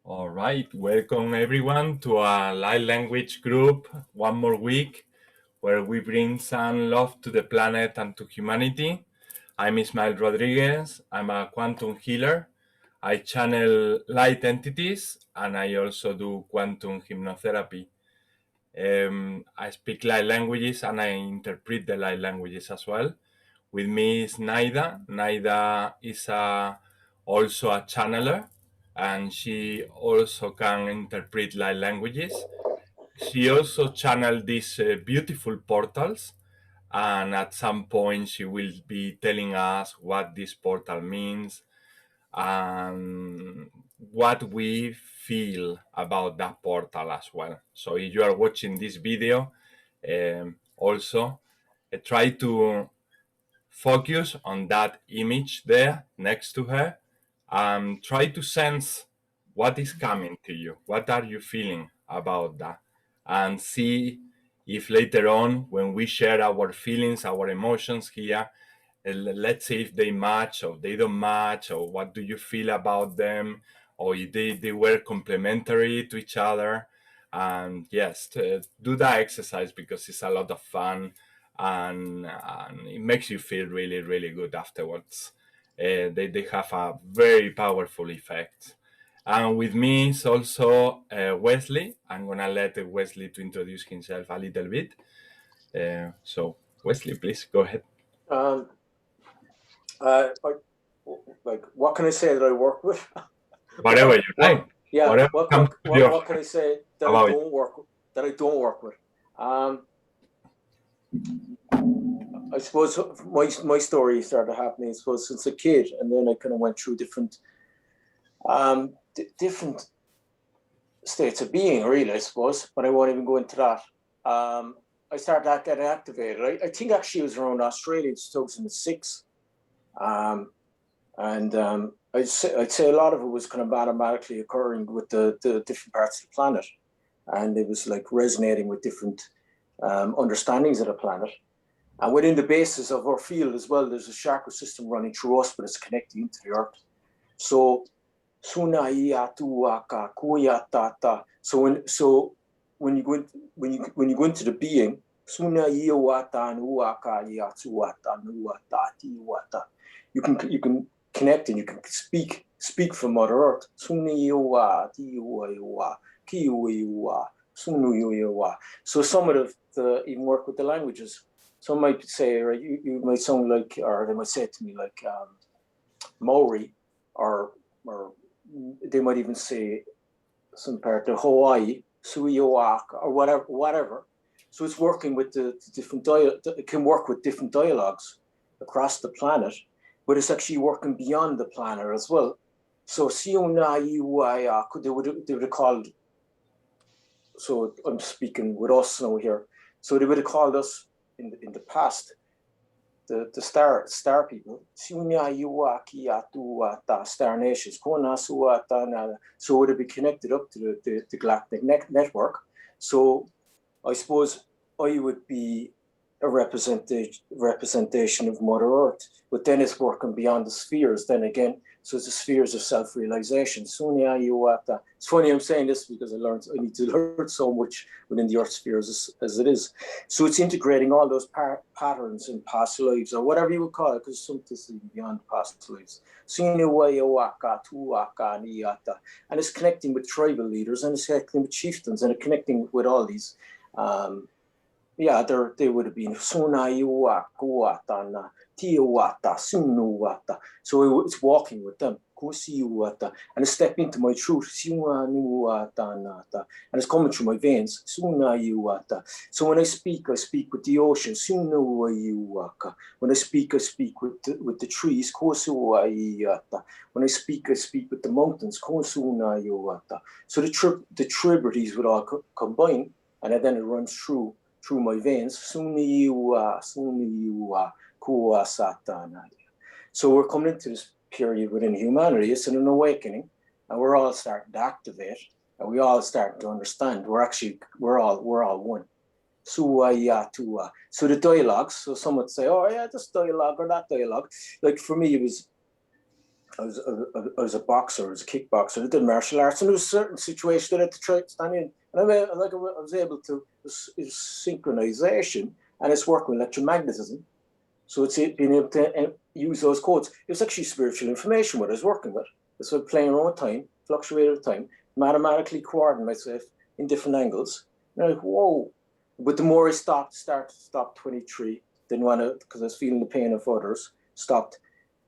All right, welcome everyone to our light language group. One more week where we bring some love to the planet and to humanity. I'm Ismael Rodriguez. I'm a quantum healer. I channel light entities and I also do quantum hypnotherapy. I speak light languages and I interpret the light languages as well. With me is Naida. Naida is also a channeler and she also can interpret light languages. She also channeled these beautiful portals, and at some point she will be telling us what this portal means and what we feel about that portal as well. So if you are watching this video, also try to focus on that image there next to her and try to sense what is coming to you. What are you feeling about that? And see if later on, when we share our feelings, our emotions here, let's see if they match or they don't match, or what do you feel about them, or if they were complementary to each other. And yes, do that exercise because it's a lot of fun and it makes you feel really, really good afterwards. They have a very powerful effect. And with me is also Wesley. I'm gonna let Wesley to introduce himself a little bit. So Wesley, please go ahead. Like, what can I say that I work with? Whatever you like. Yeah. Whatever What can I say that I don't work with? I suppose my story started happening, I suppose, since a kid, and then I kind of went through different states of being, really, I suppose, but I won't even go into that. I started getting activated. I think actually it was around Australia in 2006. I'd say a lot of it was kind of mathematically occurring with the different parts of the planet. And it was like resonating with different understandings of the planet. And within the basis of our field as well, there's a chakra system running through us, but it's connecting into the earth. So when you go into the being, you can connect and you can speak from Mother Earth. So some of the even work with the languages. Some might say, right, you might sound like, or they might say to me like Maori, or they might even say some part of Hawaii, Suiyoak, or whatever. So it's working with the different it can work with different dialogues across the planet, but it's actually working beyond the planet as well. So they would have called, so I'm speaking with us now here. So they would have called us in the past the star people, star nations. So it would be connected up to the galactic network. So I suppose I would be a representation of Mother Earth, but then it's working beyond the spheres then again. So it's the spheres of self-realization. It's funny I'm saying this because I need to learn so much within the Earth spheres as it is. So it's integrating all those patterns in past lives, or whatever you would call it, because something beyond past lives. And it's connecting with tribal leaders, and it's connecting with chieftains, and it's connecting with all these they would have been so it's walking with them, and it's stepping into my truth, and it's coming through my veins. So when I speak with the ocean. When I speak with the trees. When I speak with the mountains. So the tributaries would all combine, and then it runs through my veins. So we're coming into this period within humanity. It's an awakening, and we're all starting to activate, and we all starting to understand we're all one. So the dialogues. So some would say, oh yeah, this dialogue or that dialogue. Like for me, it was I was a boxer, I was a kickboxer, I did martial arts, and there was a certain situation that I had to try to stand in. And I was able to, it's synchronization, and it's working with electromagnetism. So it's being able to use those codes. It was actually spiritual information what I was working with. So playing around with time, fluctuated with time, mathematically coordinating myself in different angles. And I'm like, whoa. But the more I stopped 23, didn't want to, because I was feeling the pain of others, stopped.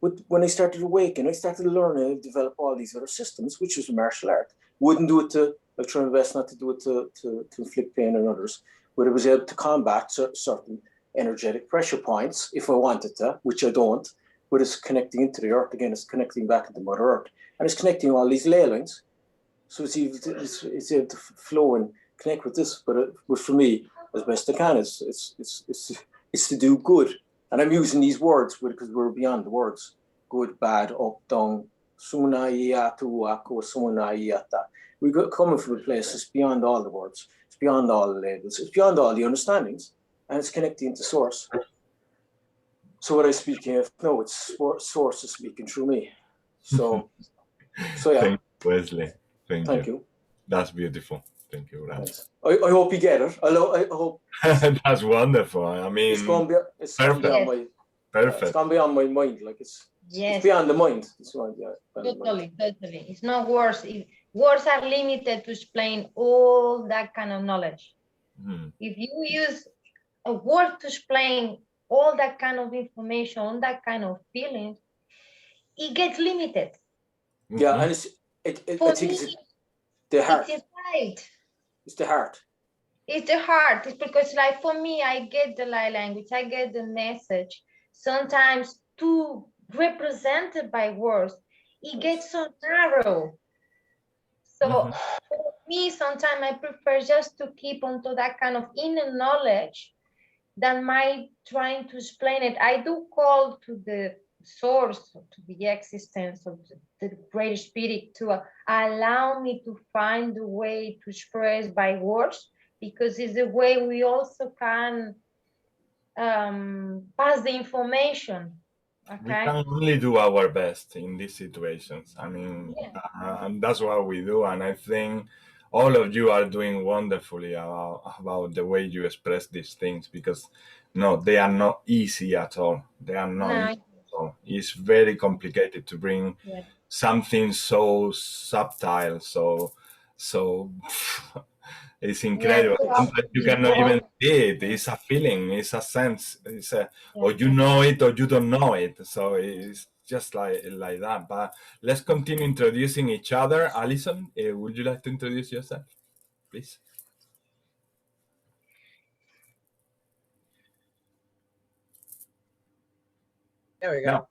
But when I started to awaken, I started to learn and develop all these other systems, which was martial art. Wouldn't do it to, I try my best not to do it to inflict pain on others, but I was able to combat certain energetic pressure points if I wanted to, which I don't, but it's connecting into the earth again, it's connecting back into Mother Earth, and it's connecting all these ley lines, so it's able to flow and connect with this. But for me, as best I can, it's to do good, and I'm using these words because we're beyond the words: good, bad, up, down. We got coming from a place that's beyond all the words, it's beyond all the labels, it's beyond all the understandings, and it's connecting to source. So what I speak of, no, it's source is speaking through me. So yeah. Thank you, Wesley. Thank you. That's beautiful. Thank you. I hope you get it. I hope. That's wonderful. I mean, it's gonna be on my perfect. It's gonna be on my mind. Like it's beyond the mind. It's totally. It's not words. Words are limited to explain all that kind of knowledge. If you use a word to explain all that kind of information, all that kind of feelings, it gets limited. Yeah, and I think it's the heart. It's the heart. It's the heart. It's because, like, for me, I get the light language, I get the message. Sometimes too represented by words, it gets so narrow. So for me, sometimes I prefer just to keep onto that kind of inner knowledge than my trying to explain it. I do call to the source, to the existence of the great spirit to allow me to find a way to express by words, because it's a way we also can pass the information. Okay? We can only do our best in these situations. I mean, and that's what we do. And I think all of you are doing wonderfully about the way you express these things, because no, they are not easy at all. They are not easy at all. It's very complicated to bring something so subtle, so it's incredible. Sometimes you cannot even see it. It's a feeling, it's a sense, or you know it or you don't know it. So it's just like that. But let's continue introducing each other. Alison, would you like to introduce yourself, please? There we go. No.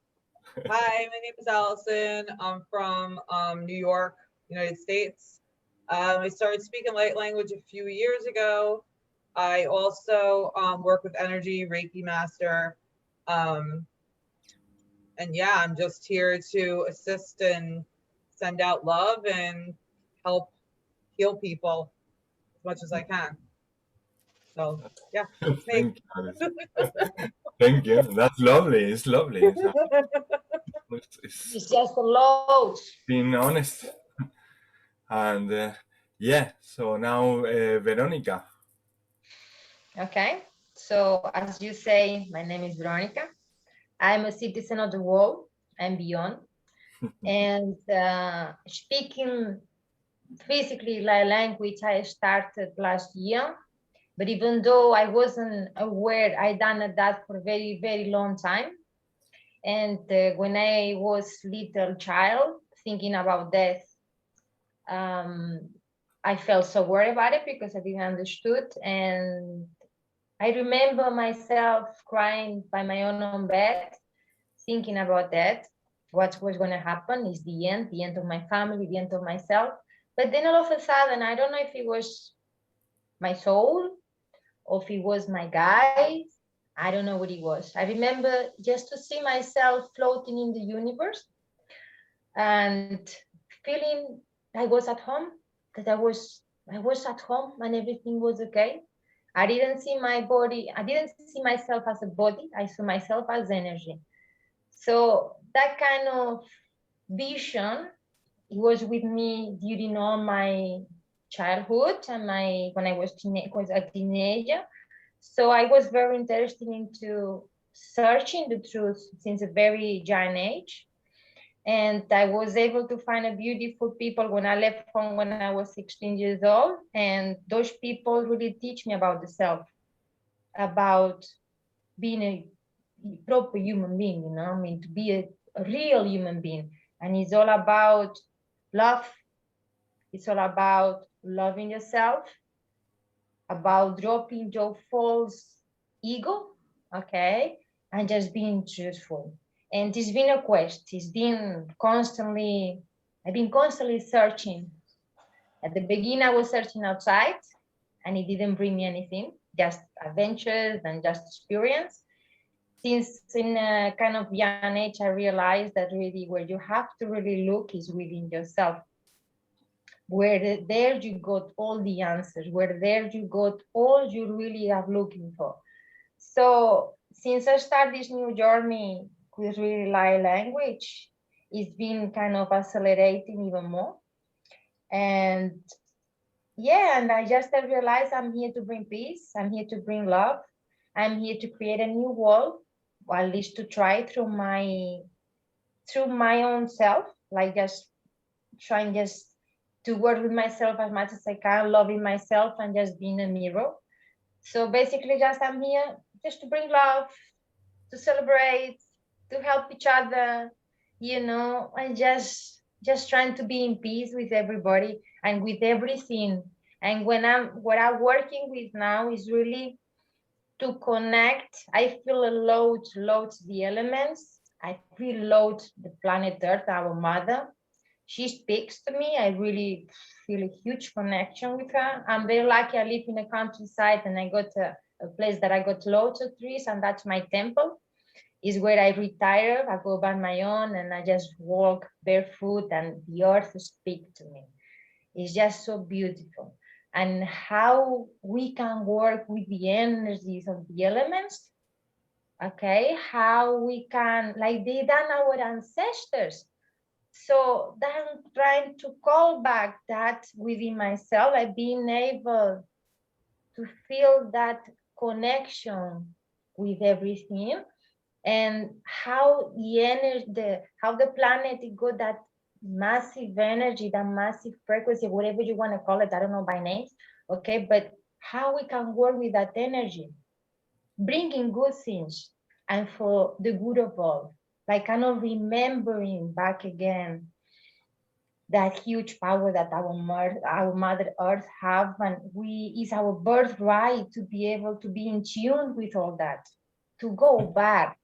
Hi, my name is Allison. I'm from New York, United States. I started speaking light language a few years ago. I also work with energy, Reiki master. And yeah, I'm just here to assist and send out love and help heal people as much as I can. So yeah, Thank you. Thank you. That's lovely. It's lovely. It's just a load. Being honest. And yeah, so now Veronica. Okay, so as you say, my name is Veronica. I'm a citizen of the world and beyond. And speaking physically light language, I started last year. But even though I wasn't aware, I done that for a very, very long time. And when I was little child, thinking about death, I felt so worried about it because I didn't understood. And I remember myself crying by my own bed, thinking about that. What was going to happen is the end of my family, the end of myself. But then all of a sudden, I don't know if it was my soul or if it was my guide. I don't know what it was. I remember just to see myself floating in the universe and feeling I was at home, that I was at home and everything was okay. I didn't see my body. I didn't see myself as a body. I saw myself as energy. So that kind of vision, it was with me during all my childhood and when I was a teenager. So I was very interested into searching the truth since a very young age. And I was able to find a beautiful people when I left home when I was 16 years old. And those people really teach me about the self, about being a proper human being, you know, I mean, to be a real human being. And it's all about love. It's all about loving yourself, about dropping your false ego, okay, and just being truthful. And it's been a quest. I've been constantly searching. At the beginning, I was searching outside, and it didn't bring me anything, just adventures and just experience. Since in a kind of young age, I realized that really where you have to really look is within yourself. Where there you got all the answers, where there you got all you really are looking for. So since I started this new journey with really light language, it's been kind of accelerating even more. And yeah, and I just realized I'm here to bring peace. I'm here to bring love. I'm here to create a new world, or at least to try through my own self, like just trying just to work with myself as much as I can, loving myself and just being a mirror. So basically just I'm here just to bring love, to celebrate, to help each other, you know, and just trying to be in peace with everybody and with everything. And what I'm working with now is really to connect. I feel load the elements. I feel load the planet Earth, our mother. She speaks to me. I really feel a huge connection with her. I'm very lucky. I live in a countryside and I got a place that I got loads of trees, and that's my temple. Is where I retire. I go by my own and I just walk barefoot and the earth speaks to me. It's just so beautiful. And how we can work with the energies of the elements, okay? How we can, like they done our ancestors. So then I'm trying to call back that within myself, I've been able to feel that connection with everything, and how the energy, how the planet got that massive energy, that massive frequency, whatever you want to call it, I don't know by names, okay, but how we can work with that energy, bringing good things and for the good of all, like kind of remembering back again that huge power that our mother earth have, and is our birthright to be able to be in tune with all that, to go back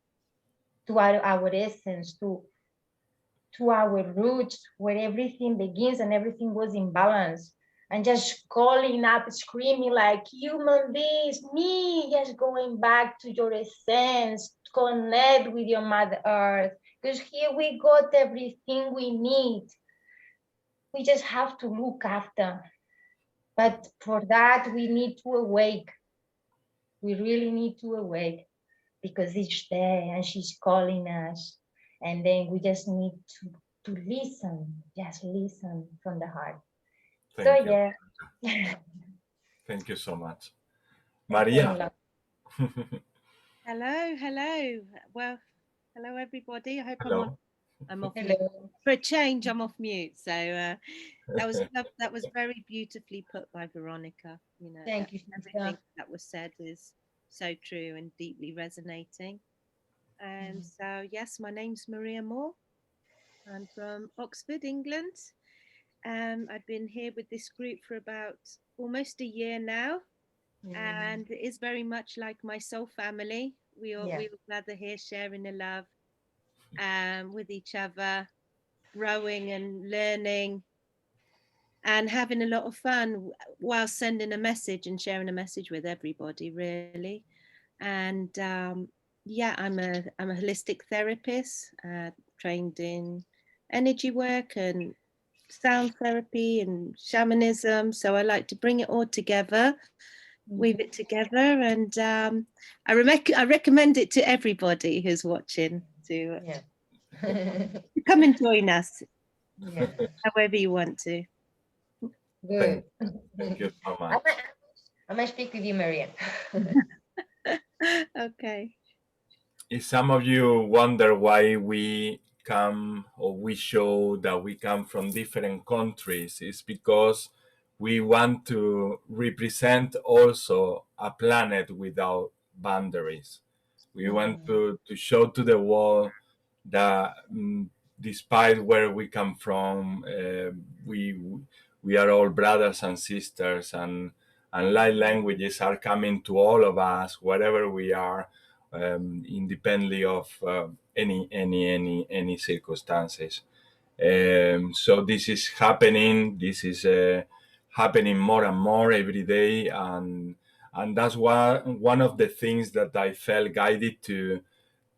to our essence, to our roots, where everything begins and everything was in balance, and just calling up, screaming like human beings, me, just going back to your essence, connect with your mother earth, because here we got everything we need. We just have to look after. But for that, we need to awake. We really need to awake, because it's there and she's calling us. And then we just need to listen, just listen from the heart. Thank you. Yeah. Thank you so much. Maria. Hello. Well, hello everybody. I hope Hello. I'm off Hello. mute. For a change, I'm off mute. So that was very beautifully put by Veronica. You know, Thank you. everything that was said is so true and deeply resonating. And so, yes, my name's Maria Moore. I'm from Oxford, England. I've been here with this group for about almost a year now. And it is very much like my soul family. We all gather here sharing the love with each other, growing and learning and having a lot of fun while sending a message and sharing a message with everybody, really. And yeah, I'm a holistic therapist, trained in energy work and sound therapy and shamanism. So I like to bring it all together, weave it together, and I recommend it to everybody who's watching to come and join us, Yeah. however you want to. Good. Thank you so much. I'm gonna speak with you, Maria. Okay. If some of you wonder why we come or we show that we come from different countries, it's because we want to represent also a planet without boundaries. We want to show to the world that despite where we come from, we are all brothers and sisters, and light languages are coming to all of us wherever we are, independently of any circumstances. So this is happening. This is happening more and more every day, and that's one of the things that I felt guided to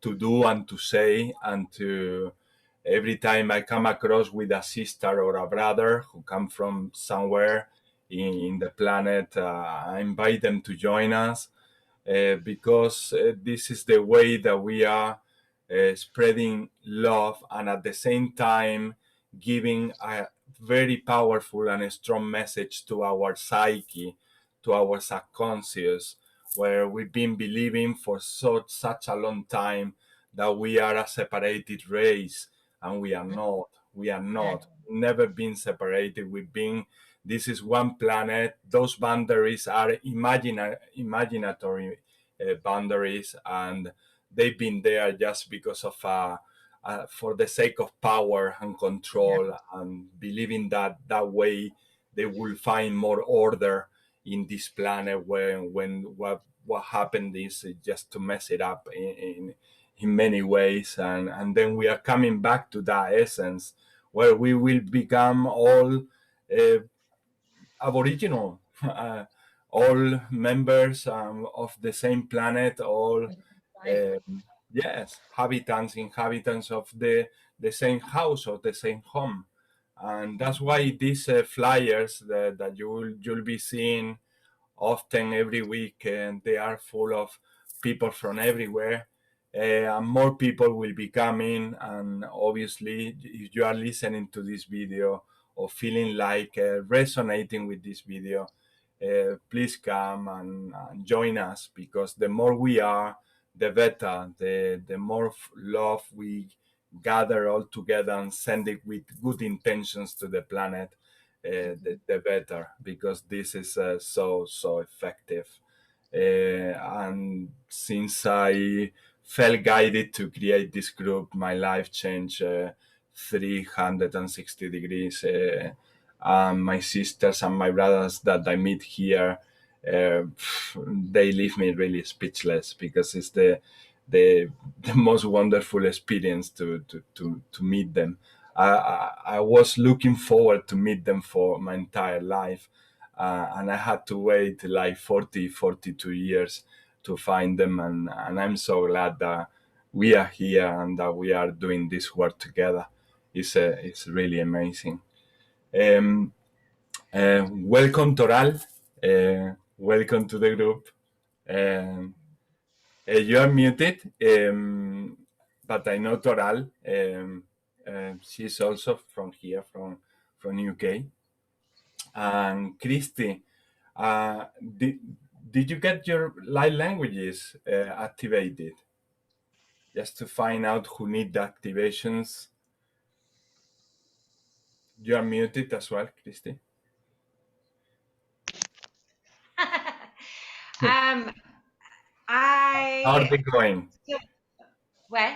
do and to say, and to every time I come across with a sister or a brother who come from somewhere in the planet, I invite them to join us, because this is the way that we are spreading love, and at the same time giving a very powerful and strong message to our psyche, to our subconscious, where we've been believing for such a long time that we are a separated race, and we are not. We are not. Never been separated. We've been. This is one planet. Those boundaries are imaginatory boundaries, and they've been there just because of for the sake of power and control, and believing that way they will find more order in this planet, when what happened is just to mess it up in many ways, and then we are coming back to that essence where we will become all aboriginal, all members of the same planet, all yes, inhabitants of the same house or the same home. And that's why these flyers that you'll be seeing often every week, and they are full of people from everywhere, and more people will be coming. And obviously, if you are listening to this video or feeling like resonating with this video, please come and join us, because the more we are, the better. The more love we gather all together and send it with good intentions to the planet, the better, because this is so effective. And since I felt guided to create this group, my life changed 360 degrees. My sisters and my brothers that I meet here, they leave me really speechless, because it's the most wonderful experience to meet them. I was looking forward to meet them for my entire life, and I had to wait like 42 years to find them, and I'm so glad that we are here and that we are doing this work together. It's really amazing. Welcome, Toral. Welcome to the group. You are muted, but I know Toral. She's also from here, from UK. And Christy, did you get your light languages activated? Just to find out who need the activations. You are muted as well, Christy. How are they going? What?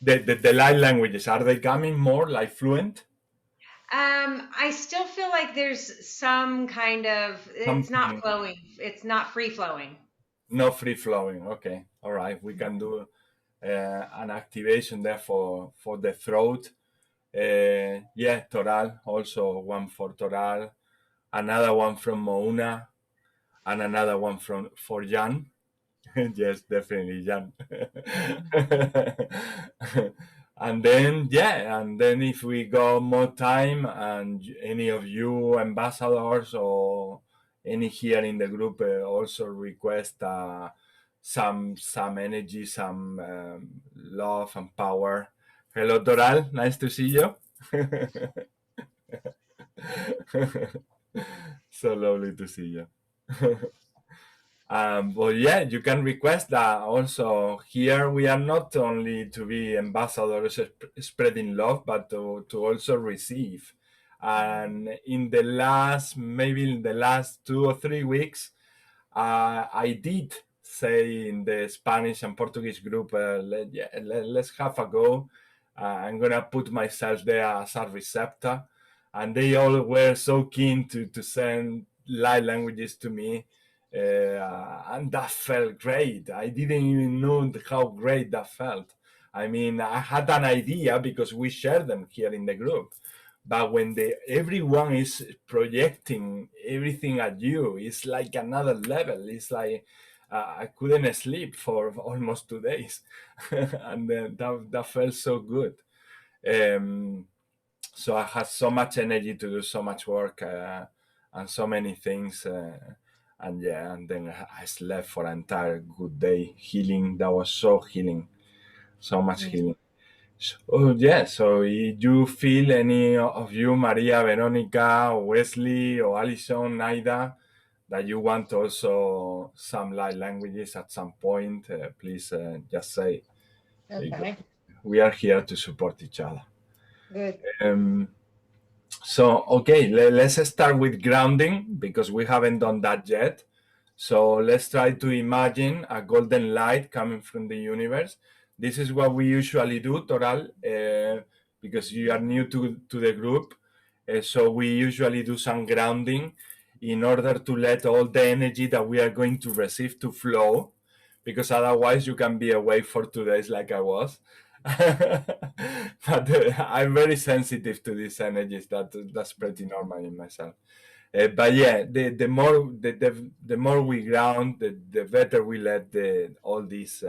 The light languages, are they coming more like fluent? I still feel like there's some kind of, it's not flowing. It's not free flowing. No free flowing. Okay. All right. We can do an activation there for the throat. Yeah, Toral, also one for Toral, another one from Mouna, and another one for Jan. Yes, definitely Jan. And then if we got more time, and any of you ambassadors or any here in the group also request some energy, some love and power, Hello, Doral. Nice to see you. So lovely to see you. But yeah, you can request that. Also, here we are not only to be ambassadors spreading love, but to also receive. And maybe in the last 2 or 3 weeks, I did say in the Spanish and Portuguese group, let's have a go. I'm gonna put myself there as a receptor, and they all were so keen to send light languages to me, and that felt great. I didn't even know how great that felt. I mean, I had an idea because we share them here in the group, but when everyone is projecting everything at you, it's like another level. It's like I couldn't sleep for almost 2 days, and then that felt so good. So I had so much energy to do so much work and so many things, and then I slept for an entire good day, healing. That was so healing, so much healing. So if you feel, any of you, Maria, Veronica, Wesley, or Alison, Naida, that you want also some light languages at some point, please just say. Okay. We are here to support each other. Good. So, okay, let's start with grounding, because we haven't done that yet. So let's try to imagine a golden light coming from the universe. This is what we usually do, Toral, because you are new to the group. So we usually do some grounding in order to let all the energy that we are going to receive to flow, because otherwise you can be away for 2 days like I was. But I'm very sensitive to these energies. That's pretty normal in myself. But yeah, the more we ground, the better we let all these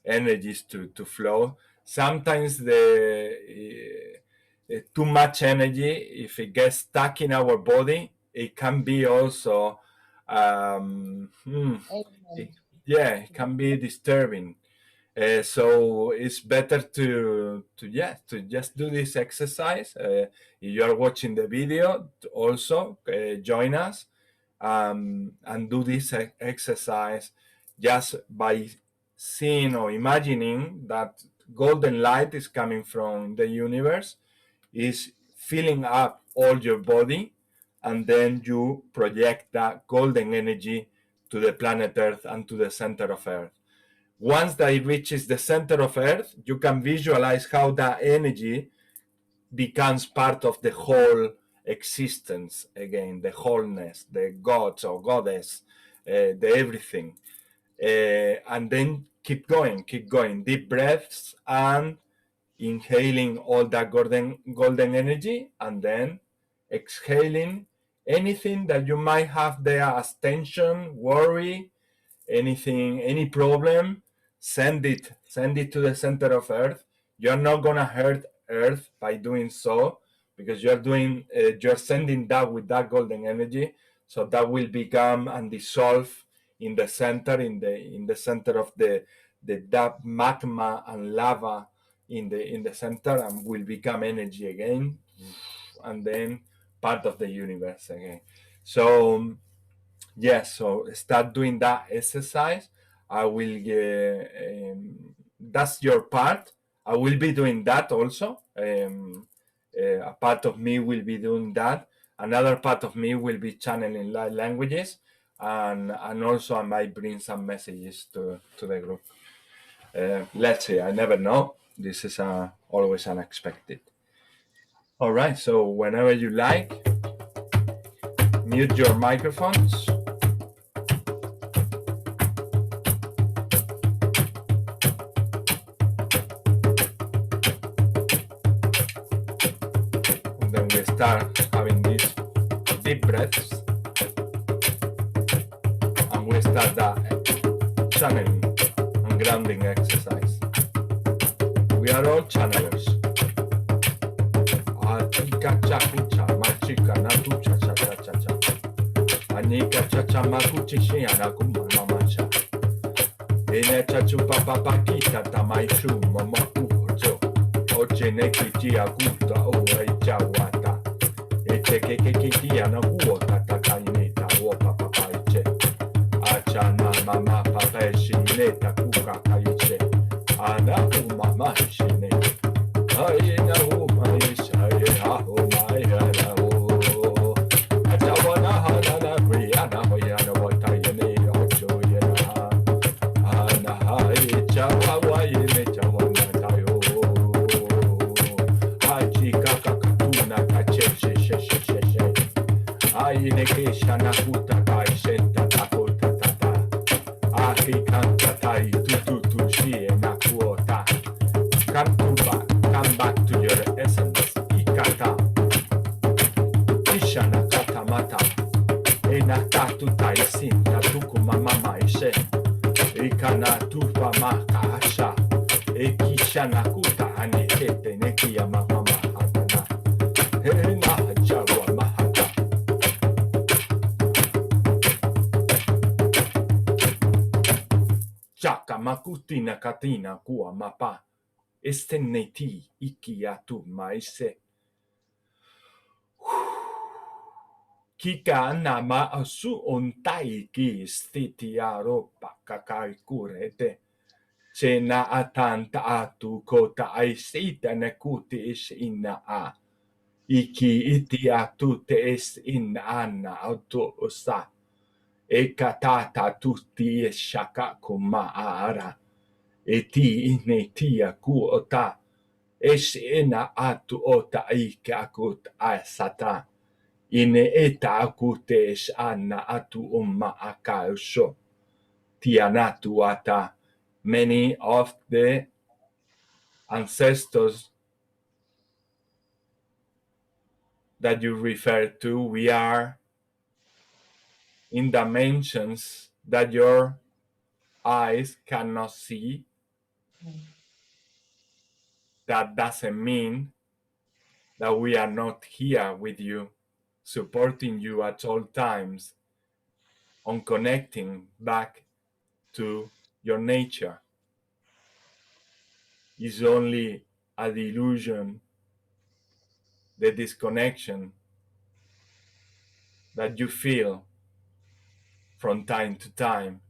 energies to flow. Sometimes too much energy, if it gets stuck in our body, it can be also it can be disturbing. So it's better to just do this exercise. If you are watching the video, also join us and do this exercise just by seeing or imagining that golden light is coming from the universe, is filling up all your body, and then you project that golden energy to the planet Earth and to the center of Earth. Once that it reaches the center of Earth, you can visualize how that energy becomes part of the whole existence again, the wholeness, the gods or goddess, the everything. And then keep going, deep breaths and inhaling all that golden energy, and then exhaling anything that you might have there as tension, worry, anything, any problem. Send it to the center of Earth. You're not gonna hurt Earth by doing so, because you're sending that with that golden energy, so that will become and dissolve in the center, in the center of that magma and lava in the center, and will become energy again, and then part of the universe again. So so start doing that exercise. I will that's your part. I will be doing that also. A part of me will be doing that. Another part of me will be channeling light languages, and also I might bring some messages to the group. Let's see, I never know. This is always unexpected. All right, so whenever you like, mute your microphones. And then we start having these deep breaths, and we start that channeling and grounding exercise. We are all channelers. Anika chakucha, machika natucha cha cha cha cha. Anika chacha makuchi shi anakuma mamacha. Ene chachu papa pakita tamaishu momoku ojo. ochene kitia kuta o e chawata. Eche ke kitia na kuota takaineta o papa eche. Acha na mama papa shineta kuka kaiche. Ana mama shine. Ai na uma ishaye ha o mai ha o. Acha wana hana na briana ho yana wata yene ocho yana. Ana hai chawa wa yene chawa na tayo. Haji kaka katuna kache she she she she she. Ai ne ke shana kuta kai shenta takota tata. Aki kanta tai tu shi na kuota. Come back to your essence. Ikata. Ishana kata mata. Enaka tu tai sinta tuku mama ishe. Ikana tufa maka asha. Ekishana kuta anekete nekia mama hatana. Ena hajawa mahata. Chaka makutina katina kuwa mapa. Estenneti ikiatu maise. Kika nama asu ontai ki stiti aropa kakai kurete. Sena atanta atu kota aisita nekuti is inna a. Iki iti atu te es in anna auto osa. Eka tata tutti es shaka kuma ara. Eti inetia ku ota. Es ena atu ota ike akut asata. Ine eta akute es anna atu umma akausho. Tianatu ata. Many of the ancestors that you refer to, we are in dimensions that your eyes cannot see. That doesn't mean that we are not here with you, supporting you at all times on connecting back to your nature. Is only a delusion, the disconnection that you feel from time to time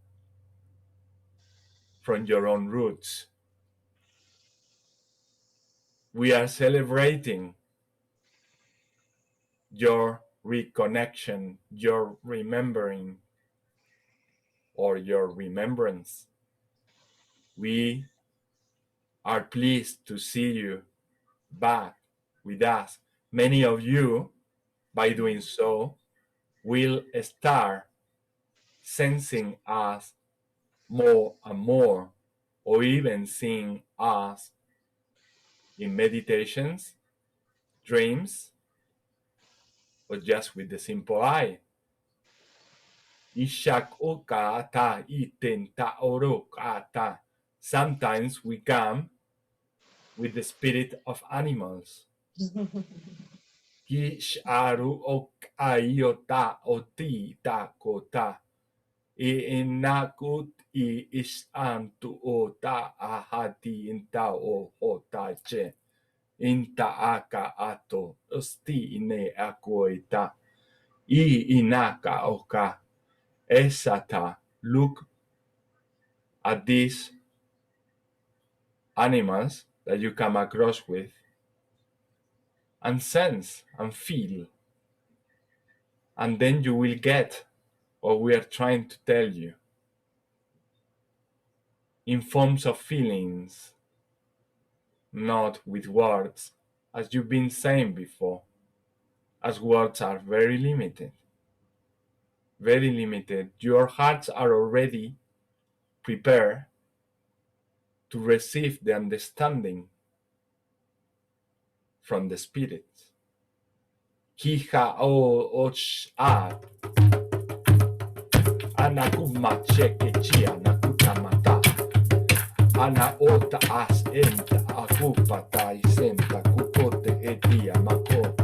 from your own roots. We are celebrating your reconnection, your remembering, or your remembrance. We are pleased to see you back with us. Many of you, by doing so, will start sensing us more and more, or even seeing us in meditations, dreams, or just with the simple eye. Ishak oka ata itenta orok ata. Sometimes we come with the spirit of animals. Kisharu ok ayota oti ta kota. E enakut I isantu ota ahati inta o otache. Inta aka ato sti ine akoita. I inaka oka. Esata. Look at these animals that you come across with and sense and feel. And then you will get what we are trying to tell you in forms of feelings, not with words, as you've been saying before, as words are very limited. Very limited. Your hearts are already prepared to receive the understanding from the Spirit. Kija o och a anakuma cheke chia nakutamata. Ana ota as enta akupata isenta kukote etia mako.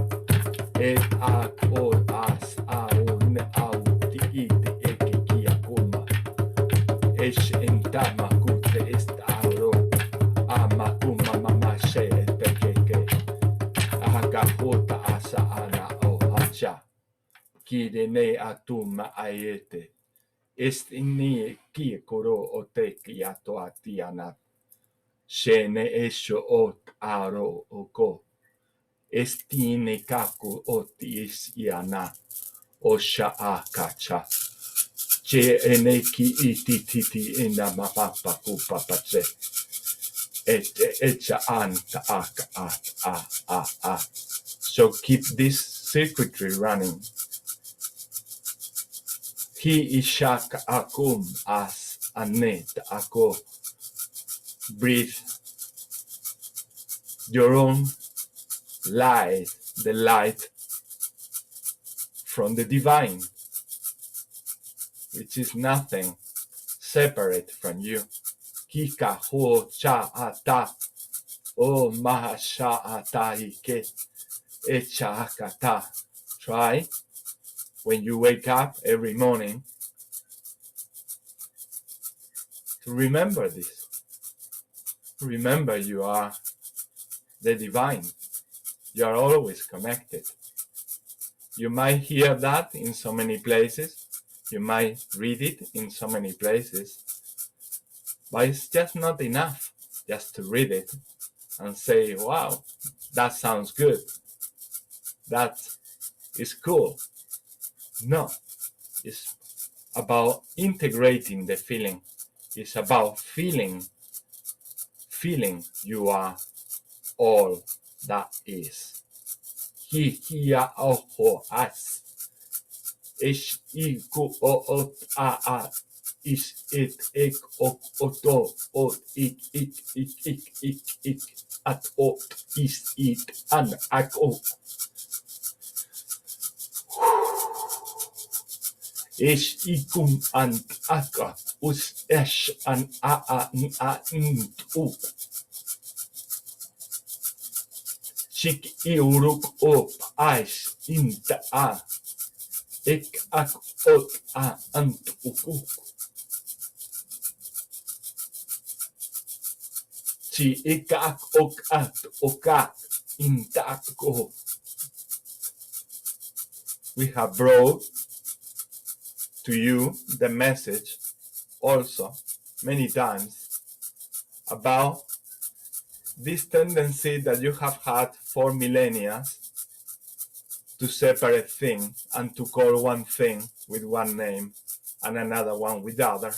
Et ak o as aun auti ite eke kia kuma. Esh enta makute est aro. Ama kuma mama she teke kirene atum aete. Estini ki koro otek yato atianat. Shene esho ot aro oko. Estine kaku otis iana. Osha akacha. Che eneki itititi inamapapa kupapache. Echa anta ak. So keep this circuitry running. He ishak akum as anet ako. Breathe your own light, the light from the divine, which is nothing separate from you. Kika ho cha ata o mahasha ata ike echa akata. Try when you wake up every morning to remember this. Remember you are the divine. You are always connected. You might hear that in so many places. You might read it in so many places. But it's just not enough just to read it and say, wow, that sounds good. That is cool. No, it's about integrating the feeling. It's about feeling you are all that is. He, here, oho, as. Ish, iku, o, ot, a, ish, it, ek, ok, oto, ot, ik, at, ot, is, it, an, ak, ok. Ish, ikum, an, aka, us, esh, an, a, n, u. Chik, iuruk, op, aish, inta, a. Ik ak ot a ant ukuk. Chi ik ak ok at okak intak ko. We have brought to you the message also many times about this tendency that you have had for millennia to separate things and to call one thing with one name and another one with other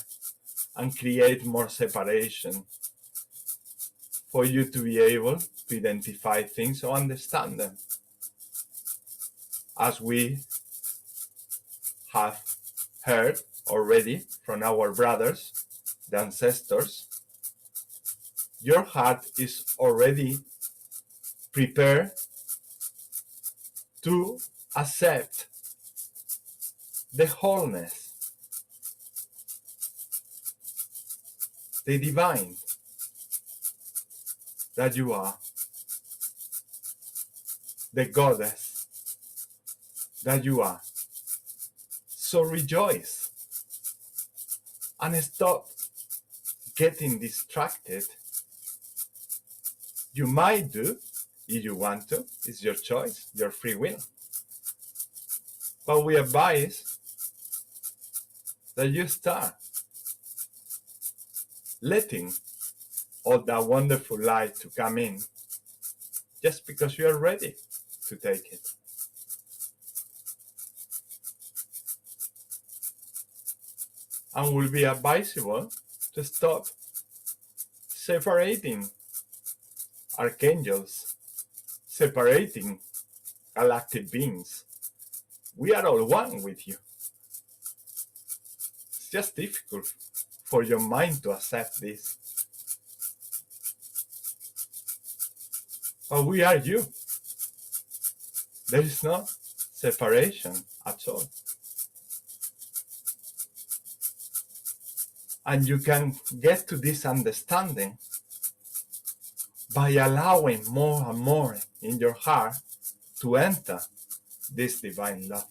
and create more separation for you to be able to identify things or understand them. As we have heard already from our brothers, the ancestors, your heart is already prepared to accept the wholeness, the divine that you are, the goddess that you are. So rejoice and stop getting distracted. You might do, if you want to, it's your choice, your free will. But we advise that you start letting all that wonderful light to come in just because you are ready to take it. And will be advisable to stop separating archangels, separating galactic beings. We are all one with you. It's just difficult for your mind to accept this. But we are you. There is no separation at all. And you can get to this understanding by allowing more and more in your heart to enter this divine love.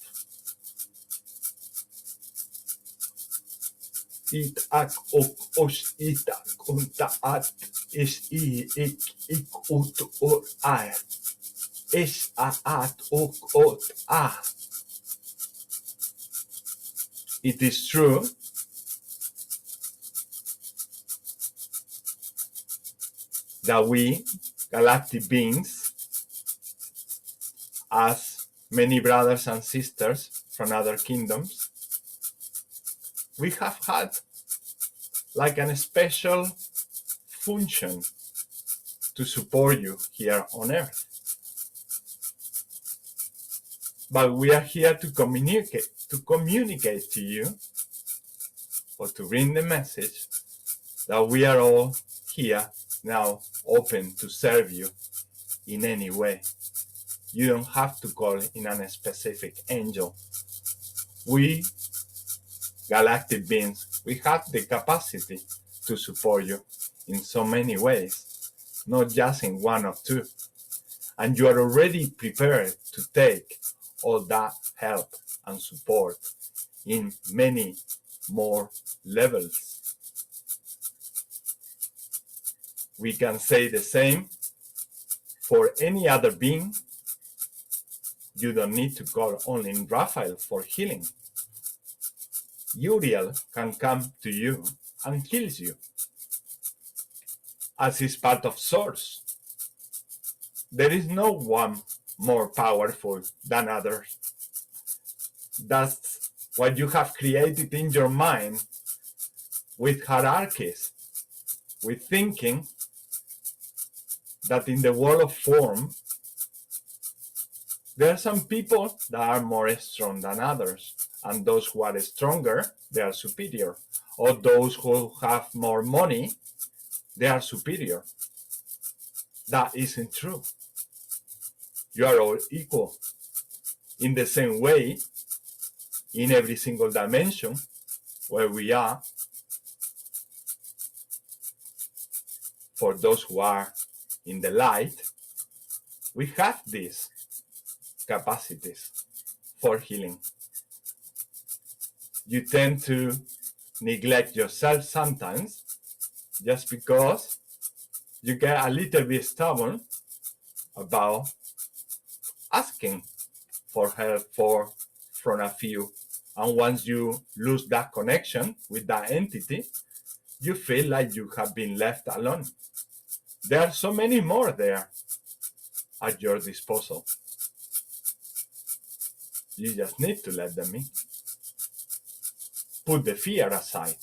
It ak ok os itak unta at is ik ut or I is a at ok ot a it is true that we, galactic beings, as many brothers and sisters from other kingdoms, we have had like a special function to support you here on Earth. But we are here to communicate to you, or to bring the message that we are all here now, open to serve you in any way. You don't have to call in a specific angel. We, galactic beings, we have the capacity to support you in so many ways, not just in one or two. And you are already prepared to take all that help and support in many more levels. We can say the same for any other being. You don't need to call only in Raphael for healing. Uriel can come to you and heals you, as is part of Source. There is no one more powerful than others. That's what you have created in your mind with hierarchies, with thinking that in the world of form, there are some people that are more strong than others, and those who are stronger, they are superior. Or those who have more money, they are superior. That isn't true. You are all equal. In the same way, in every single dimension where we are, for those who are in the light, we have these capacities for healing. You tend to neglect yourself sometimes just because you get a little bit stubborn about asking for help from a few. And once you lose that connection with that entity, you feel like you have been left alone. There are so many more there at your disposal. You just need to let them in. Put the fear aside.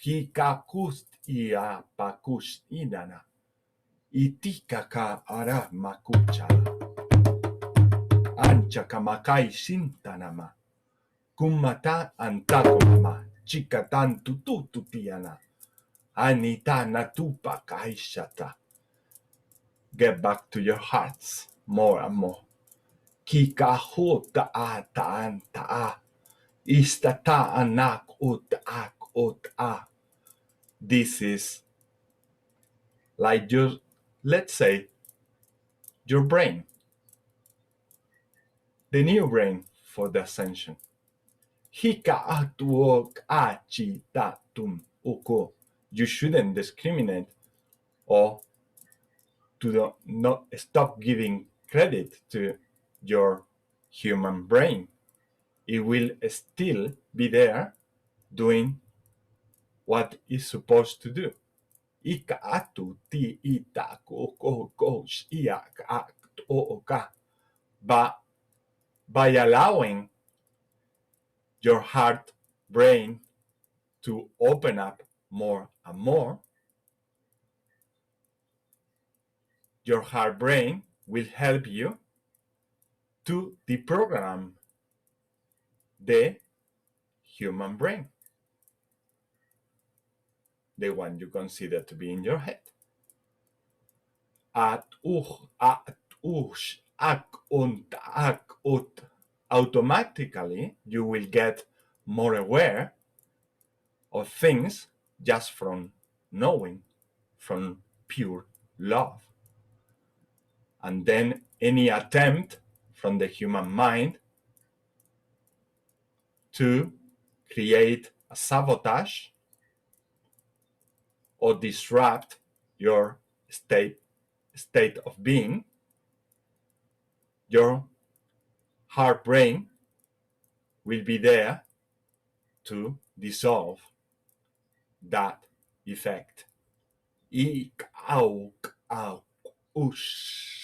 Hikakust ia pakust inana. Itikaka ara makuchala. Ancha kamakai sintanama. Kumata antakomama. Chikatan tututiana. Anita natupa kaishata. Get back to your hearts more and more. Kika hota a taan taa. Istata anak ut a. This is like your, let's say, your brain. The new brain for the ascension. Hika atuok achi tatum uko. You shouldn't discriminate or to not stop giving credit to your human brain. It will still be there doing what it's supposed to do. Ika atu ti ita ko ia oka. But by allowing your heart brain to open up more and more, your heart brain will help you to deprogram the human brain, the one you consider to be in your head. Automatically, you will get more aware of things just from knowing, from pure love. And then any attempt from the human mind to create a sabotage or disrupt your state of being, your heart brain will be there to dissolve that effect. Ik, auk, auk, ush.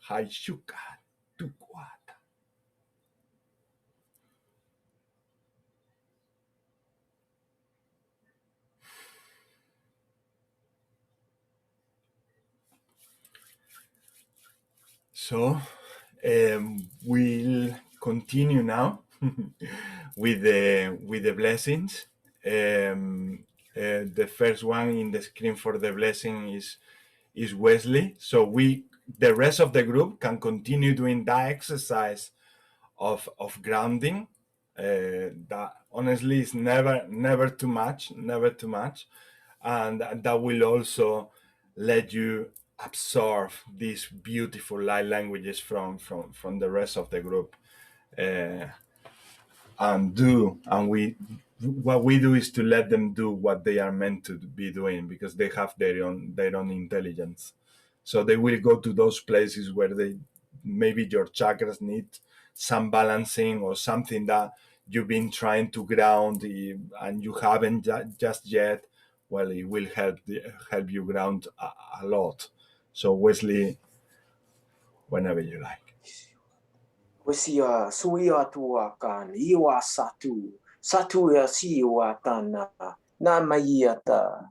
Haishuka, tukwata. So we'll continue now with the blessings. The first one in the screen for the blessing is Wesley. So the rest of the group can continue doing that exercise of grounding. That honestly is never too much, and that will also let you absorb these beautiful light languages from the rest of the group. What we do is to let them do what they are meant to be doing, because they have their own intelligence. So they will go to those places where maybe your chakras need some balancing, or something that you've been trying to ground and you haven't just yet. Well, it will help you ground a lot. So Wesley, whenever you like. Wesia suia tua kan iwa satu ya siwa tana na maiata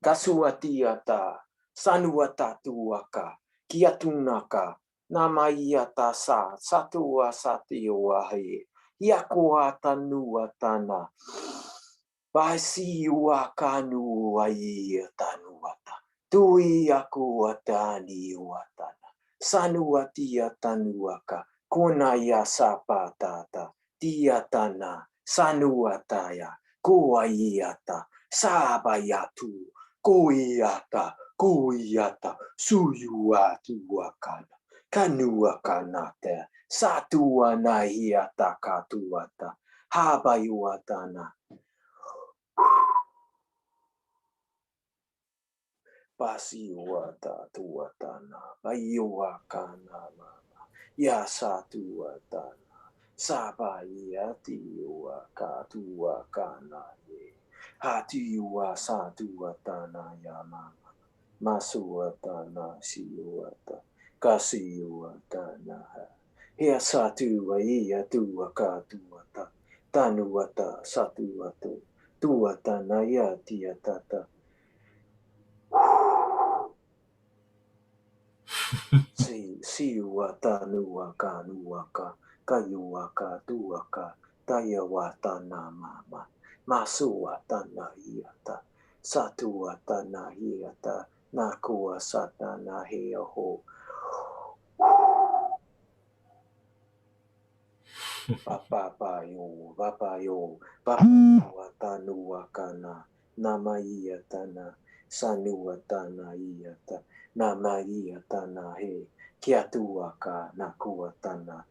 kasuatiata sanuata tuaka kiatunaka na maiata satua satiwa he yakua tanua tana basiwa kanu ai tanuata tui aku atani watana sanuatia tanuaka Kuna ya sapatata, tiatana, sanuataya, kuaiata, sabayatu, kuiata, suyuatuakana, kanuakanate, satuana hiata katuata, habayuatana. Pasiuata tuatana, bayuakana mama. Ya satuatana, sabayatiwa katuakana ye, hatiwa satuatana ya mama, masuatana siuata, kasiuatana, ya satua iya tua katuata, tanuata satuata, tuatana ya tiatata. Siuaka nuaka nuaka kayuaka tuaka tayawata na mama masuata na hiata satuata na hiata nakua sata na hiaho papayo papawata nuaka na namaiata na sanuata na hiata namaiata na he kiatuaka nakuatana.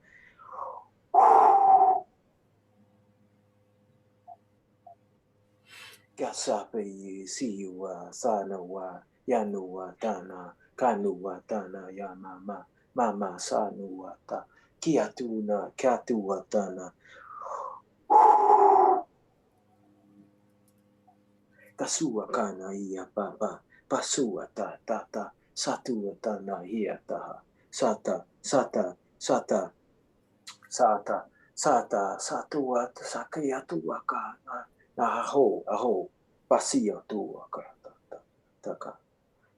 Gasape siwa sanawa yanua tana kanua tana ya mama sanuata kiatuna katuatana. Kasua kana ia papa pasua tata satuatana hiataha. Sata, satuat, sakayatuaka, aho, pasia tuaka, taka,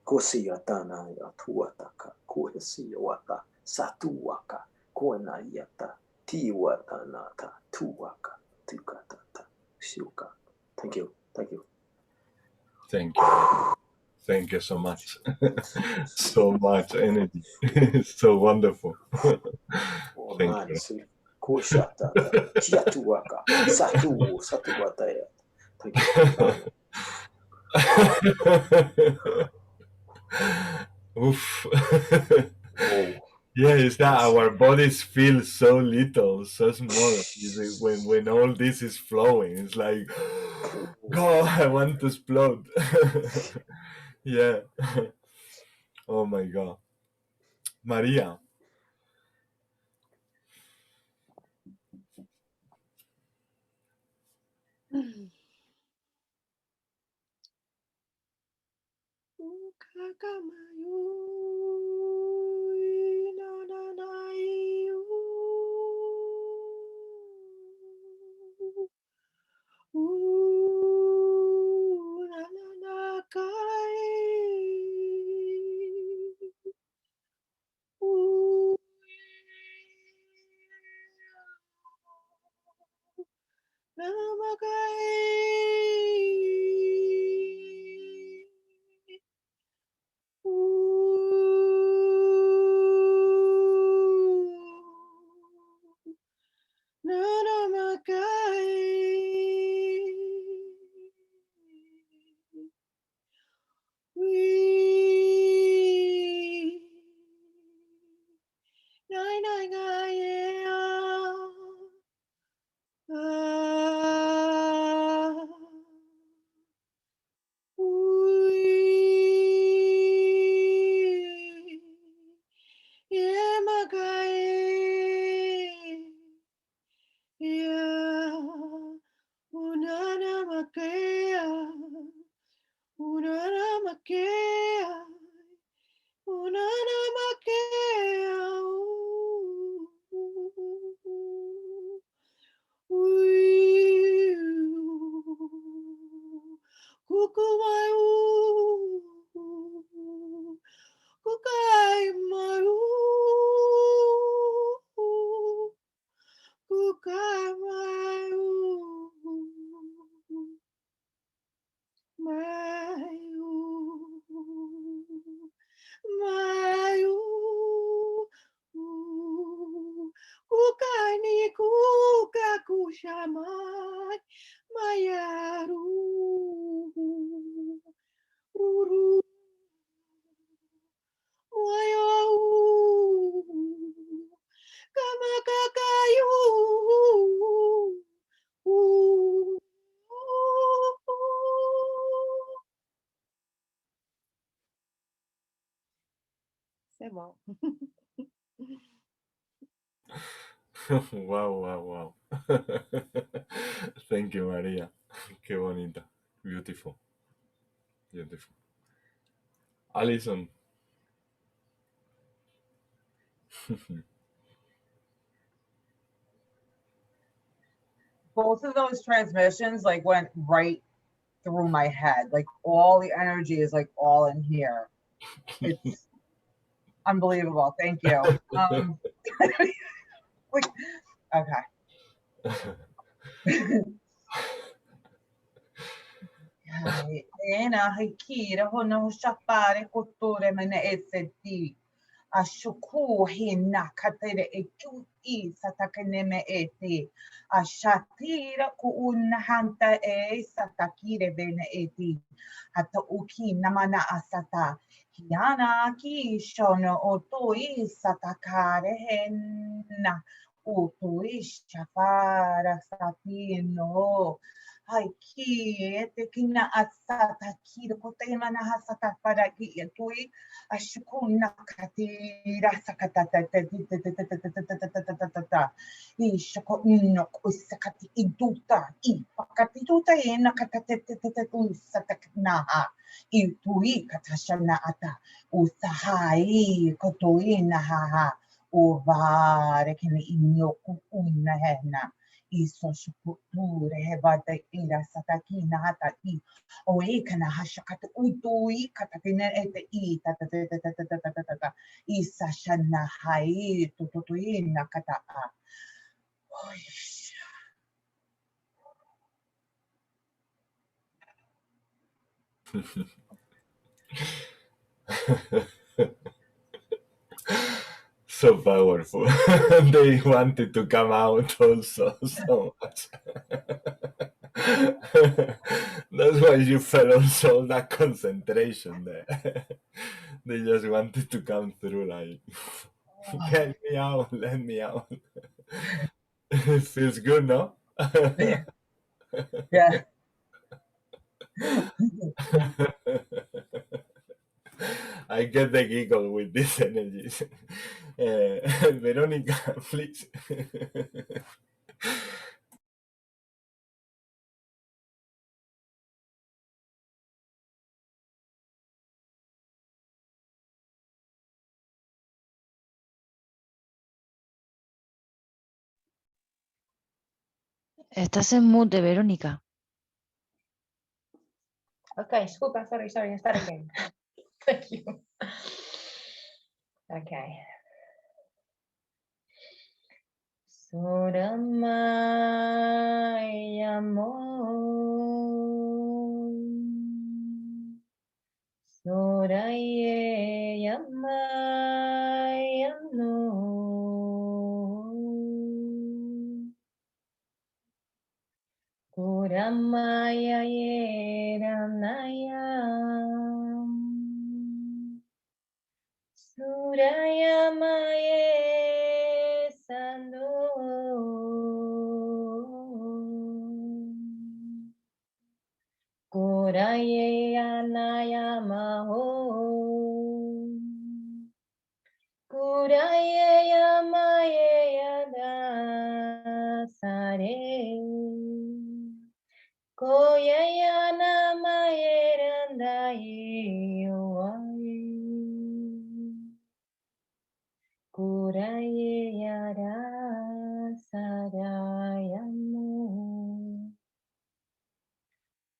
kosiatana yatuataka, kuesiwata, satuaka, kuanayata, tiwatanata, tuaka, tukatata, shuka. Thank you. Thank you so much. So much energy. So wonderful. Thank you. Oof. Yeah, it's that our bodies feel so little, so small. When all this is flowing, it's like, God, I want to explode. Yeah. Oh my God. Maria. C'est bon. Wow, wow, wow. Thank you, Maria. Qué bonita. Beautiful. Beautiful. Alison. Both of those transmissions like went right through my head. Like all the energy is like all in here. It's unbelievable. Thank you. Okay. Ena hikira hona hushapare kutore mene eseti. Ashuku hina katere eku I satakaneme eti. Ashatira ku unhanta satakire bene eti. Hata uki namana asata. Hiana ki shono otoi satakare henna. Utoi shafara satino. Haiki te kina asata kira kotema na hasata para ki etui ashukuna katira sakata ishako no kusakati iduta I pakati duta ena katatu satakna itui katashana ata usahai kotoina ha uvare kene inyoku unahena Iso shukuture hebata ira satakina hata I oekana hashakata utui katakina ete I tata isa shana hai tutuina kata a So powerful. They wanted to come out also so much. That's why you felt also that concentration there. They just wanted to come through like, get me out, let me out. It feels good, no? Yeah. I get the giggle with this energy. Verónica, please. Estás en mute, Verónica. Okay, disculpa, sorry, start again. Thank you. Okay. Soramai amor, soraye yamai amor, kuramaya yeranayam, suraya maye sando. Kuraye anaya maho, kuraye yamaye yada sare, koye yana maye randaye oaye, kuraye yada sarayamo.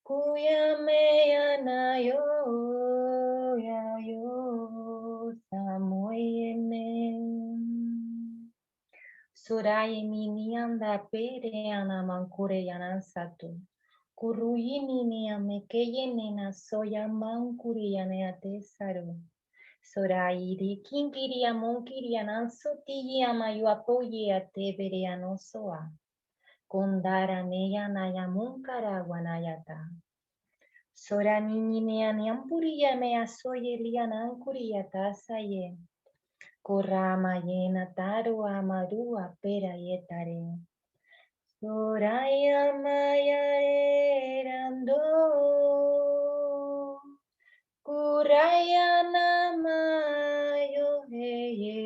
Kuyame anayo yayo samoyene Surai mini anda pere anamankure yanansatu Kuruyini ni amekeye nena soya mankuri yaneate saru Surai ri kinkiri amonkiri anansoti amayu apoye ate bere anosoa Kondara neya nayamunkara wanayata Sora nini nea niampuria mea soye liana ankuria tasaye. Korama yena taru amarua pera yetare. Soraya maya erando. Kuraya namayo heye.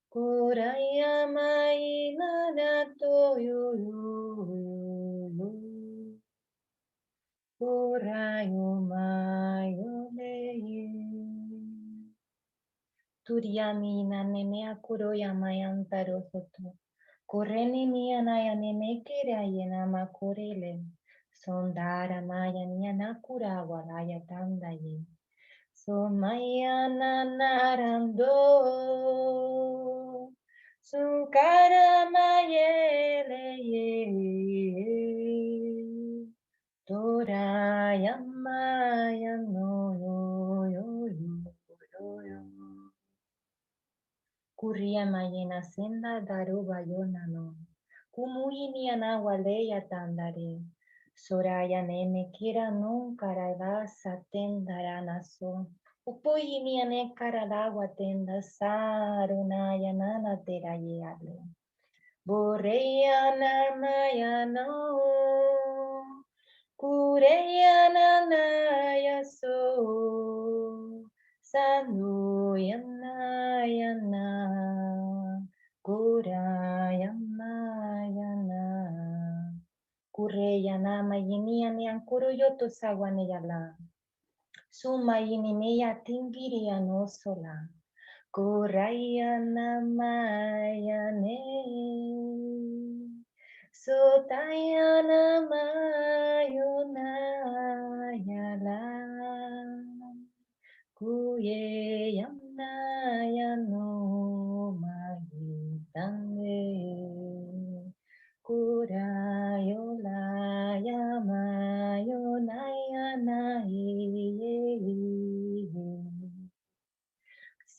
Kuraya maina nato yo yo. Korayo mayo leye. Turiamina nenea kuroya mayantaro soto. Koreni niya naya nene kera yena makorele. Sondara maya niya nakura waraya tandaye. So maya nanarando. Sukara mayele. Toraya maya no yo yo yo yo. Kuria mayena senda daruba yona no. Kumuini anawaleya tandare. Soraya nene kira no karavasa tendarana so. Upoyini ane karadawa tenda sarunaya nana terayale. Boreya namaya no. Kureyananaya so Sanuyanayana Kurayamayana Kureyana mayinian yang kuruyoto sawaneyala Suma yinineya tingiria no sola Kurayana mayane Sotayana mayona yala kuye yamna yano mayitane kurayola yamayona yana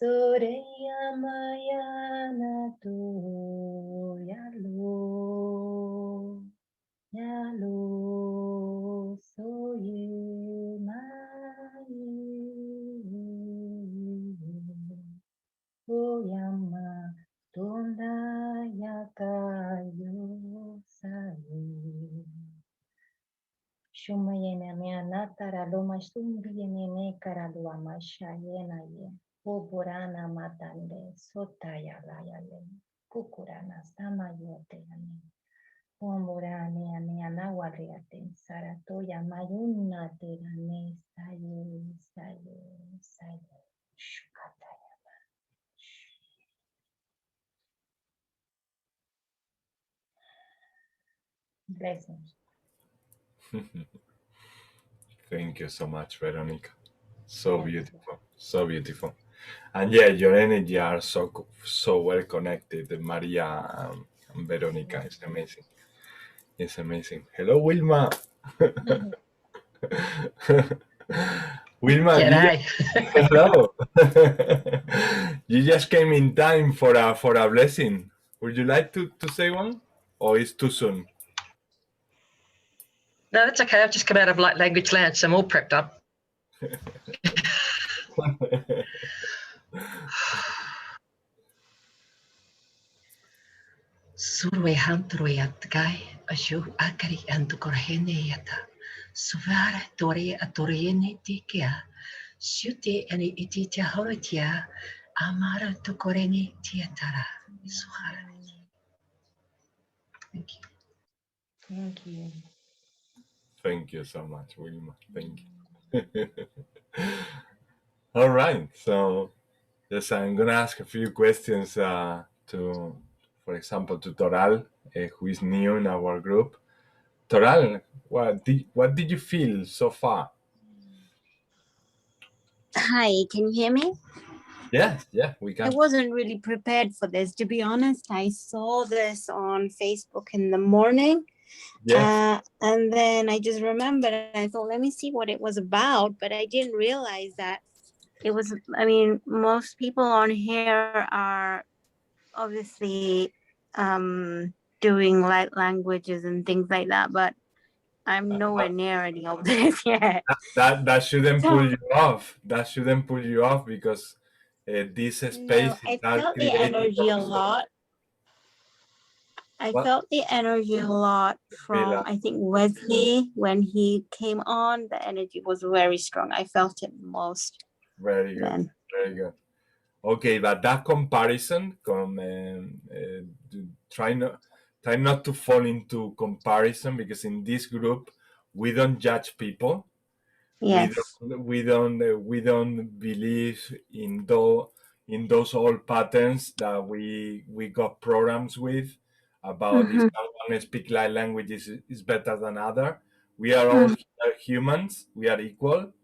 Soreya mayana to yalo Yalo soye mai Oyama tonda yakayo sae Shumayena meana taraloma sumbiene karadua mashayena ye. Boborana matande sotaya layale. Kukurana samayote ane. Omborane ane anawariate saratoya mayuna terane saye. Shukataya. Blessings. Thank you so much, Veronica. So beautiful, so beautiful. And yeah, your energy are so well connected, Maria and Veronica. It's amazing. It's amazing. Hello, Wilma. Wilma, G'day. hello. You just came in time for a blessing. Would you like to say one, or it's too soon? No, that's okay. I've just come out of Light Language Lounge, so I'm all prepped up. Surwe hantrwe atkai, ashu akari antukorhene yata. Suvara tori atoriene tikia. Shute ani ititia horotia. Amara tukorene tiatara. Suhara. Thank you. Thank you. Thank you so much, Wilma. Thank you. All right. So, yes, I'm going to ask a few questions for example, to Toral, who is new in our group. Toral, what did you feel so far? Hi, can you hear me? Yes, yeah, we can. I wasn't really prepared for this, to be honest. I saw this on Facebook in the morning. Yes. And then I just remembered, I thought, let me see what it was about. But I didn't realize that it was, I mean, most people on here are obviously doing light languages and things like that. But I'm nowhere near any of this yet. That shouldn't pull you off. That shouldn't pull you off because this space No, I felt the energy a lot. I felt the energy a lot from, I think, Wesley. When he came on, the energy was very strong. I felt it most. Very good. Then. Very good. Okay, but that comparison, try not to fall into comparison, because in this group we don't judge people. Yes. We don't believe in those old patterns that we got programs with about if someone speak light language is better than other. We are all humans. We are equal.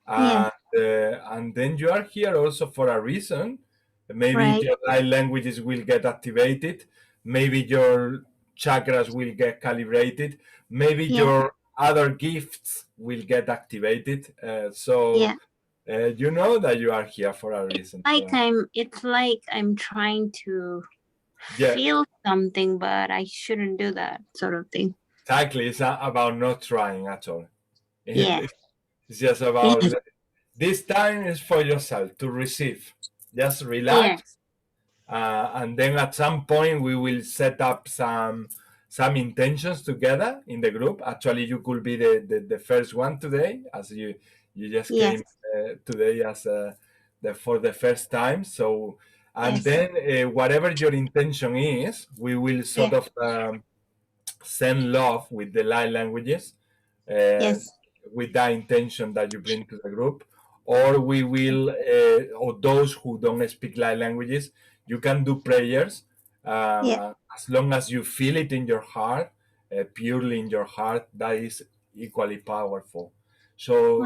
And then you are here also for a reason. Maybe your light languages will get activated. Maybe your chakras will get calibrated. Maybe your other gifts will get activated. You know that you are here for a reason. It's like I'm trying to feel something, but I shouldn't do that sort of thing. Exactly. It's not about not trying at all. Yeah. It's just about this time is for yourself to receive. Just relax. And then at some point we will set up some intentions together in the group. Actually, you could be the first one today, as you just came today as for the first time. So, and then whatever your intention is, we will sort of send love with the light languages, with that intention that you bring to the group. Or we will, or those who don't speak light languages, you can do prayers as long as you feel it in your heart, purely in your heart. That is equally powerful. So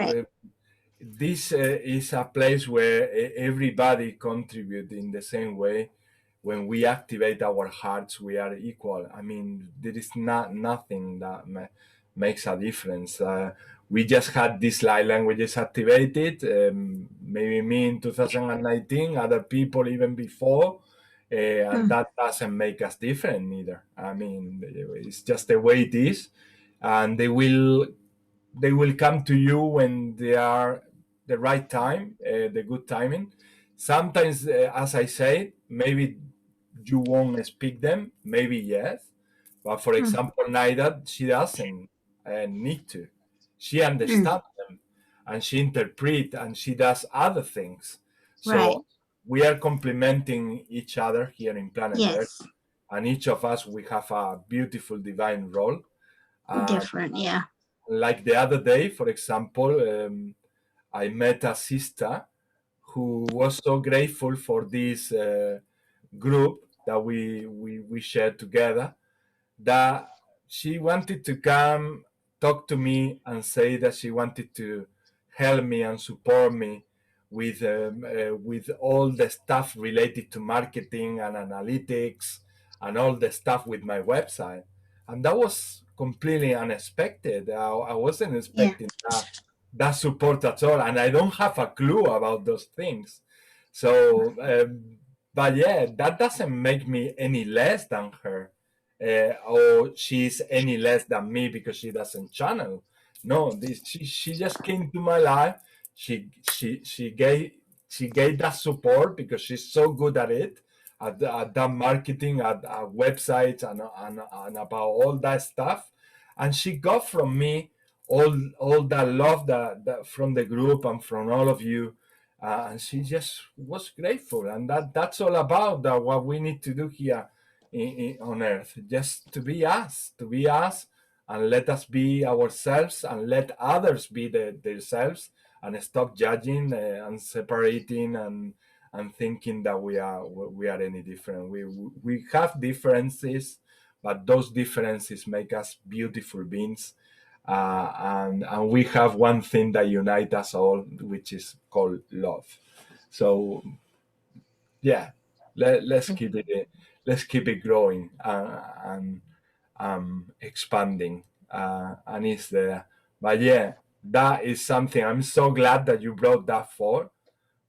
this is a place where everybody contributes in the same way. When we activate our hearts, we are equal. I mean, there is nothing that makes a difference. We just had these light languages activated, maybe me in 2019, other people even before, and that doesn't make us different either. I mean, it's just the way it is, and they will come to you when they are the right time, the good timing. Sometimes, as I say, maybe you won't speak them, maybe yes, but for example, Naida, she doesn't need to. she understands them, and she interprets, and she does other things. So Right. we are complementing each other here in planet Earth, Yes. and each of us, we have a beautiful divine role. Different. Yeah. Like the other day, for example, I met a sister who was so grateful for this group that we shared together, that she wanted to come talk to me and say that she wanted to help me and support me with all the stuff related to marketing and analytics and all the stuff with my website. And that was completely unexpected. I wasn't expecting that support at all, and I don't have a clue about those things. So but yeah, that doesn't make me any less than her, or she's any less than me because she doesn't channel. No, she just came to my life. She gave that support because she's so good at it, at that marketing, at websites, and about all that stuff. And she got from me all that love that from the group and from all of you. And she just was grateful, and that's all about what we need to do here on Earth. Just to be us, and let us be ourselves, and let others be themselves, and stop judging and separating and thinking that we are any different. We have differences, but those differences make us beautiful beings. And we have one thing that unites us all, which is called love. So yeah, let's keep it growing and expanding, and it's there. But yeah, that is something I'm so glad that you brought that forward,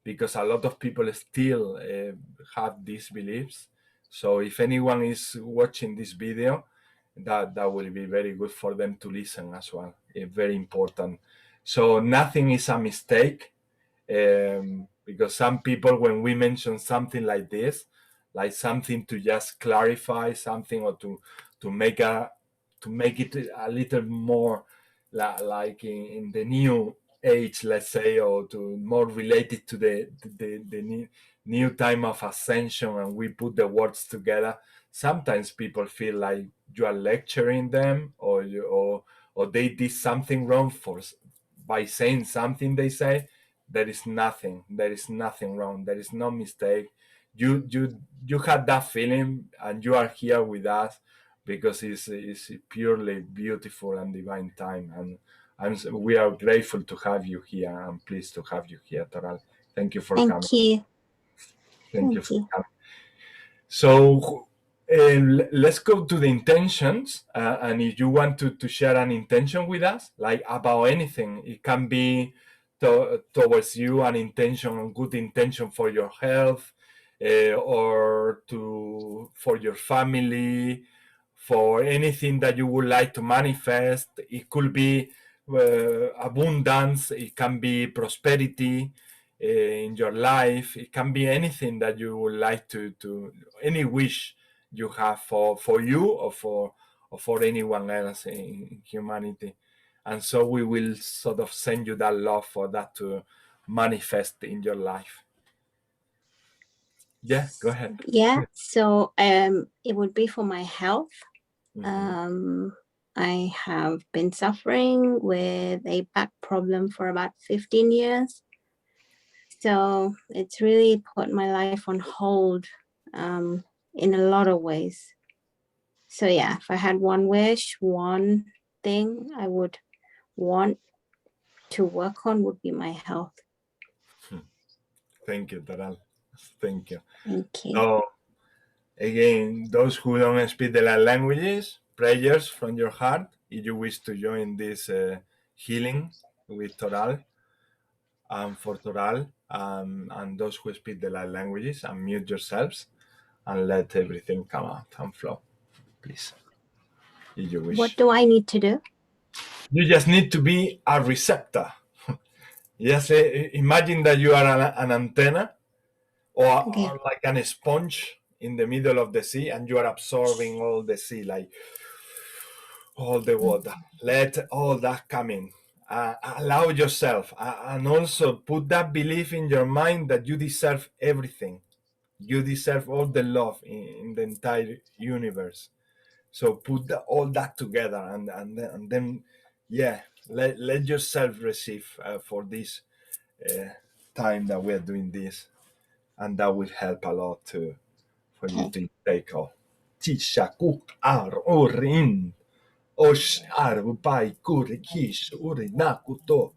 because a lot of people still have these beliefs. So if anyone is watching this video, that will be very good for them to listen as well. Very important. So nothing is a mistake, because some people, when we mention something like this, like something to just clarify something, or to make it a little more like in the new age, let's say, or to more related to the new time of ascension, and we put the words together, sometimes people feel like you are lecturing them, or they did something wrong by saying something they say. There is nothing wrong. There is no mistake. You had that feeling, and you are here with us because it's purely beautiful and divine time, and we are grateful to have you here, and pleased to have you here, Toral. Thank you for coming. Thank you. Thank you for coming. So let's go to the intentions, and if you want to share an intention with us, like about anything, it can be towards you an intention, a good intention for your health, or for your family, for anything that you would like to manifest. It could be abundance, it can be prosperity in your life, it can be anything that you would like to any wish you have for you, or for anyone else in humanity. And so we will sort of send you that love for that to manifest in your life. Yeah, go ahead. Yeah, so it would be for my health. Mm-hmm. I have been suffering with a back problem for about 15 years. So it's really put my life on hold in a lot of ways. So yeah, if I had one wish, one thing I would want to work on would be my health. Thank you, Taral. Thank you. Thank you. So again, those who don't speak the languages, prayers from your heart, if you wish to join this healing with Toral, for Toral, and those who speak the languages, unmute yourselves and let everything come out and flow, please, if you wish. What do I need to do? You just need to be a receptor. Just imagine that you are an antenna, or like a sponge in the middle of the sea, and you are absorbing all the sea, like all the water. Let all that come in, allow yourself, and also put that belief in your mind that you deserve everything. You deserve all the love in the entire universe. So put all that together, and then yeah, let yourself receive for this time that we're doing this, and that will help a lot to for you to take off. Tishaku ar orin osh ar bai kuri kish uri nakuto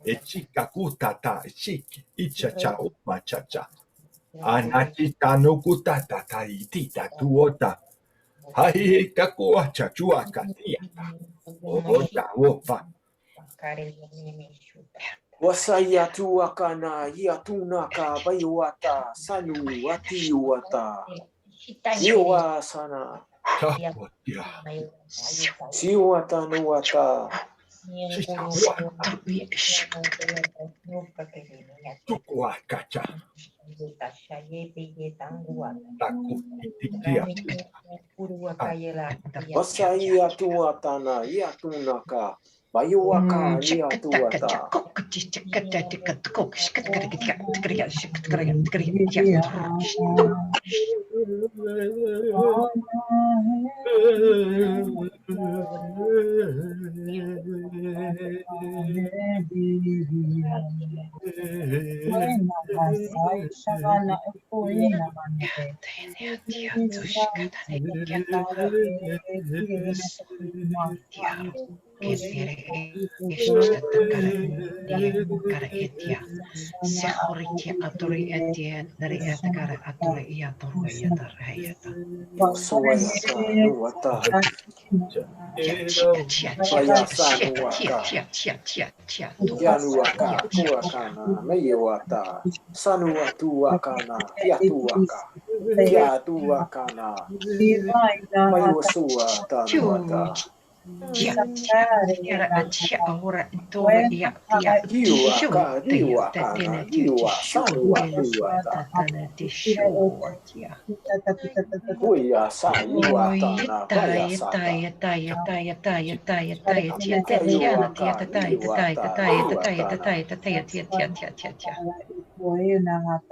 echika tata chik ichacha uma chacha anachita no kutata taitita tuota hai kakua chachua katia ota wopa. Wasayatu akana yatunaka bayuata sanu atiwata yiwa sana siwata nuwata Tukua kacha wasayatu atana yatunaka bayuaka yatuwata Yanuaka, Kuakana, Mayewata, Sanuatuakana, Yatuaka, Yatuakana, Mayusua, Tanuata, Yuaka, Yuakana, Yua, Sanuatuata, Kuya, Sayuatana,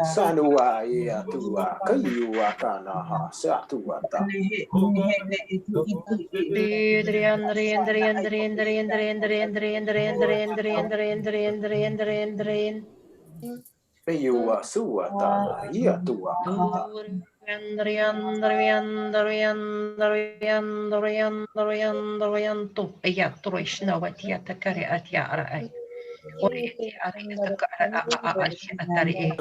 Sanua ia tua kaiua kana ha satuata. Peiua suata ia tua kata.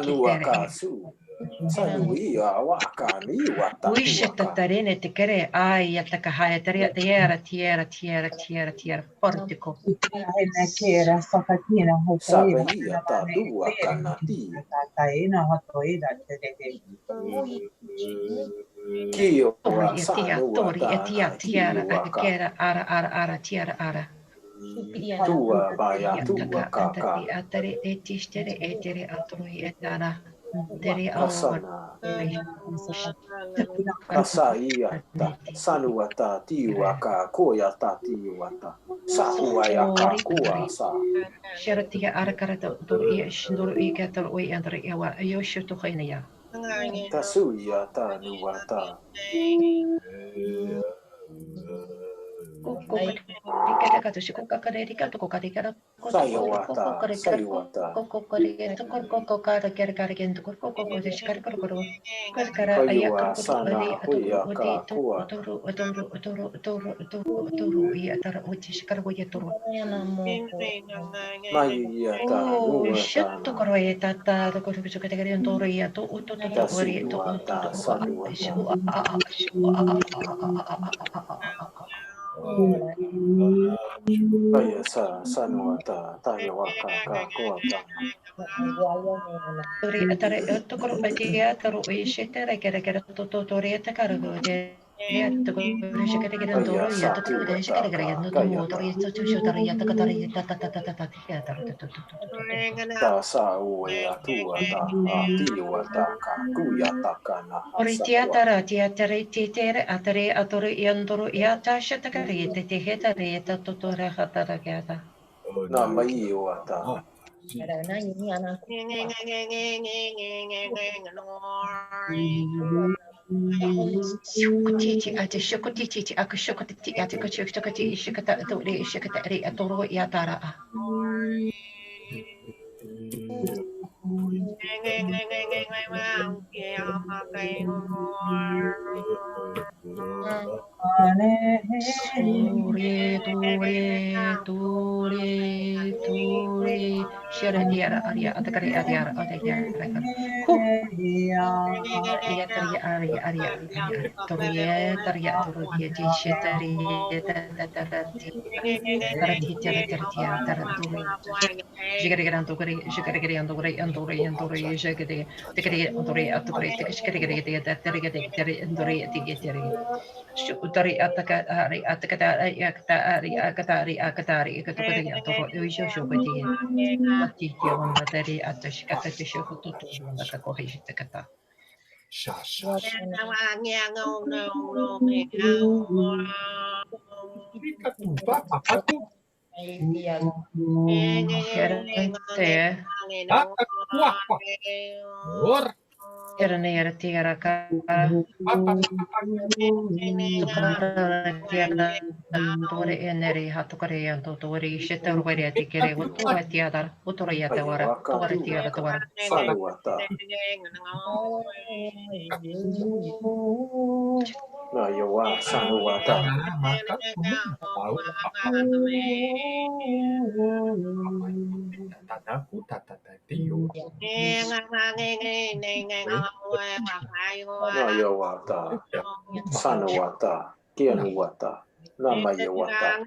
Nuaka su. Sanuia waka ni wata tuaka. Sabeia ta dua kanati. Kio wa sanua ta tua baya tua kaka. Asana. Kasaiyata, sanuata, tiwaka, koyata, tiwata, sahuayaka, kuasa. Tasuyata, nuwata. Sayawata, sayawata. Kayuwa sana huyaka kuata. Mayuyata, nuwata. Tasuyuata, sanuata. Kaya sa sanuata, tayawaka ka kuata. Tasa uea tuata, tiwata ka kuyata kana na mai wa ta. Shukutiti ati shukutiti aku shukutiti ati kuchukati shukata tori shukata ri atoro yatara. Tore shara diara aria atakari adiara adiara. Dari atakari atakari akatari akatari akatari akatukari atoro uisho shokoti mati kiwanda dari atashikata tishokutu wanda kakohi kata. Era tiara ka tore eneri hatukare anto tore shete urwari atikere utura tiara utura yatawara tore tiara tawara Sanuata. Na yawa sanuata. Na yawata. Sanuata. Kianuata. Na mayawata.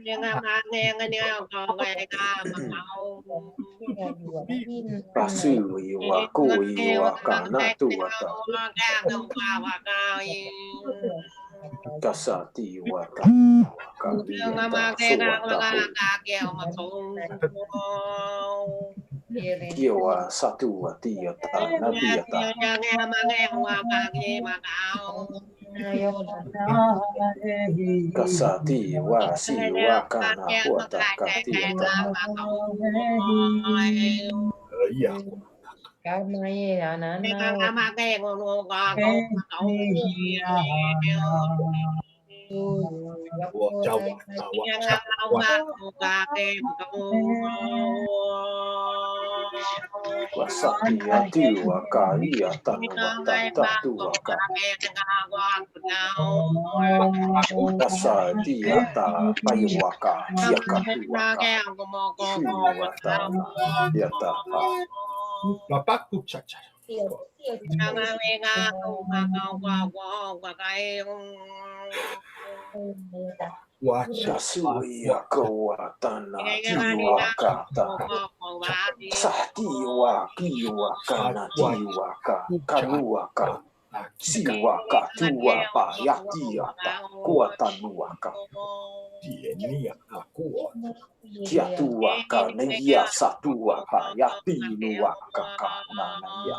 Pasu iwa ko iwa kana tuata. Kasati wata. Kaliata suwata. Kiwa satu watiata nabiata. Kasati wa si wa kana huata katiata. Wasati atu wa kalia tanwata tatu wa ka. Kasati ata payuaka tiaka tuaka. Shuwata yata. Bapak kucaca. Kasui akawa tana tiwaka ta. Sahtiwa kiwaka na tiwaka kanuaka. Siwaka tuwapa yatiata kuatanuaka. Kiatuaka naya satuwapa yatinuaka kananaya.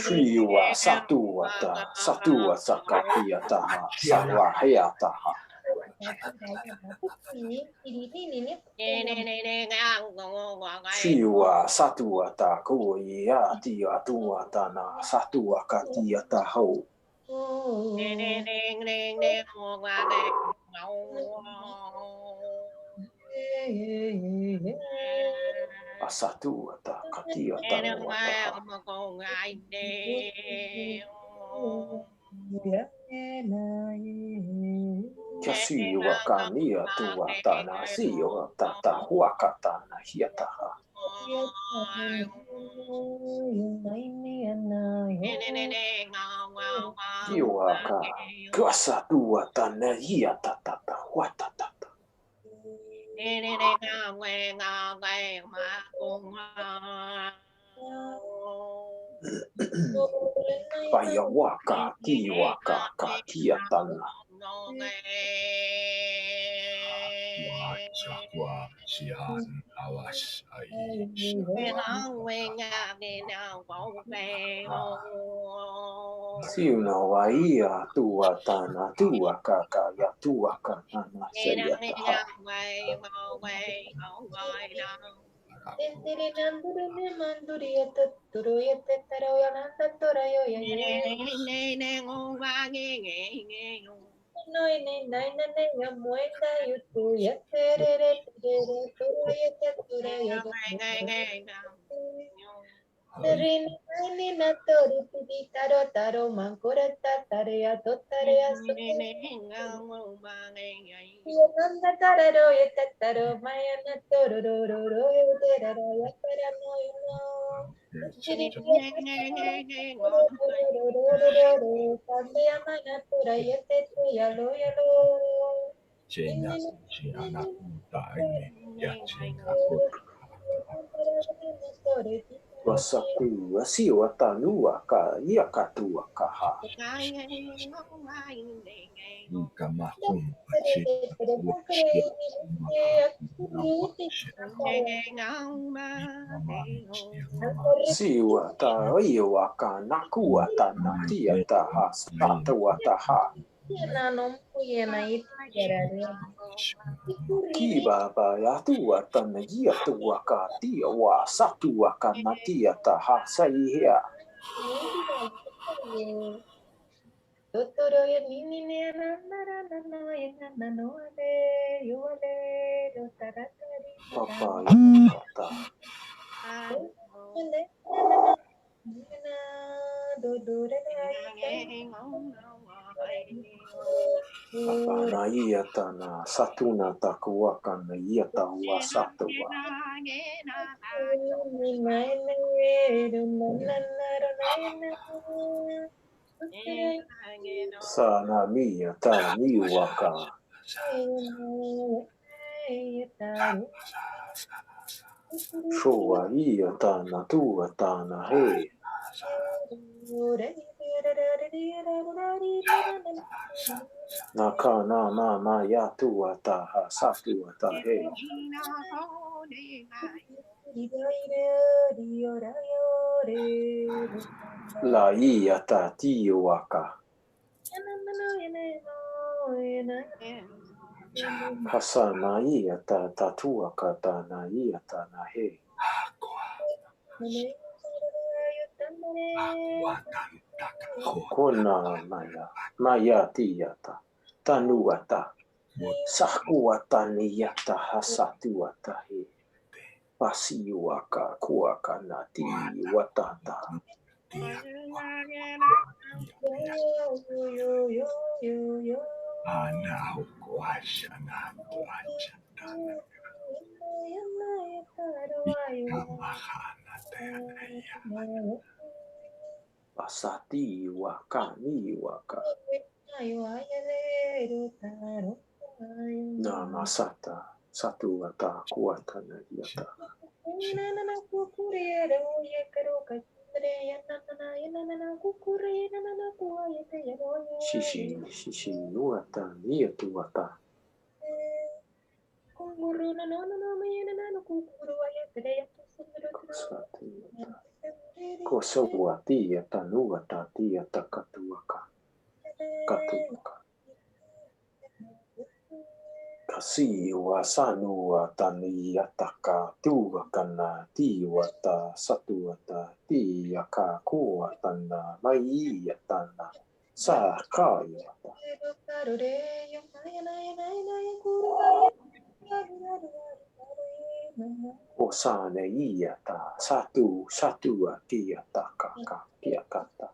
Triwa satuwata satuwa sakatiataha sawahayataha. Triwa satuwata kuya tiatuatana satuwakatiataho. Asatu ata katia tanwata. Kasi wakania tuata nasio tata huakata na hiataha. Kiwaka kuasa tuata na hiatata huatata. Payawaka tiwaka kakiatana. Siu no waia tua tana tua kaka ya tua kana na saya taha. Wasaku asiu atanua ka ia katua kaha. Siu ata iyo aka naku atana tia taha satua taha. Kiba ba ya tua tana ia tua ka tia wa satua ka na tia taha saihia. Papa kata. Papa na ia tana satuna takua kana ia tawa satua. Sana mia ta ni waka. Showa ia tana tua tana he. Naka na mama ya tua taha satua ta he. La ia ta ti waka. Hasana ia ta tatua kata na ia tana he. Kona maya tiata tanuata sakuata niyata hasatuata he pasiwaka kuaka nati watata. Pasati waka ni waka. Namasata satu wata kuata na yata. Shishi nuata niatu wata. Kosowa tia tanua tia takatuaka. Katuaka. Kasi wa sanua tani ataka tuakana tiwata satuata tiaka kuatana mai atana sakaya. Osane iata satua tiataka tiakata.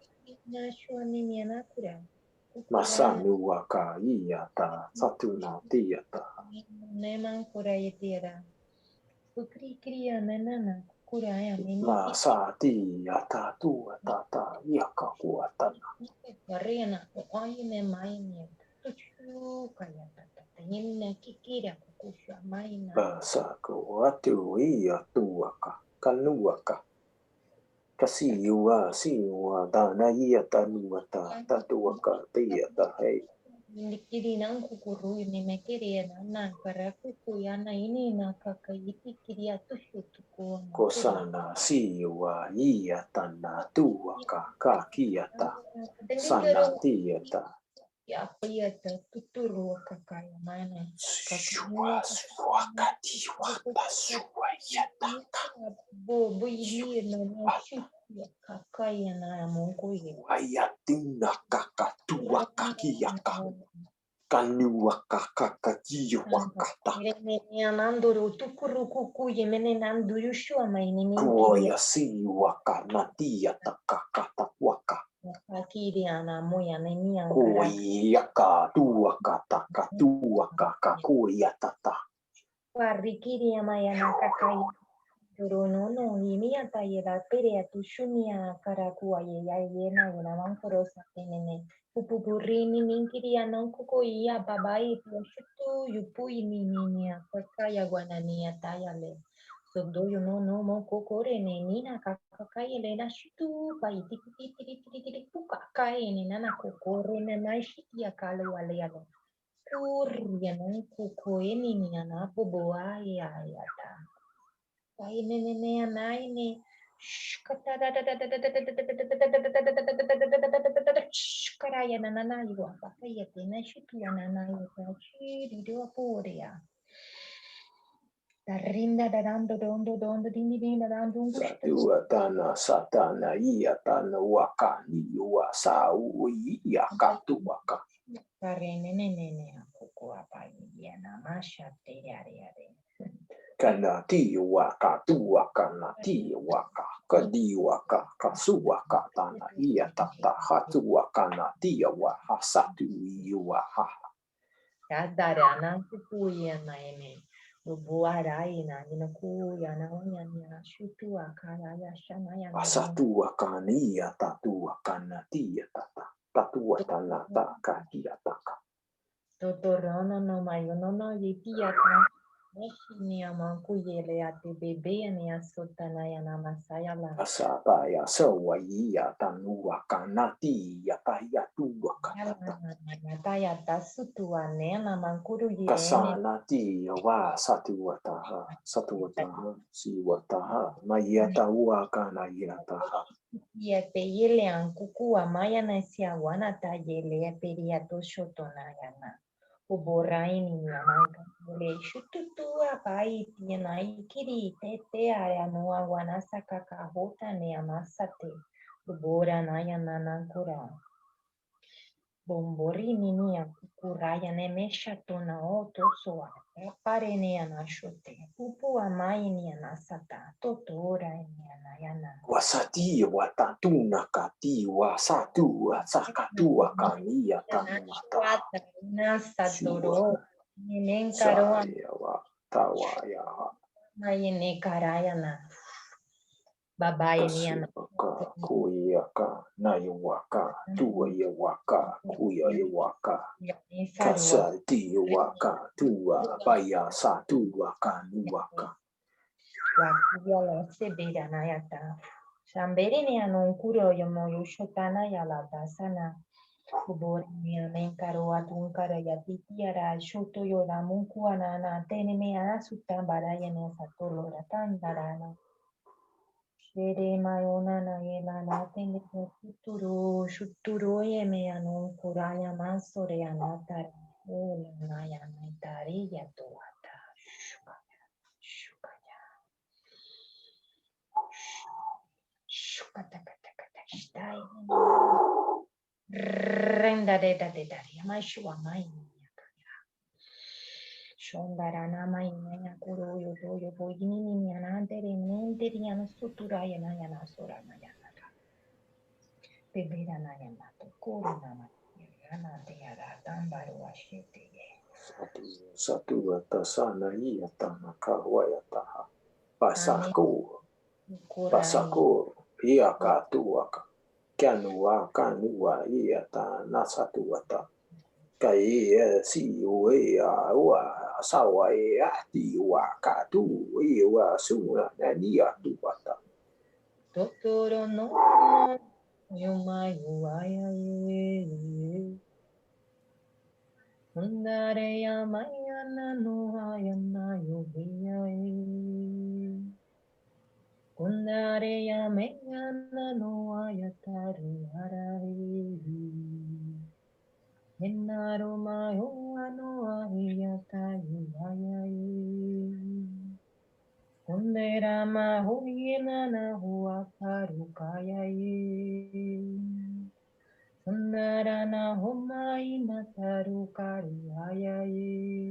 Masanu waka iata satuna tiata. Masati ata tua tata yaka kuatana. Basako atu ia tuaka kanuaka. Kasiwa siwa dana ia tanuata tatuaka tiata hei. Nikiri nang kukuru ini mekiri na para kukuya na ini na kakaiti kiri atu shutuku. Kosana siwa iyatana tua kakakiyata. Sana tiyata. Ya piyata tuturu kakaya mana. Shua wakati wata shua yata. Bo ini na shutu kakaya na mungu ye. Wayatina kakatua kakiyaka. Kanua kakakajiyo wakata. Nanduru tukuru kukuye mene nanduru shua maini Kuoya si waka natia takakata waka. Akiri ana moya neni angara. Kuoyaka tuwaka takatuwaka kakuya tata. Warikiri amaya na kakai. Dorono no himia tayela pere atushumia karakua ye yena yena mankoro satenene. Pupurini ninkiri anonkuko iya babai pioshutu yupui nininia kakaya guanania tayale. So you no mo kokore ne nina kakakai elena shutu pai tiki puka kai ni nana kokore na naishiti ya kalu alealo. Kurya no kukoe ni nina boboa ya ta. Pai ne anai ne karaya na nana yuwa pakaya tena shutu ya nana yuwa chiri do poria. Darinda darando dondo dinda dando Satua tana satana iya tana waka ni wasa iya katuwaka. Parene nene akoko apa ya na masha te yare. Kana ti waka tuwaka na ti waka kadi waka kasuwaka tana iya tata hatuwaka na ti wa hasatu iwa ha. Kadarana kuya na ene. Buarai na kuya na wanya shutu akala ya shana ya. Asatu waka ni ya tatu waka na ti ya tata. Tatu tana ta kaki ataka. Totorono no mayono no yipia ka. Ni amanku yele ate bebe ni asotana ya na masaya la. Asaba ya sawa ya tanu waka na ti ya ta ya tu waka tata. Ya tasutu ane na mankuru yene. Kasana ti wa satu wataha si wataha mayata waka na yataha. Ya pe yele ankuku amaya na sia wana ta yele peria to shotona yana. Uborai ni yamanka le shututu apai tiena ikiri tete aya no awana sakaka hota ne amasate. Ubora na yana nankura. Bomborini nia kukuraya ne meshatona oto soa. Pare ne anashote. Pupu amai ni anasata. Totora ni anayana. Wasati watatuna kati wasatu sakatu wakania tanumata. Nasatoro. Nenkaro. Tawaya. Mayene karayana. Babae ni ana. Kuyaka nayawaka tuwayawaka kuyayawaka kasati waka tuwa baya satu waka nuwaka. Wakuyala sebeda nayata. Shambere ni anonkuro yomoyo shotana yalata sana. Kubori ni amenkaro atunkara yatitiara shoto yola munku anana teneme anasutambara yene satolo ratandarana. Shere mayona na yela la tende futuro shuturo yeme anonkura yamasore anata. Ola na yametari yatoata. Shukaya. Shukatakatakatashtai. Renda de mashua mai. Shondarana mai na kuro yo boyini ni anante renente riana sutura yana yana sora na yana. Bebera na yana to kuro na yana de yara tambaru ashete. Satu watasana iyatana kawayataha. Pasako iyaka tuwaka. Kanua iyata nasatu wata. Kai si wa sawa ati waka tu wa suna niya tu wata. Totoro no yumai uaya Kundareya mayana nuhayana yogiyae. Kundareya mayana nuhayatari harahi. Hinnaru mayo anuahiyatayu hayae. Kundera mahuyina na huakaru kayae. Sundarana humayina taru karu hayae.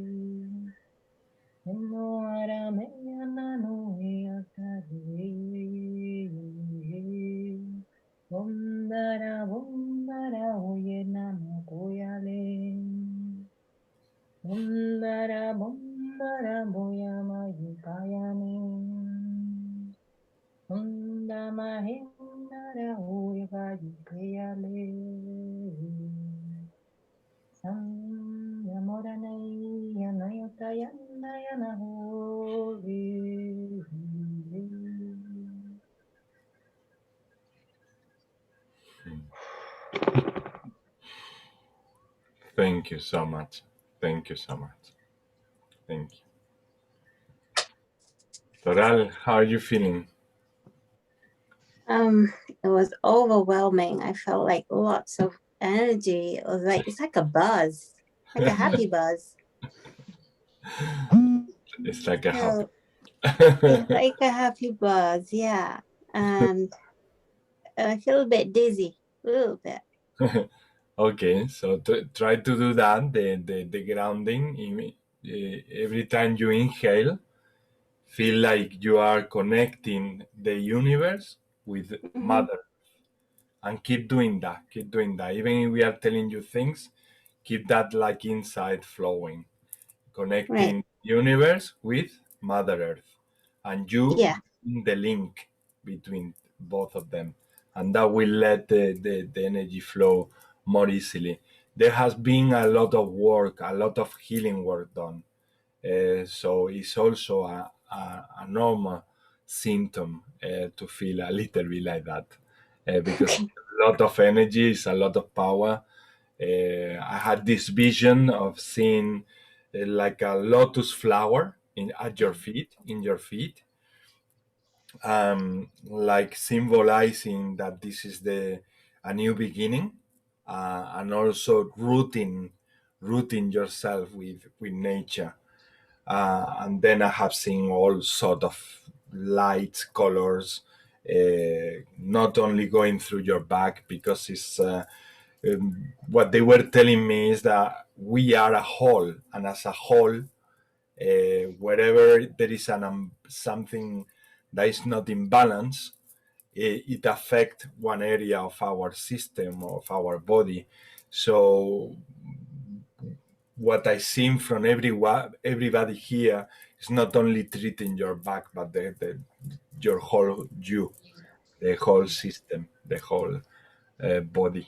Hinno arameyana no hiyataru. Bundara bundara huyena no koyale. Bundara bundara boyama yukayane. Bundama hindara huyaba yukayale. Sam yamoranai yanayota yanayana holy. Thank you so much. Thank you so much. Thank you. Toral, how are you feeling? It was overwhelming. I felt like lots of energy. It was like, it's like a buzz, like a happy buzz. It's like a So happy. it's like a happy buzz, yeah. And I feel a bit dizzy, a little bit. Okay, so try to do that, the grounding. Every time you inhale, feel like you are connecting the universe with Mother. And keep doing that. Keep doing that. Even if we are telling you things, keep that like inside flowing. Connecting universe with Mother Earth. And you being the link between both of them. And that will let the energy flow more easily. There has been a lot of work, a lot of healing work done. So it's also a normal symptom to feel a little bit like that. Because a lot of energy is a lot of power. I had this vision of seeing like a lotus flower at your feet, in your feet, like symbolizing that this is a new beginning, and also rooting yourself with nature. And then I have seen all sort of lights, colors, not only going through your back, because it's what they were telling me is that we are a whole, and as a whole, wherever there is something that is not in balance, it affects one area of our system, of our body. So what I seen from everybody here is not only treating your back, but your whole the whole system, the whole body.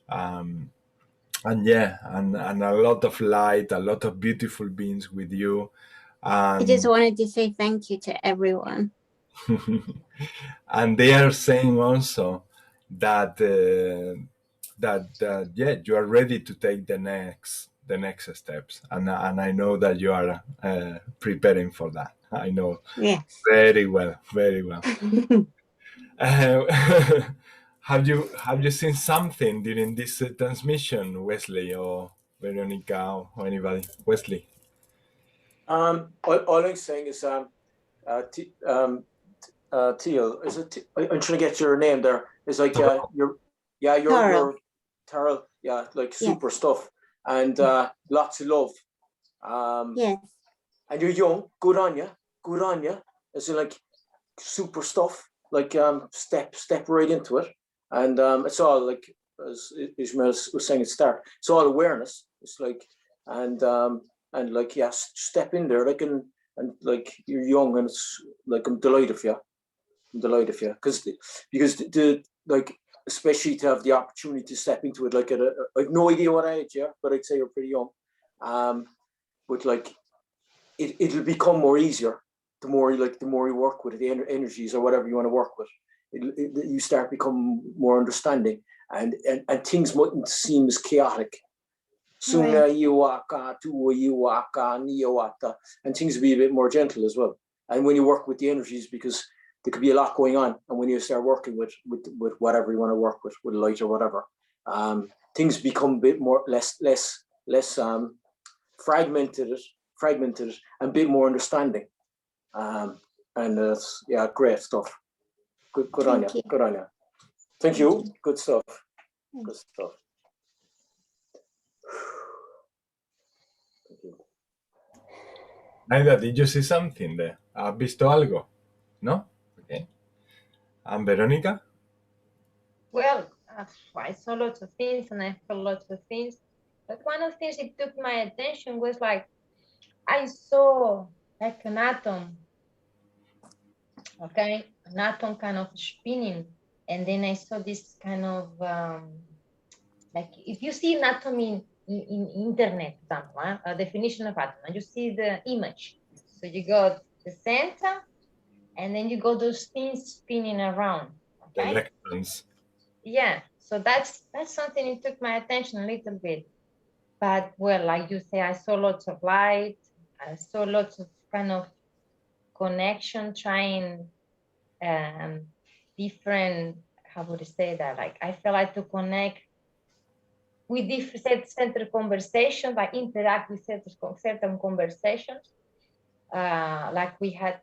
And yeah, and a lot of light, a lot of beautiful beings with you. I just wanted to say thank you to everyone. And they are saying also that yeah, you are ready to take the next steps, and I know that you are preparing for that. I know. Yes. Very well. Have you seen something during this transmission, Wesley or Veronica or anybody? Wesley. All I'm saying is Teal, is it? I'm trying to get your name there. It's like you're Terrell, yeah, like super stuff, and lots of love. Yes. And you're young. Good on you. It's like super stuff. Like step right into it, and it's all like, as Ismael was saying at the start, it's all awareness. It's like and like, yes, step in there, like, and like, you're young, and it's like, I'm delighted for you, because the like, especially to have the opportunity to step into it, like I have no idea what age, but I'd say you're pretty young, but like it'll become more easier the more you work with it, the energies or whatever you want to work with. You start becoming more understanding, and things mightn't seem as chaotic. Suna iwaka, tuwa iwaka, niwata, and things will be a bit more gentle as well. And when you work with the energies, because there could be a lot going on, and when you start working with whatever you want to work with light or whatever, things become a bit more less fragmented, and a bit more understanding. And yeah, great stuff. Good on you. Good on you. Thank you. Good stuff. Good stuff. Thank you. Naida, did you see something there? ¿Has visto algo? No? Okay. And Veronica? Well, I saw lots of things and I felt lots of things. But one of the things that took my attention was like, I saw like an atom, okay? An atom kind of spinning. And then I saw this kind of, like if you see an atom in internet, example, a definition of atom, and you see the image. So you got the center, and then you got those things spinning around. Okay? Electrons. Yeah, so that's something that took my attention a little bit. But well, like you say, I saw lots of light. I saw lots of kind of connection, trying different, how would I say that? Like I felt like to connect with different certain conversations, like interact with certain conversations. Like we had,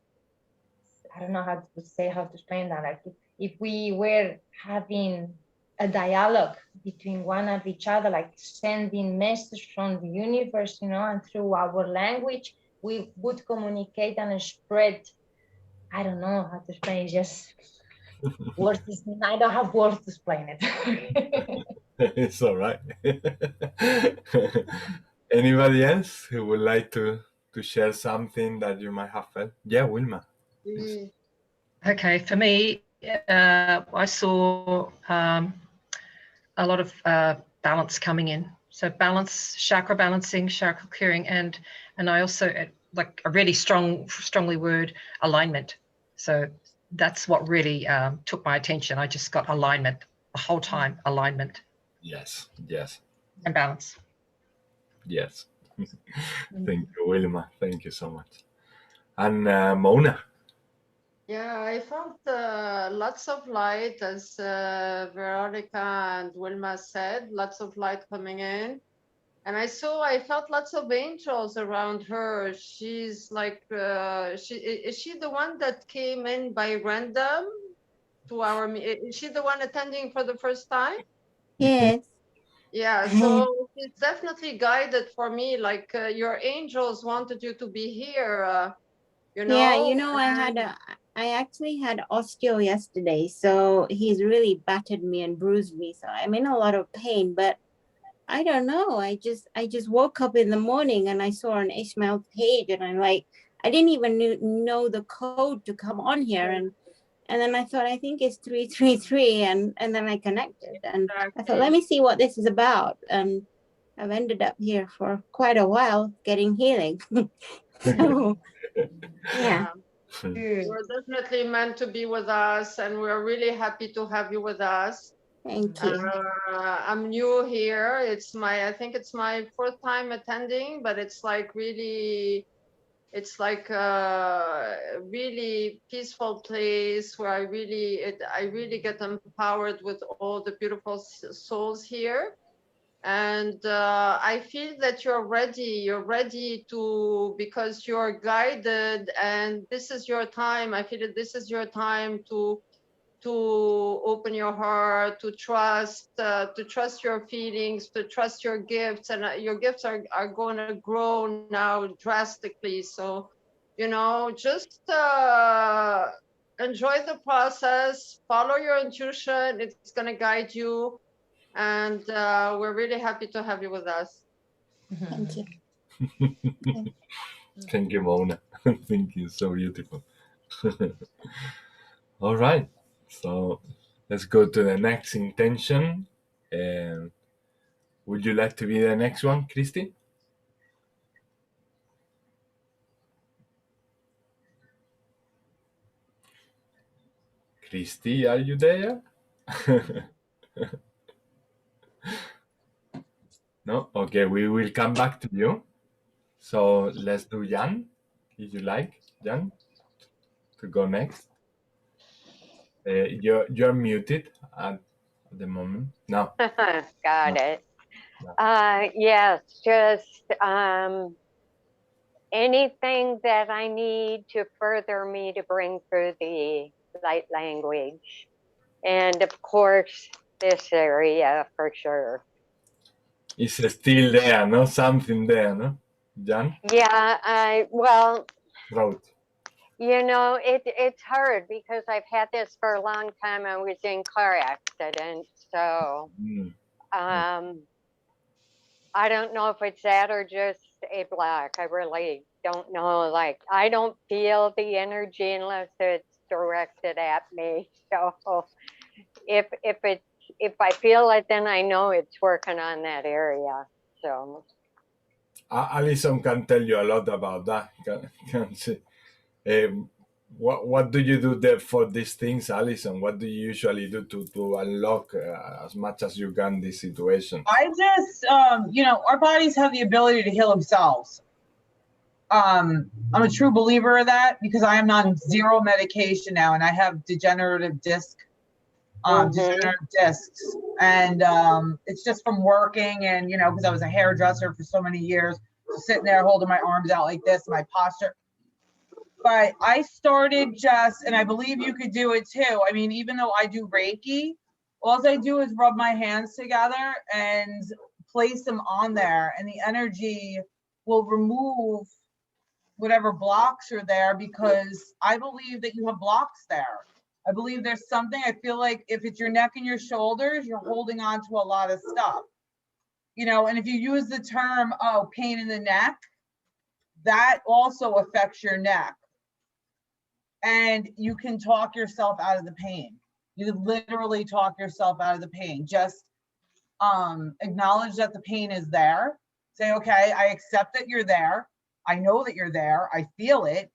I don't know how to explain that. Like if we were having a dialogue between one and each other, like sending message from the universe, and through our language, we would communicate and spread. I don't know how to explain it, just words. I don't have words to explain it. It's all right. Anybody else who would like to share something that you might have felt? Yeah, Wilma. Okay, for me, I saw a lot of balance coming in. So balance, chakra balancing, chakra clearing, and I also like a really strongly word alignment. So that's what really took my attention. I just got alignment the whole time, alignment. Yes. And balance. Yes. Thank you, Wilma. Thank you so much. And Mona. Yeah, I felt lots of light, as Veronica and Wilma said, lots of light coming in. And I felt lots of angels around her. She's like, is she the one that came in by random to our, is she the one attending for the first time? Yes. Yeah, so it's definitely guided for me, like your angels wanted you to be here, Yeah, I actually had osteo yesterday, so he's really battered me and bruised me, so I'm in a lot of pain. But I don't know, I just woke up in the morning and I saw an Ismael page, and I'm like, I didn't even know the code to come on here, and then I thought, I think it's 333, and then I connected, and I thought, let me see what this is about, and I've ended up here for quite a while getting healing. So yeah. You're definitely meant to be with us, and we're really happy to have you with us. Thank you. I'm new here. I think it's my fourth time attending, but it's like really, it's like a really peaceful place where I really get empowered with all the beautiful souls here. And I feel that you're ready to, because you're guided, and this is your time. I feel that this is your time to open your heart, to trust your feelings, to trust your gifts, and your gifts are going to grow now drastically. So, just enjoy the process, follow your intuition. It's going to guide you. And we're really happy to have you with us. Thank you. Thank you, Mona. Thank you. So beautiful. All right. So let's go to the next intention. Would you like to be the next one, Christy? Christy, are you there? No? Okay, we will come back to you. So let's do Jan, if you like, Jan, to go next. You're muted at the moment. No. Got No. it. No. Yes, just anything that I need to further me to bring through the light language. And of course, this area for sure. It's still there, no? Something there, no? Jan? Yeah, well, Throat. you know, it's hard because I've had this for a long time. I was in car accident, so I don't know if it's that or just a block. I really don't know. Like, I don't feel the energy unless it's directed at me. So if I feel it, then I know it's working on that area. So Alison can tell you a lot about that. Can she? What do you do there for these things, Alison? What do you usually do to unlock as much as you can this situation? I just, you know, our bodies have the ability to heal themselves. I'm a true believer of that because I am on 0 medication now, and I have degenerative discs, and it's just from working, and you know, because I was a hairdresser for so many years, sitting there holding my arms out like this, my posture. But I started just, and I believe you could do it too. I mean, even though I do Reiki, all I do is rub my hands together and place them on there, and the energy will remove whatever blocks are there, because I believe that you have blocks there. I believe there's something, I feel like if it's your neck and your shoulders, you're holding on to a lot of stuff. You know, and if you use the term, oh, pain in the neck, that also affects your neck. And you can talk yourself out of the pain. You can literally talk yourself out of the pain. Just acknowledge that the pain is there. Say, okay, I accept that you're there. I know that you're there. I feel it,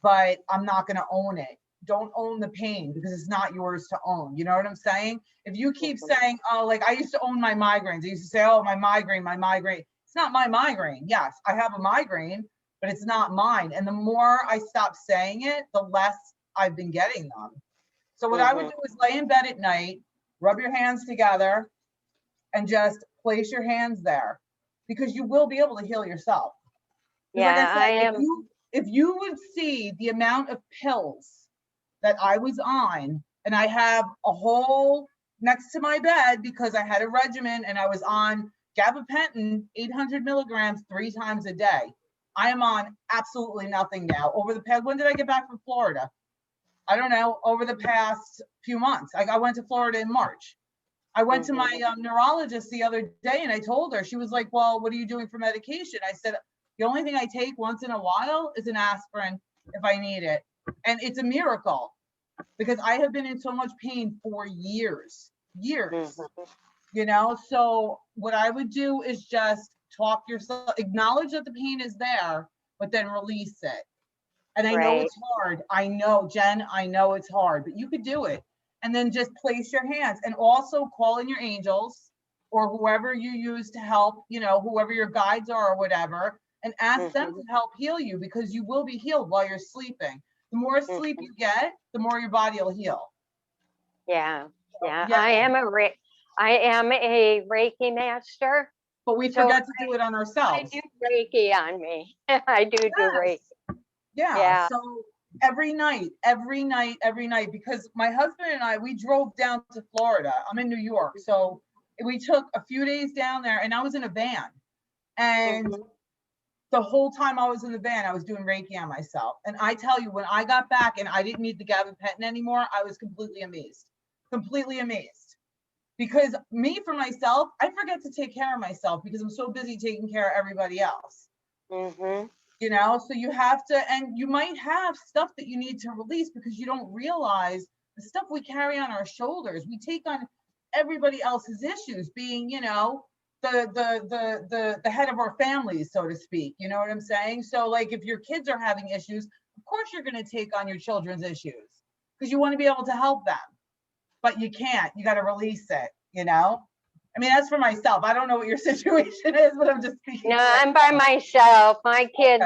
but I'm not going to own it. Don't own the pain because it's not yours to own. You know what I'm saying? If you keep saying, oh, like I used to own my migraines. I used to say, oh, my migraine. It's not my migraine. Yes, I have a migraine, but it's not mine. And the more I stop saying it, the less I've been getting them. So what I would do is lay in bed at night, rub your hands together, and just place your hands there, because you will be able to heal yourself. Yeah, like I said, I am. If you would see the amount of pills that I was on, and I have a hole next to my bed because I had a regimen and I was on gabapentin, 800 milligrams 3 times a day. I am on absolutely nothing now. Over the past, when did I get back from Florida? I don't know, over the past few months. I went to Florida in March. I went to my neurologist the other day and I told her, she was like, well, what are you doing for medication? I said, the only thing I take once in a while is an aspirin if I need it. And it's a miracle because I have been in so much pain for years, you know? So what I would do is just talk yourself, acknowledge that the pain is there, but then release it. And I know it's hard. I know, Jen, I know it's hard, but you could do it. And then just place your hands and also call in your angels or whoever you use to help, you know, whoever your guides are or whatever, and ask them to help heal you, because you will be healed while you're sleeping. The more sleep you get, the more your body will heal. Yeah. I am a Reiki master. But we forget to do it on ourselves. I do Reiki on me. I do Reiki. Yeah. So every night, because my husband and I, we drove down to Florida. I'm in New York. So we took a few days down there and I was in a van. And the whole time I was in the van, I was doing Reiki on myself. And I tell you, when I got back and I didn't need the gabapentin anymore, I was completely amazed. Because me, for myself, I forget to take care of myself because I'm so busy taking care of everybody else. You know, so you have to, and you might have stuff that you need to release because you don't realize the stuff we carry on our shoulders. We take on everybody else's issues, being, you know, the head of our families, so to speak. You know what I'm saying? So like if your kids are having issues, of course you're going to take on your children's issues because you want to be able to help them, but you can't. You got to release it, you know? I mean, that's for myself. I don't know what your situation is, but I'm just speaking. No, I'm by myself. My kids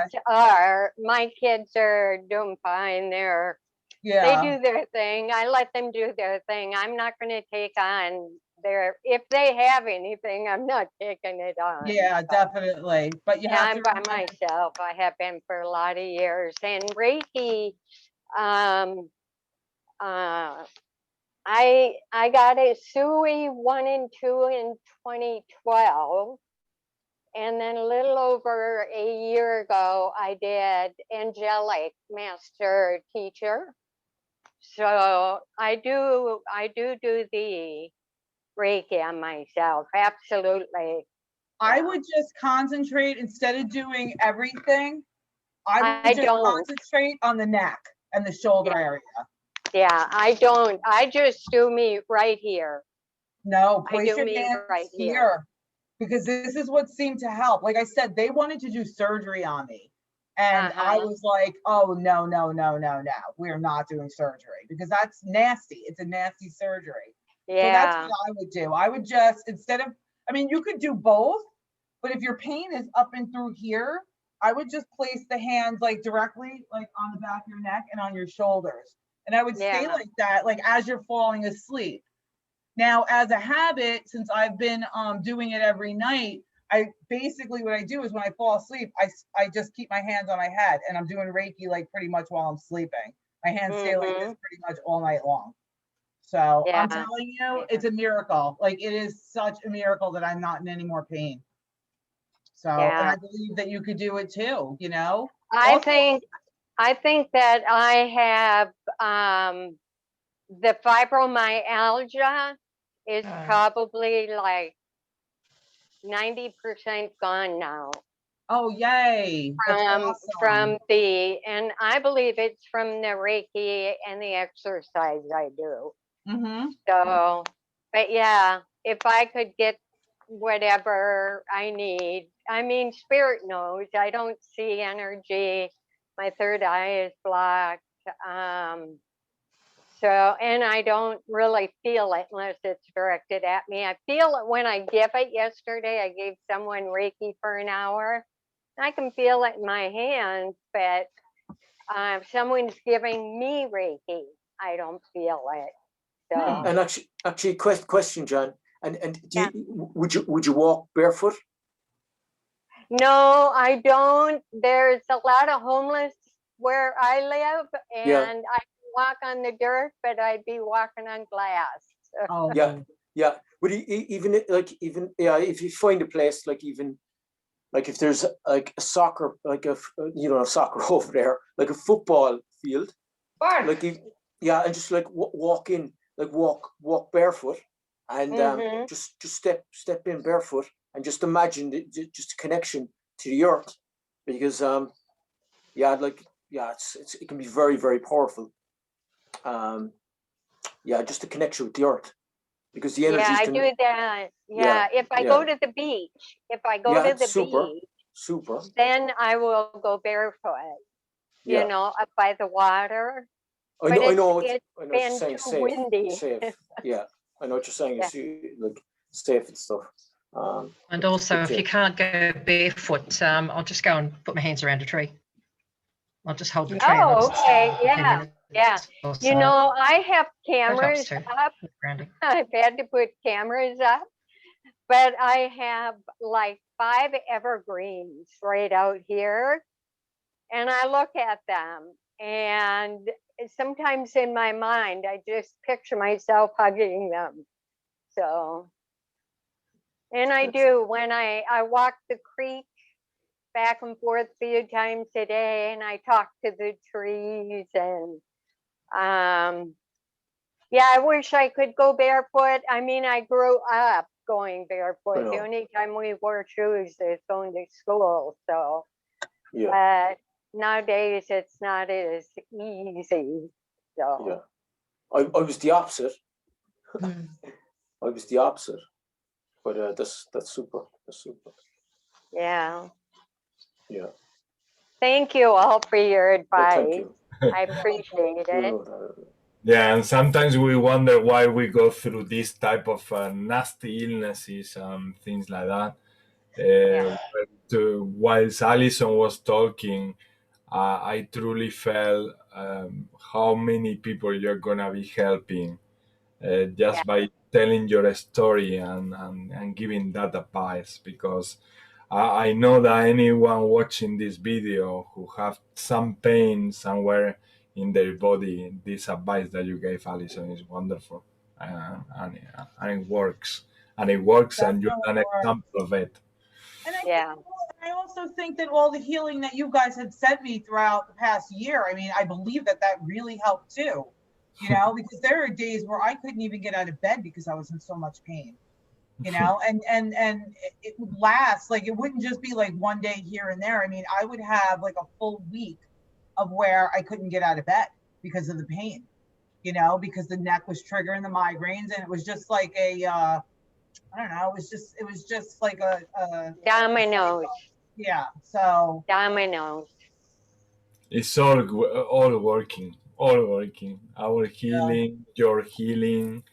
are doing fine. They do their thing. I let them do their thing. I'm not going to take on if they have anything, I'm not taking it on. Yeah, definitely. But you have I'm by myself. I have been for a lot of years. And Reiki, I got a SUI 1 and 2 in 2012. And then a little over a year ago, I did angelic master teacher. So I do the Reiki on myself. Absolutely. I would just concentrate instead of doing everything. I would just concentrate on the neck and the shoulder area. Yeah, I don't. I just do me right here. No, place your hands right here. Because this is what seemed to help. Like I said, they wanted to do surgery on me. And I was like, oh, no. We're not doing surgery because that's nasty. It's a nasty surgery. Yeah. So that's what I would do. I would just, instead of, I mean, you could do both, but if your pain is up and through here, I would just place the hands like directly like on the back of your neck and on your shoulders. And I would stay like that, like as you're falling asleep. Now, as a habit, since I've been doing it every night, what I do is when I fall asleep, I just keep my hands on my head and I'm doing Reiki like pretty much while I'm sleeping. My hands stay like this pretty much all night long. So I'm telling you, it's a miracle. Like it is such a miracle that I'm not in any more pain. So, and I believe that you could do it too, you know? I think that I have the fibromyalgia is probably like 90% gone now. Oh, yay. And I believe it's from the Reiki and the exercise I do. So, but yeah, if I could get whatever I need, I mean, spirit knows, I don't see energy. My third eye is blocked. So, and I don't really feel it unless it's directed at me. I feel it when I give it. Yesterday, I gave someone Reiki for an hour. I can feel it in my hands, but if someone's giving me Reiki, I don't feel it. So. And actually, question, John. And would you walk barefoot? No, I don't. There's a lot of homeless where I live, and I walk on the dirt, but I'd be walking on glass. Oh yeah. But even if you find a place like if there's like a soccer, like a soccer over there, like a football field, like and just like walk in, like walk barefoot, and just step in barefoot, and just imagine just a connection to the earth, because it can be very, very powerful. Just a connection with the earth, because the energy. I do that. If I go to the beach, super, then I will go barefoot. You know, up by the water. I know. It's been too windy. Safe. Yeah, I know what you're saying. It's like safe and stuff. And also, if you can't go barefoot, I'll just go and put my hands around a tree. I'll just hold the tree. Oh, okay. Yeah. You know, I have cameras up. I've had to put cameras up, but I have like 5 evergreens right out here, and I look at them, and sometimes in my mind, I just picture myself hugging them. So, and I do when I walk the creek back and forth a few times a day, and I talk to the trees, and I wish I could go barefoot. I mean, I grew up going barefoot. The only time we wore shoes is going to school. So, but nowadays it's not as easy. So, I was the opposite. I was the opposite. But that's super. That's super. Yeah. Yeah. Thank you all for your advice. Thank you. I appreciate it. Yeah, and sometimes we wonder why we go through this type of nasty illnesses and things like that. Whilst Alison was talking, I truly felt how many people you're gonna be helping just by telling your story and giving that advice. Because I know that anyone watching this video who have some pain somewhere in their body, this advice that you gave, Alison, is wonderful, and it works, and you're an example of it. And I also think that all the healing that you guys had sent me throughout the past year, I mean, I believe that really helped too, you know, because there are days where I couldn't even get out of bed because I was in so much pain, you know, and it would last, like, it wouldn't just be like one day here and there. I mean, I would have like a full week of where I couldn't get out of bed because of the pain, you know, because the neck was triggering the migraines, and it was just like a, I don't know. It was just like a dominoes. Yeah. So dominoes. It's all working. Our healing, your healing,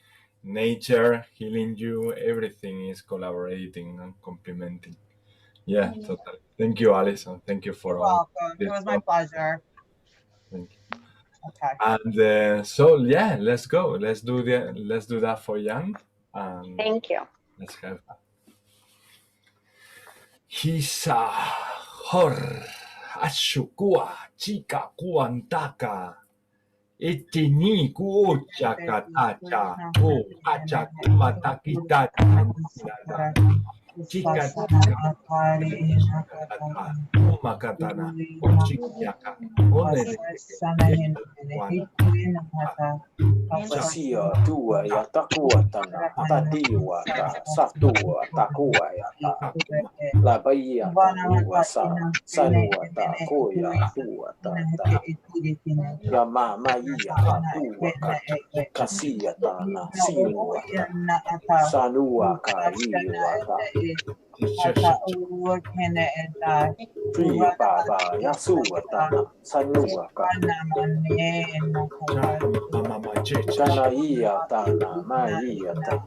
nature healing you. Everything is collaborating and complementing. Yeah, totally. Thank you, Alison. Thank you for all. Welcome. It was my pleasure. Thank you. Okay. And so yeah, let's go. Let's do that for Jan. Thank you. Let's have that. Hisa hor ashukua chika kuantaka etini kuochakatacha o achakumatakita chika makatana chikyaka Sia tua ya takua tana tadiwa ta satua takua ya ta la bahia ta sanua ta koya tua ta ya mama ia tua ka kasia ta na sinua ta sanua ka iwa ta Priya baba ya suwa ta sanua ka Kana ia tana maia ta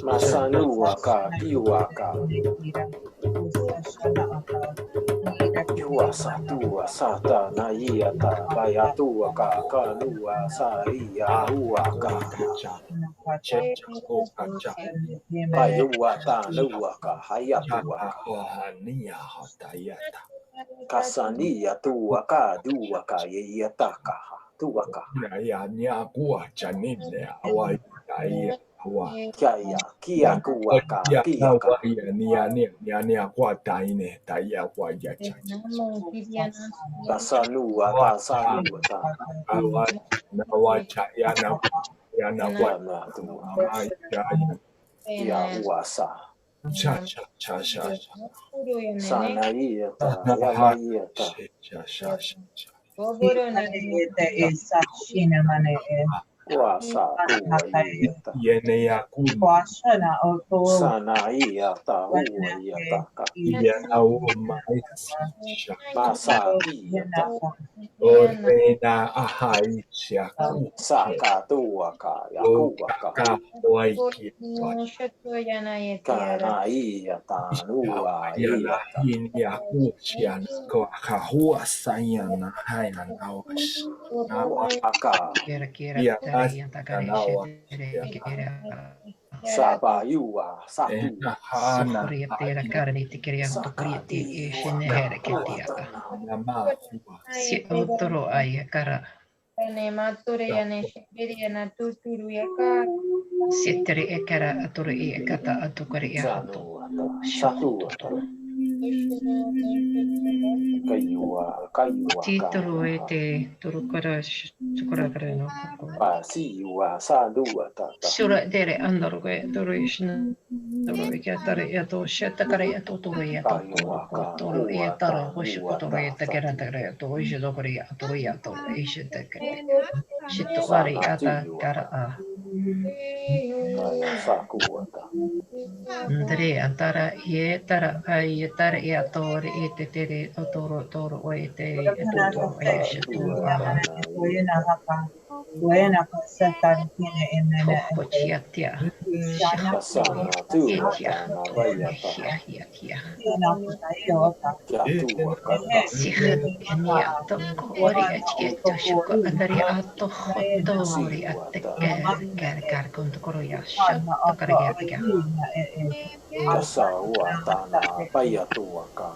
Masanua ka iwaka Iwa satua sata na ia ta Bayatua ka kanua sa ia uaka Bayua ta nuaka hayatua Kasania tuaka duaka ia taka tuaka ya kuwa chanine awai kia kuaka kia ni akwa taine taya kwa ya chacha tasanua tasanua ta na wacha ya na kwa ya uasa cha sana ia ta ya ia ta Wasa kuwa iata. Yene ya Sana iata uwa iataka. Yana Masa iata. Orena ahaisha Saka tuaka ya kuwaka. Kana iata nuwa iata. Ya kuchiana kwa kahua sayana hayana wash. Aka. Saba yua satu. Sittere ekara aturu ekata atukari Satu. Kayua. Tituru ete turukara sukara no. Si yua sadua tata. Sura dere andaruge dorishna. Turu ekatare eto shetakare eto turu eto turu etara hoshukotoro etakera takare eto hoshidokari aturu eto eshetakare. Shitukari ata kara a. Kaya sakuata. Ndre antara ye tara ay tara ya tor ite tere otoro toro o ite Tuta toro ka ay shatu tuata na Buena yeta. hapa, buena pasata tiene popo chiatia Kasana etia tuata na to bayata. hia tiene kutaiota. Kya tuaka na siha enia to kori achieto shuko andari ato hotori siwata. ateke gar konto koro ya shotto karagetika Kasa uata na bayatuaka.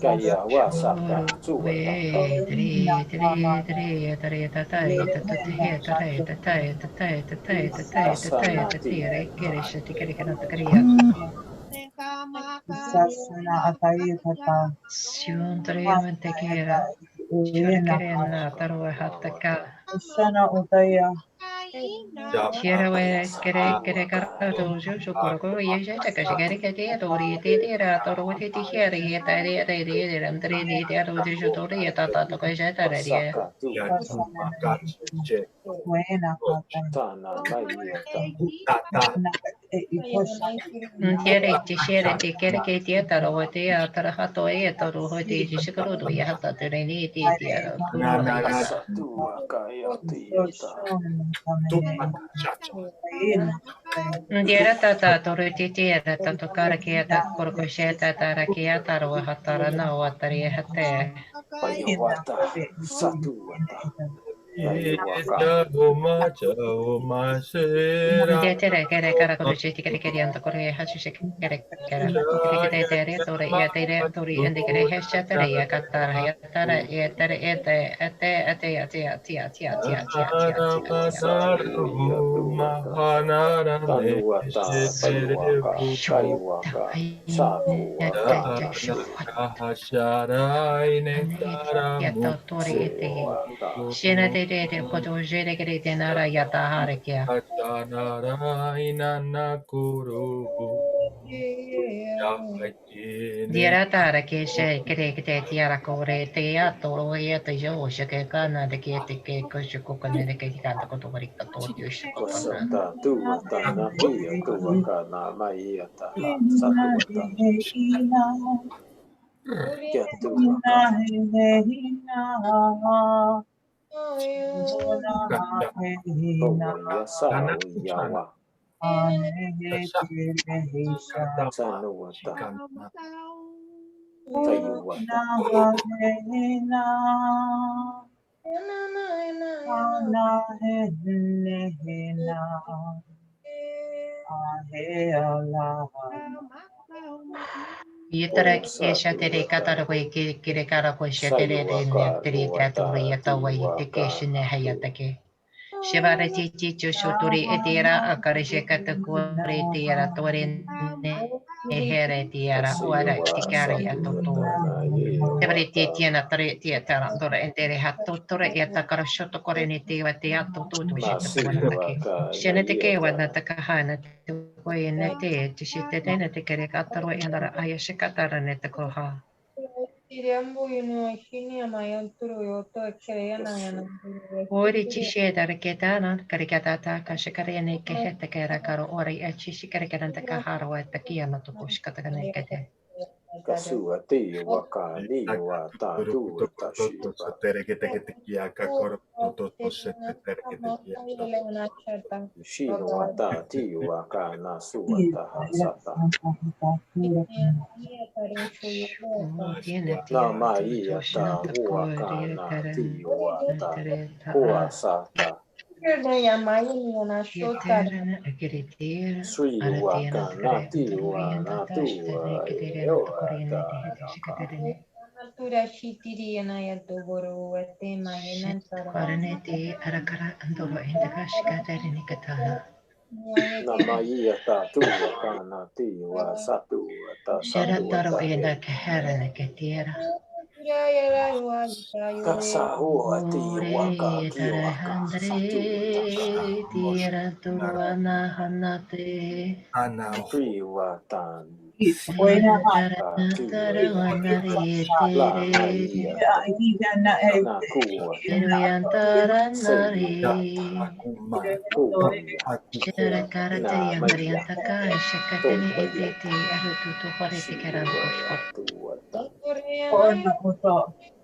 Kaya wasaka tuata. Kasana tiaka. Sasana atayata. Sana utaya. Shira Abaya we kere kere satuaka. kara dojo shokoro ko ye je ta kashi kere kete tori te ra toro wote ti here ye ta re re re ram tre di te ro de jo tori ye ta ta to ka je ta re ye Pasaka tuata. Buena hapa. Tana mayata. tiere ti shere ti kere ke ti ta ro wote ya ta ra ha to ye to ro ho te ji shikoro do ya ta te re ni ti ti ra kuro ha ya ta Kasa tuaka yatiata. Diera tata toru titiera tato karakiata korkosheta tarakiata rohatara na watari hate. Payawata. Satuata. Payawaka. Dietere kere karakorushiti kere kerianto kore hashushe kere kere. Kere tere tori yatere tori indi kere heshatere yakatara yatara yetere ete. Kasayatuaka. Tanuata. Payawaka. Kaiwaka. Sakuaka. Sewata. Shena de koto jere kere tenara yata harekia. Diera tara ke she kere kete tiara kore te ya toro ye te jo shake kana de ke te ke ko shuko kane de ke kanta koto barika to dio shuko kana. Kosata tuata na kia tuaka na maiata ha satuata. Kia tuaka. Oya sa yawa. Sanuata. Tayuata. Yitara Oya ke sa shatere tuata. katara kwe kire kara kwe shatere ne Sayuaka tere tatori ruata yata wai te ke tiwaka shine na tu. hayata ke. Shivara chichi chushotori etera akare shekata kore tera tore ne here tera ora Kasiwa tikari satuata atoto. na ye Tevare wata. tiena tare tietara dora entere hatto tore eta kara shoto kore ne te wa te atto to shita wana take. Masiwaka na Shene te ke wana yata. takahana te koe ne te shite tene te kere kataro enara ayashikatara ne te koha. Ori chishe dara ketana karikatata kashikare ne kehete kera karo ori echishi karakaranta kaharo eta kiana to kushkata ne kete. Kasua te waka ni wata tu tashiba. Shino wata ti waka na suwata hasata. Tiene Na tia to maiyata shinata waka kori na tera ti wata. tereta a Kuasata. yeterana agiritir Sri aratiana waka na kare ti antaroi wa and na tu tashtare kitere to wata koriene te hete yaka. shikatere. Karaneti arakara andoro indakashikatere nikatana. Na maiyata tu waka na ti wa satu wata satu Sharataro wata. inda kaharana ketiera. Kasa ati waka Ore ki waka tarahandre satu wata. tiera tuana hanate. Sri watan Buena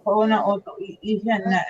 Ona oto ijana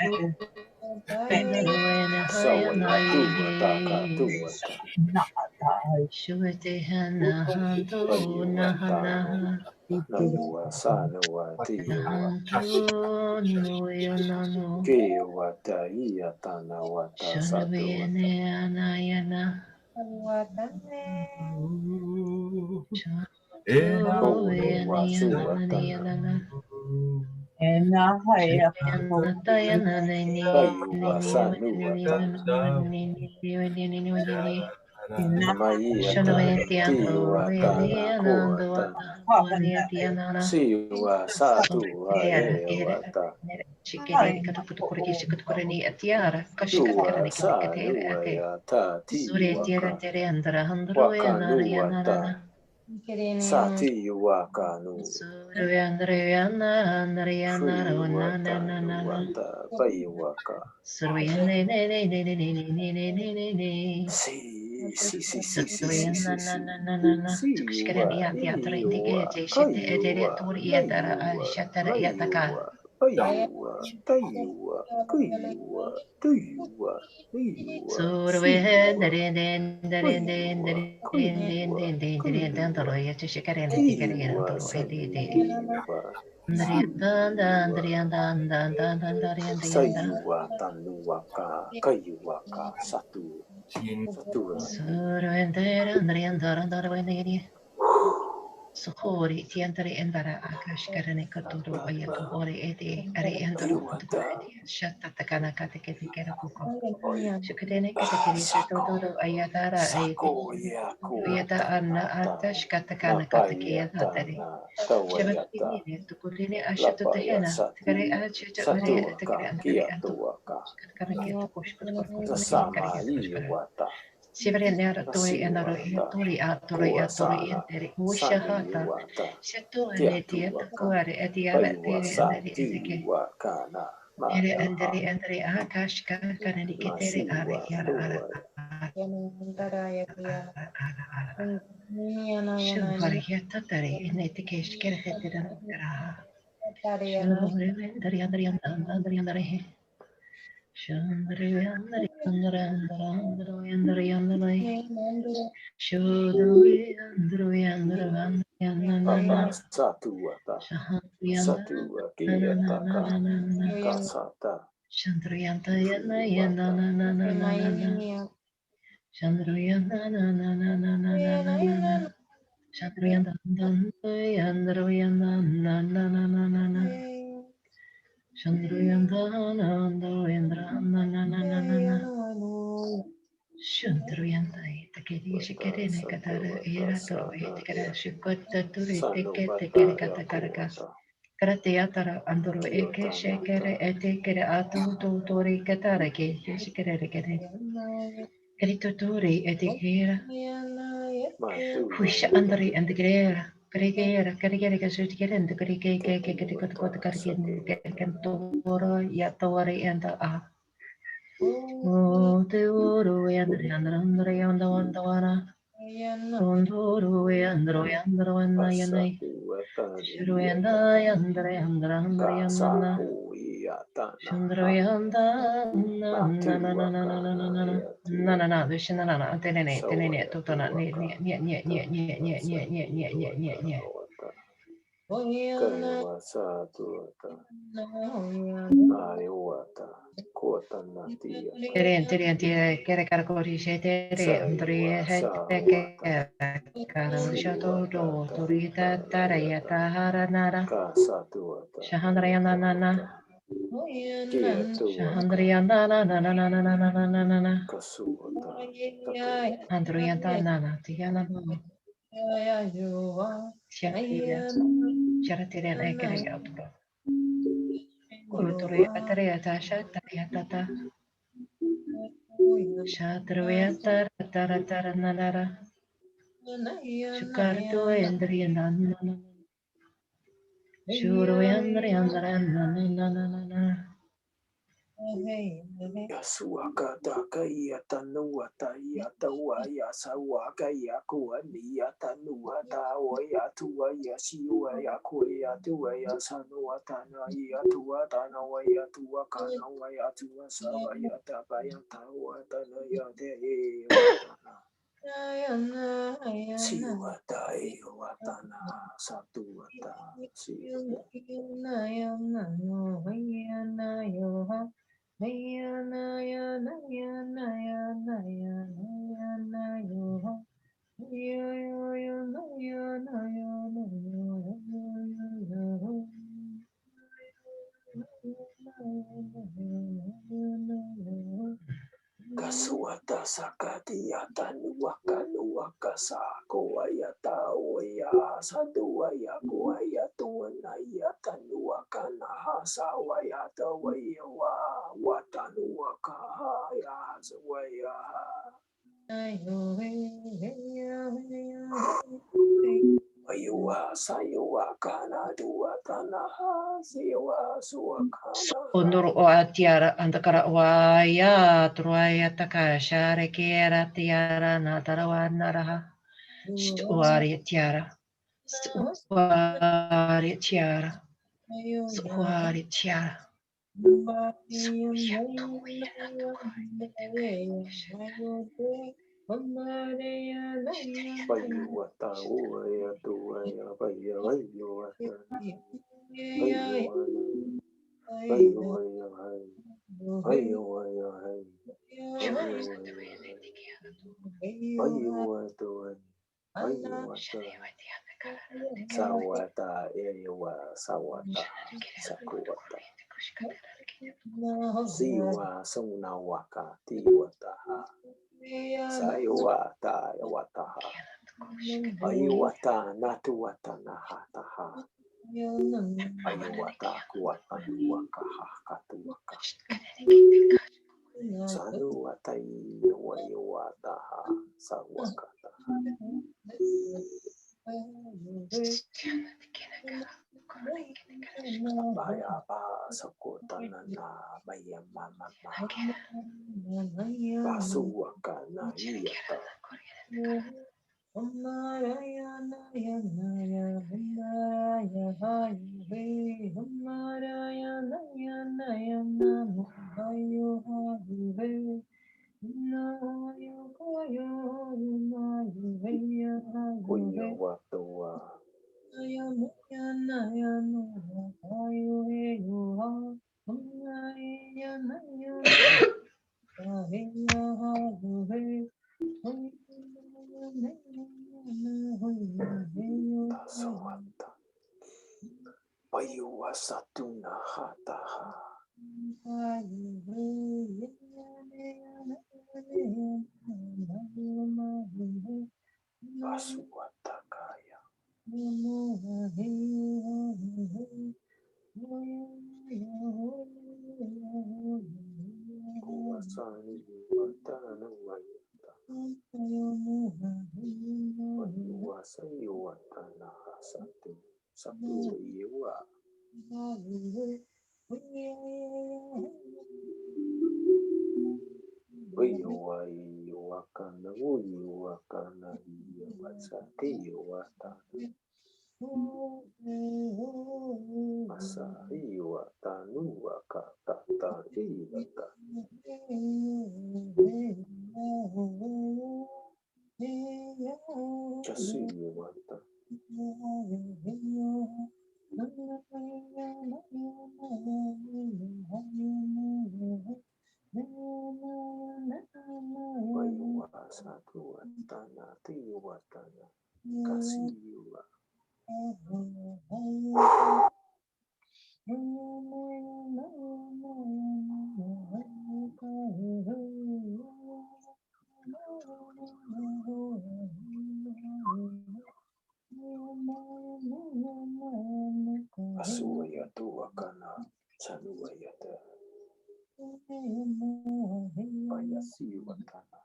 Sohori tiantare endara akashkarane katuru ayatu hori edi ari endara kutu edi shatta takana kate kete kera kuko shukadene kete kere shatoto ayatara edi yata anna atash katakana kate kiyata tare shabati ne tukutine ashatu tehena takare achata mare takare andare antu katakana kiyata kushkut kurkut kare kiyata Sivrenera toi enaro tori atori atori enteri ushahata setu eneti kuare etiara tiri enderi etike ere enderi akash kanani kiteri are yara ara shuvare yata tari eneti kesh kere hetira ara shuvare enderi andari Chandri andari andara andara andara andara andara Shodri andri andara andara Shahandri andara Chandri andara andara Chandri andara Chandri andara Shuntruyanta takeri shikerene katara iratoro etikara shukota turi tekete kere katakaraka karateyatara andoro eke shekere etekere atu tori katara ke shikere kere kerito turi etikera hush andari andigrera Karigera, karigera, kasutikera, and the karike, kota karikin, toro, yatori, and the Oh, the oro, and the under, and the one, the one. Rondoro, and the yandro, and the yanai. Shuru, and the yandre, and the under, and the Chandroyanda, no, the Shanana, Tenene, Totona, Kere Carcori, Shetere, Andrea, Caro Shato, Torita, Tarayata, Haranara, Shahandrayana. Shahandriana na na na na na na na na na na Andriana na na Tiana no Sharatira Ekere Auto Kuruturi Atariata Shatariata Shatriata Taratara Nadara Shukarto Endriana. Shuru Endriana. Yasuakata kaya tanua taya tawa yasawa kaya kuwa niya tanua tawa ya tuwa ya siwa ya kuwa ya tuwa ya sanua tana ya tuwa tana wa ya tuwa kana wa ya tuwa sawa ya taba ya tawa tana ya te watana siwa tai watana satu wata siwa Kasuata sakati yata nuwaka nuwaka sa koayata oya sadua ya koayata wana yata nuwaka na hasa wayata waya wa wata nuwaka ya waya ayuwa sayuwa kana dua tanaha siwa suakana Onur o atiara andakara waya truaya takasha rekera tiara natarawa naraha. Stuari tiara. Stuari tiara. Stuari tiara. bayuwata uya tuaya bayuwata Sawata Ewa Sawata Sakuwata Siwa Sunawaka Tiwataha Sayawata Yawataha Ayuwata Natuwata Nahataha Ayuwata Kuwata Nuwakaha Katuwaka Sanuwata Yawataha Sawakata Baya ba sakotana na baya mama basuwaka na iyata punya waktu tasawata bayu wasatuna hataha basuwata kaya kuwasani watana wayata wayuwasai watana satu satu iwa wayuwai wakana wakana wasati watana Masai watanu wakatata ilata Jasi wata Wayuwa satu watana ti watana Kasiwa Asuwayatu wakana Chanuwayata Payasi watana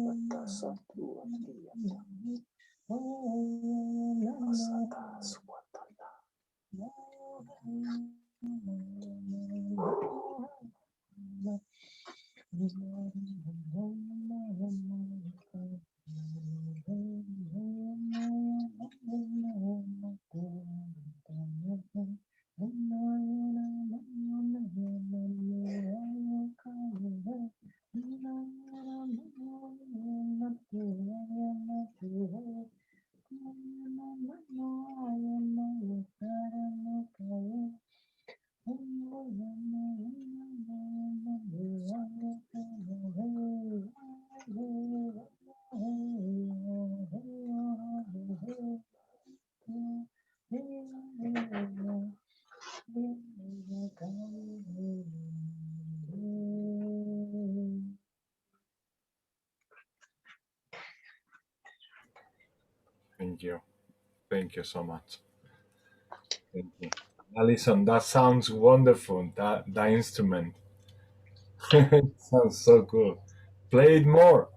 Wata Thank you. Thank you so much. Thank you. Alison, that sounds wonderful, that instrument. It sounds so cool. Play it more.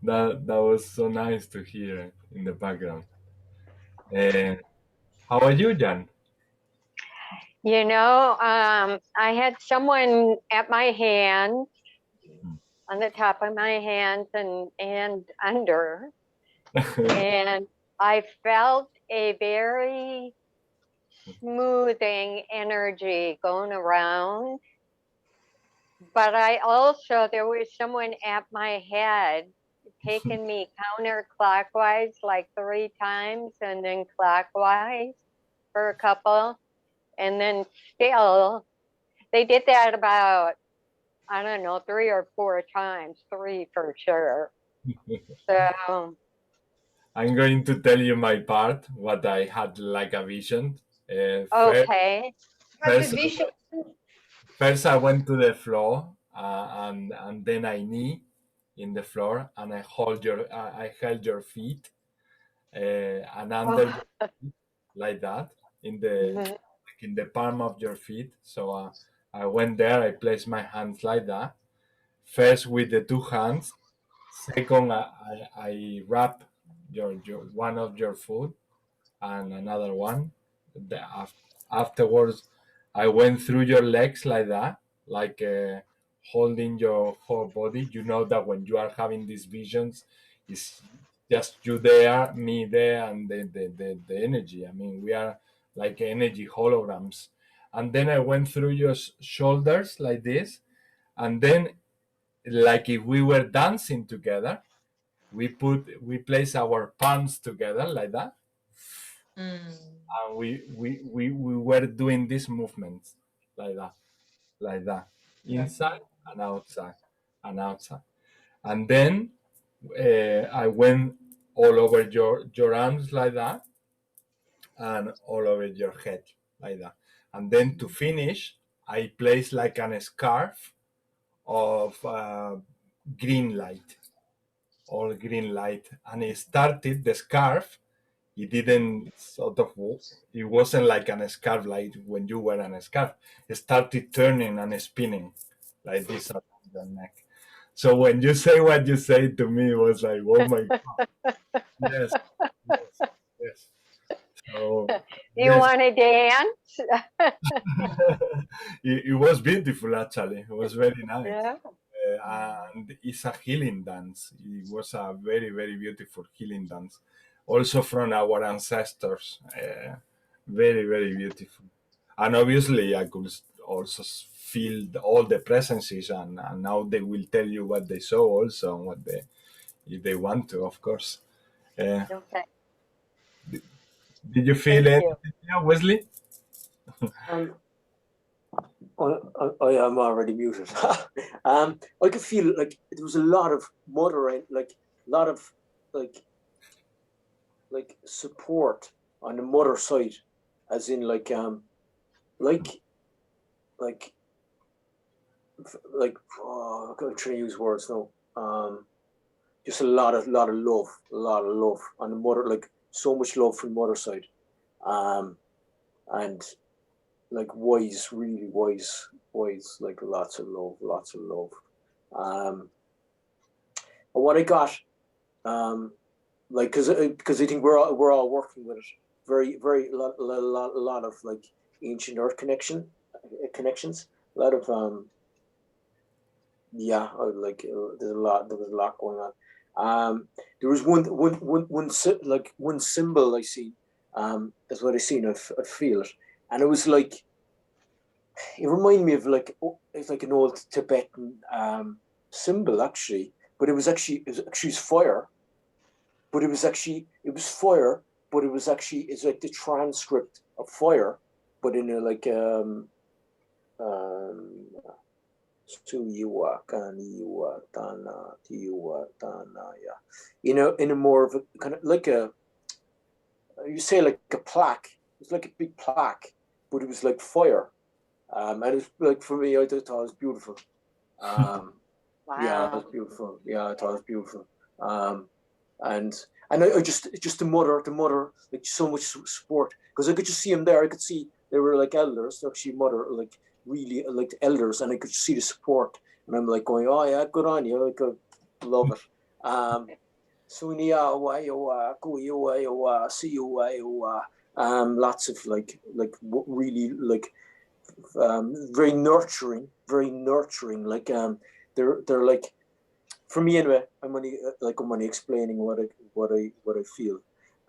That was so nice to hear in the background. And how are you, Jan? You know, I had someone at my hand, on the top of my hands and under, and I felt a very smoothing energy going around. But I also, there was someone at my head taking me counterclockwise like 3 times and then clockwise for a couple. And then still, they did that about, I don't know, 3 or 4 times, 3 for sure. So I'm going to tell you my part, what I had like a vision. okay. First, I went to the floor and then I knee in the floor and I held your feet and under your feet, like that in the palm of your feet. So I went there. I placed my hands like that. First with the 2 hands. Second, I wrap your one of your foot and another one. Afterwards, I went through your legs like that, like holding your whole body. You know that when you are having these visions, it's just you there, me there, and the energy. I mean, we are like energy holograms. And then I went through your shoulders like this, and then like if we were dancing together, we place our palms together like that, and we were doing these movements like that, inside and outside and outside. And then I went all over your arms like that and all over your head like that. And then to finish, I placed like a scarf of green light, all green light, and it started the scarf. It didn't it wasn't like a scarf like when you wear a scarf. It started turning and spinning like this around your neck. So when you say what you say to me, it was like, oh my God. Yes, yes, yes. So You want to dance? It was beautiful, actually. It was very nice. Yeah. And it's a healing dance. It was a very, very beautiful healing dance, also from our ancestors. Very, very beautiful. And obviously, I could also feel all the presences, and now they will tell you what they saw, also, and what if they want to, of course. Okay. Did you feel anything, Wesley? I am already muted. I could feel like there was a lot of support on the mother side, as in like oh, I'm trying to use words now. Just a lot of love on the mother, like so much love from the mother side, and like wise, really wise, like lots of love. what I got, like, because I think we're all working with it. Very a lot of like ancient earth connections. A lot of yeah, like there was a lot going on. There was one symbol I see. That's what I seen. I feel it, and it was like, it reminded me of like, it's like an old Tibetan symbol actually, but it was fire. But it was fire, but it's like the transcript of fire, but in a like in a more of a kind of like a, you say like a plaque. It's like a big plaque, but it was like fire. And it was like, for me, I thought it was beautiful. Wow. Yeah, it was beautiful. Yeah, I thought it was beautiful. And I just the mother, like so much support, because I could just see them there. I could see they were like elders, actually mother, like really like elders, and I could see the support. And I'm like going, oh yeah, good on you, like I love it. Lots of like really like very nurturing, like they're like, for me anyway, I'm only explaining what I feel,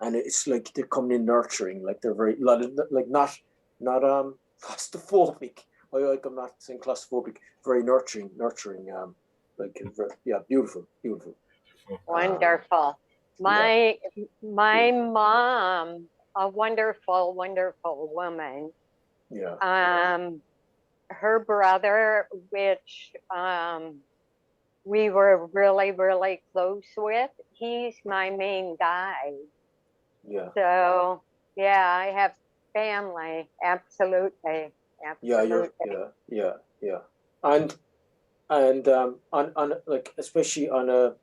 and it's like they're coming in nurturing, like they're very like not claustrophobic. I'm not saying claustrophobic, very nurturing, like yeah, beautiful. Wonderful. My mom, a wonderful woman. Yeah. Her brother, which we were really close with, he's my main guide. Yeah. So yeah, I have family, absolutely. Yeah. And on like, especially on a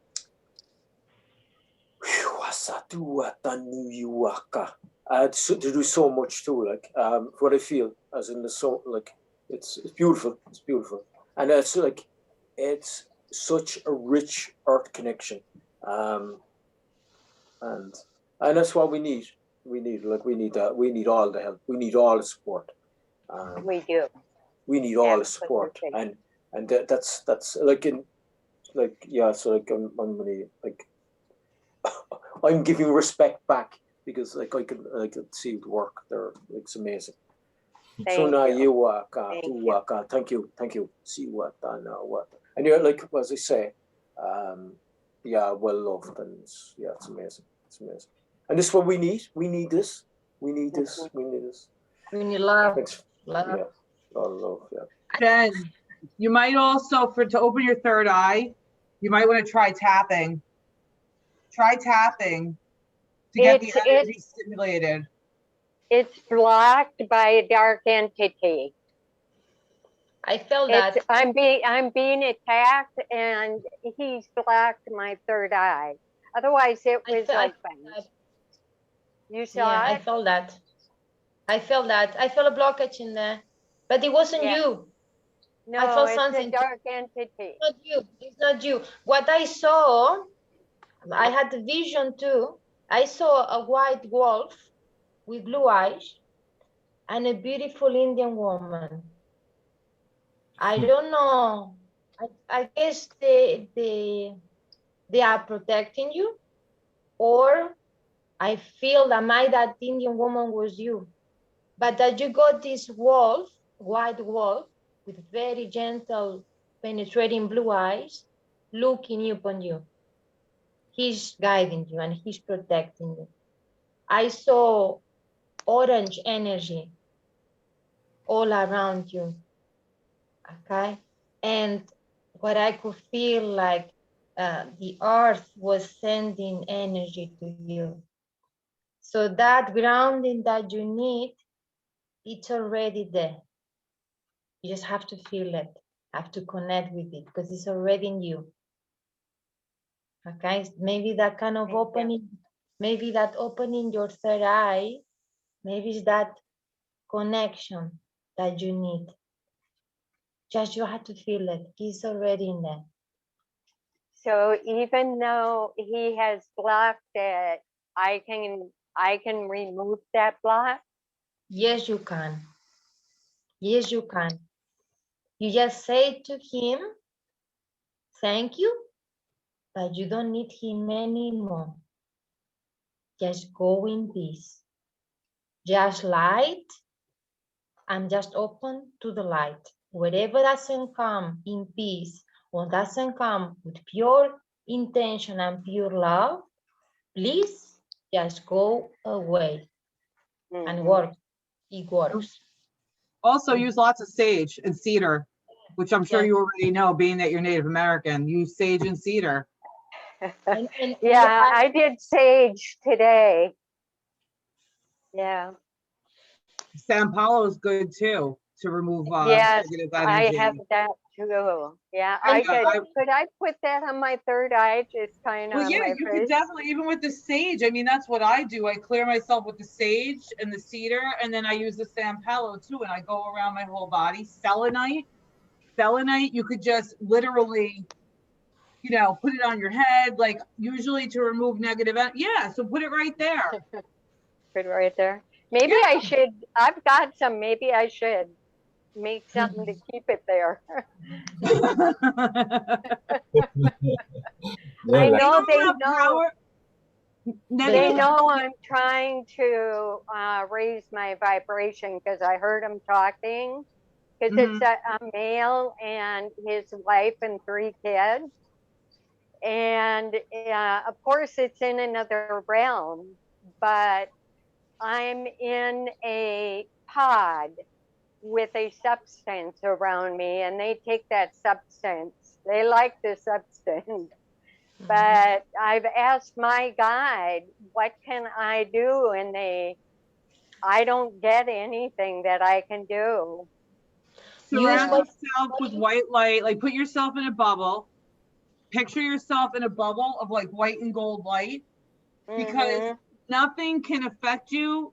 to do so much too, like what I feel as in the soul, like it's beautiful, and it's like, it's such a rich earth connection, and that's what we need like, we need that, we need all the help, we need all the support, we do, we need all the support, and that's like, in like, yeah, so like I'm really like I'm giving respect back, because like I could see the work there, it's amazing. So now thank you. See what what, and you're like, as I say, yeah, well loved, and yeah, it's amazing, and this is what we need. We need this. We need love. Thanks. Love. Yeah, love. Yeah. Jen, you might also, to open your third eye, you might want to try tapping. Try tapping to get the energy stimulated. It's blocked by a dark entity. I felt that. I'm being attacked, and he's blocked my third eye. Otherwise, it was open. You saw it? I felt that. I felt a blockage in there, but it wasn't you. No, I felt it's something. a dark entity. It's not you. What I saw, I had the vision too. I saw a white wolf with blue eyes and a beautiful Indian woman. I don't know. I guess they are protecting you, or I feel that Indian woman was you, but that you got this wolf, white wolf, with very gentle, penetrating blue eyes, looking upon you. He's guiding you and he's protecting you. I saw orange energy all around you, okay? And what I could feel like the earth was sending energy to you. So that grounding that you need, it's already there. You just have to feel it, have to connect with it, because it's already in you. Okay, maybe that kind of opening, maybe that opening your third eye, maybe it's that connection that you need. Just you have to feel it. It's already in there. So even though he has blocked it, I can remove that block? Yes, you can. Yes, you can. You just say to him, thank you, but you don't need him anymore. Just go in peace. Just light and just open to the light. Whatever doesn't come in peace or doesn't come with pure intention and pure love, please just go away and work. It works. Also use lots of sage and cedar, which I'm sure you already know, being that you're Native American. Use sage and cedar. Yeah, I did sage today. Yeah. San Paulo is good too to remove Yes, negative I energy. have that too. Yeah, could I put that on my third eye, just kind of Well, on yeah, my you face? could definitely, even with the sage. I mean, that's what I do. I clear myself with the sage and the cedar, and then I use the San Paulo too, and I go around my whole body. Selenite, you could just literally, you know, put it on your head, like usually to remove negative. Yeah, so put it right there. Put it right there. Maybe I should. I've got some. Maybe I should make something to keep it there. I know they know. They know I'm trying to raise my vibration because I heard him talking. Because it's a male and his wife and 3 kids. And of course, it's in another realm, but I'm in a pod with a substance around me, and they take that substance. They like the substance. But I've asked my guide, what can I do? And I don't get anything that I can do. Surround yourself with white light, like put yourself in a bubble. Picture yourself in a bubble of like white and gold light, because nothing can affect you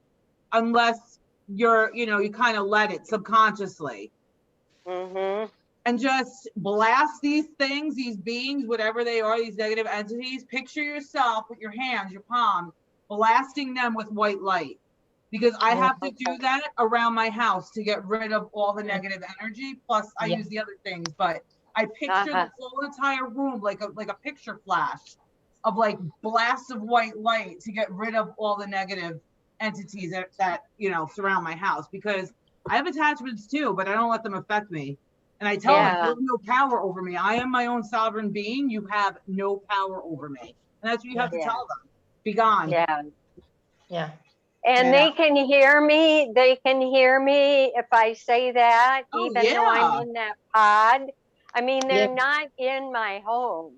unless you're, you know, you kind of let it subconsciously. And just blast these things, these beings, whatever they are, these negative entities. Picture yourself with your hands, your palm, blasting them with white light. Because I have to do that around my house to get rid of all the negative energy. Plus, I use the other things, but I picture the whole entire room like a picture flash of like blasts of white light to get rid of all the negative entities that you know surround my house. Because I have attachments too, but I don't let them affect me. And I tell them, you have no power over me. I am my own sovereign being. You have no power over me. And that's what you have to tell them. Be gone. Yeah. And they can hear me. They can hear me if I say that, even though I'm in that pod. I mean, they're not in my home.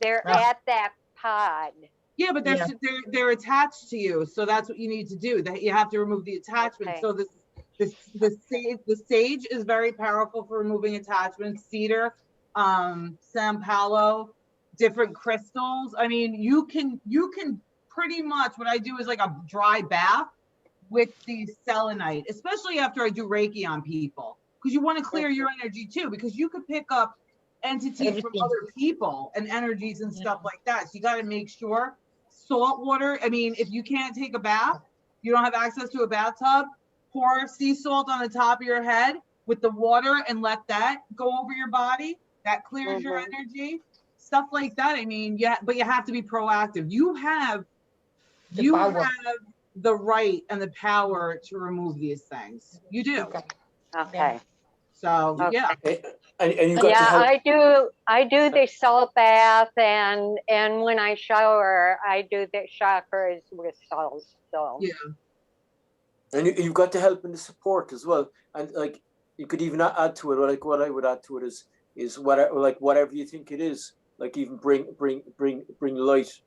They're at that pod. Yeah, but they're attached to you. So that's what you need to do. That you have to remove the attachment. So the sage is very powerful for removing attachments. Cedar, San Paulo, different crystals. I mean, you can pretty much, what I do is like a dry bath with the selenite, especially after I do Reiki on people, because you want to clear your energy too, because you could pick up entities from other people and energies and stuff like that. So you got to make sure. Salt water. I mean, if you can't take a bath, you don't have access to a bathtub, pour sea salt on the top of your head with the water and let that go over your body. That clears your energy. Stuff like that. I mean, but you have to be proactive. You have the right and the power to remove these things. You do. Okay. So And you got to help. I do the salt bath, and when I shower, I do the chakras with salt. So and you've got to help in the support as well. And like you could even add to it, or like what I would add to it is whatever you think it is. Like even bring light,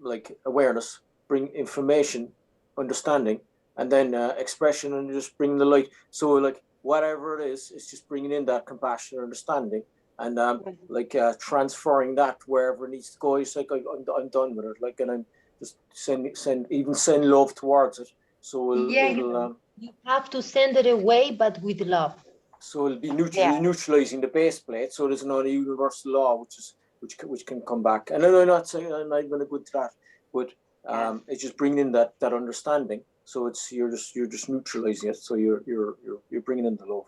like awareness, bring information, understanding, and then expression, and just bring the light. So like whatever it is, it's just bringing in that compassion, understanding, and transferring that wherever it needs to go. It's like I'm done with it. Like, and I'm just send love towards it. So you have to send it away, but with love. So it'll be neutralizing the base plate. So there's another universal law, which is which can come back. And I'm not saying I'm not going to go to that, but it's just bringing in that understanding. So it's you're just neutralizing it. So you're bringing in the love.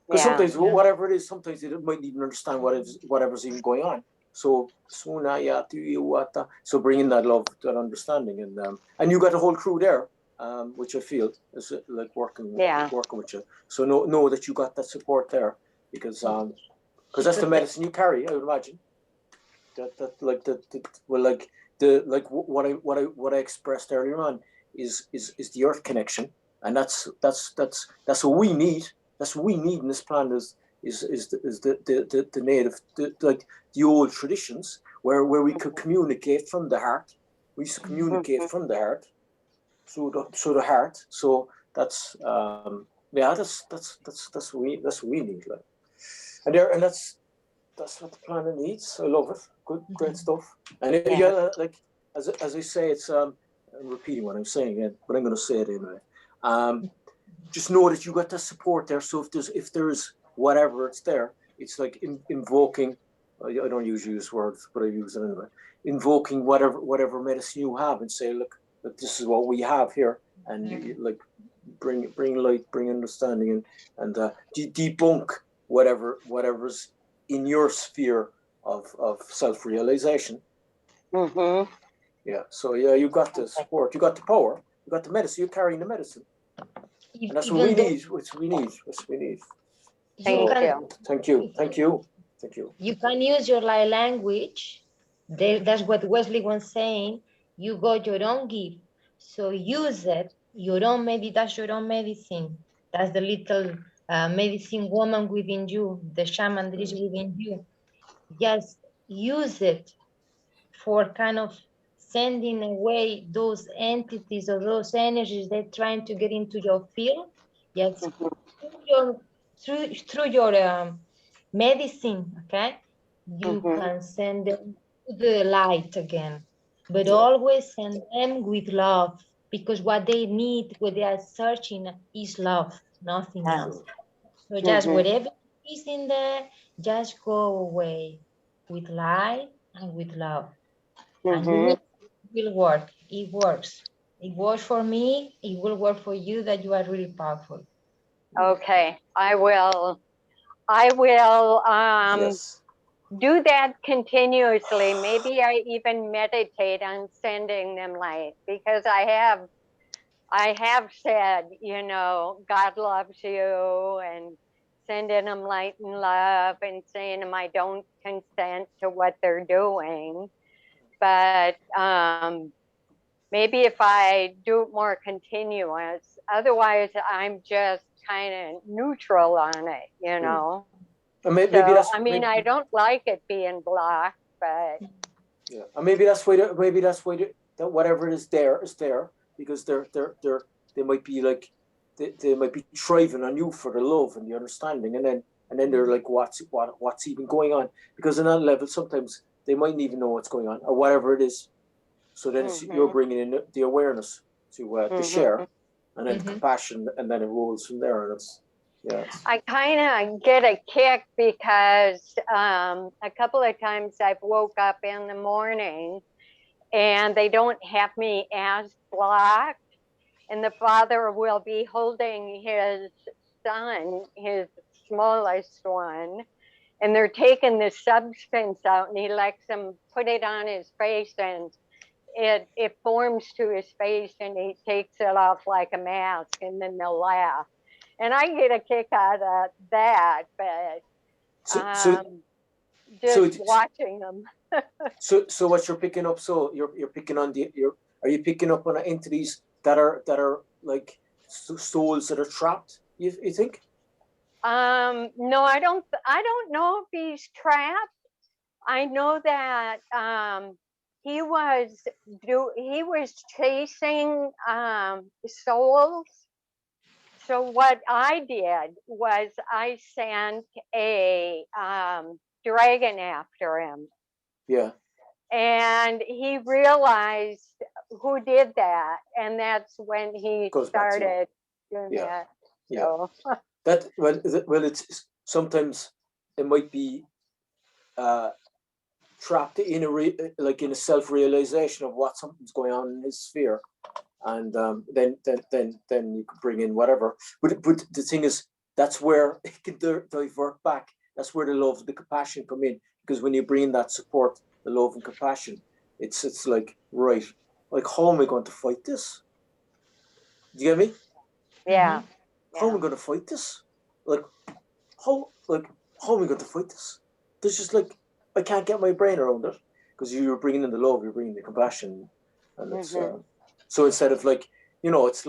Because sometimes whatever it is, sometimes they mightn't even understand whatever's even going on. So so bringing that love, that understanding, and you got a whole crew there, which I feel is like working with you. So know that you got that support there, because that's the medicine you carry, I would imagine. What I expressed earlier on is the earth connection, and that's what we need. That's what we need in this planet is the native, the old traditions where we could communicate from the heart. We used to communicate from the heart through the heart. So that's that's what we need, like. And that's what the planet needs. I love it. Great stuff. And like as I say, it's I'm repeating what I'm saying again, but I'm going to say it anyway. Just know that you got that support there. So if there's whatever it's there, it's like invoking. I don't usually use words, but I use it anyway. Invoking whatever medicine you have, and say, look, this is what we have here, and you, like bring light, bring understanding, and debunk whatever's in your sphere of self-realization. Yeah. So you got the support, you got the power, you got the medicine. You're carrying the medicine. And that's what we need. That's what we need. Thank you. You can use your light language. That's what Wesley was saying. You got your own gift, so use it. That's your own medicine. That's the little medicine woman within you, the shaman that is within you. Just use it for kind of sending away those entities or those energies that trying to get into your field. Yes, through your medicine, okay, you can send them to the light again, but always send them with love, because what they need, what they are searching is love, nothing else. So just whatever is in there, just go away with light and with love. And it will work. It works. It works for me. It will work for you, that you are really powerful. Okay, I will do that continuously. Maybe I even meditate on sending them light, because I have said, God loves you, and sending them light and love, and saying them I don't consent to what they're doing. But maybe if I do it more continuous, otherwise I'm just kind of neutral on it, I don't like it being blocked, but and maybe that's why that whatever is there, because they might be like they might be thriving on you for the love and the understanding, and then they're like, what's even going on? Because on that level, sometimes they mightn't even know what's going on or whatever it is. So then you're bringing in the awareness to share, and then compassion, and then it rolls from there. And I kind of get a kick because a couple of times I've woke up in the morning and they don't have me as blocked, and the father will be holding his son, his smallest one, and they're taking the substance out, and he lets them put it on his face, and it forms to his face, and he takes it off like a mask, and then they'll laugh. And I get a kick out of that, but just watching them. so what you're picking up? So you're picking on are you picking up on entities that are like souls that are trapped? You think? No, I don't know if he's trapped. I know that he was chasing souls. So what I did was I sent a dragon after him. Yeah. And he realized who did that, and that's when he started doing that. So. It's sometimes it might be trapped in a self-realization of what something's going on in his sphere, and then you could bring in whatever. But the thing is, that's where it can divert back. That's where the love, the compassion come in, because when you bring in that support, the love and compassion, it's like, right, like, how am I going to fight this? Do you get me? Yeah. How am I going to fight this? Like, how am I going to fight this? There's just like, I can't get my brain around it, because you're bringing in the love, you're bringing the compassion, and it's so instead of like, it's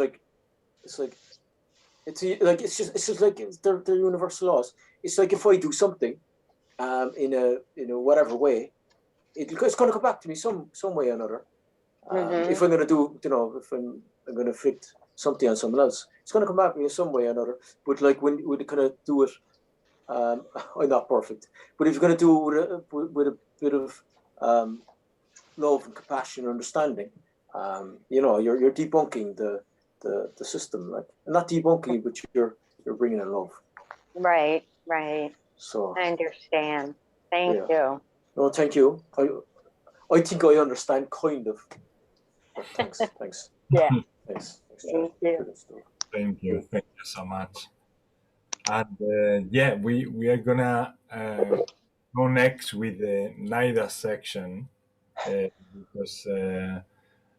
just like they're universal laws. It's like if I do something, in a whatever way, it's going to come back to me some way or another. If I'm going to do, if I'm going to fit something on someone else, it's going to come back to me in some way or another. But like when you kind of do it, I'm not perfect, but if you're going to do it with a bit of love and compassion and understanding, you're debunking the system, like, not debunking, but you're bringing in love. Right. So I understand. Thank you. No, thank you. I think I understand, kind of. But thanks. Yeah. Thanks. Thank you. Thank you so much. And we are gonna go next with the NIDA section,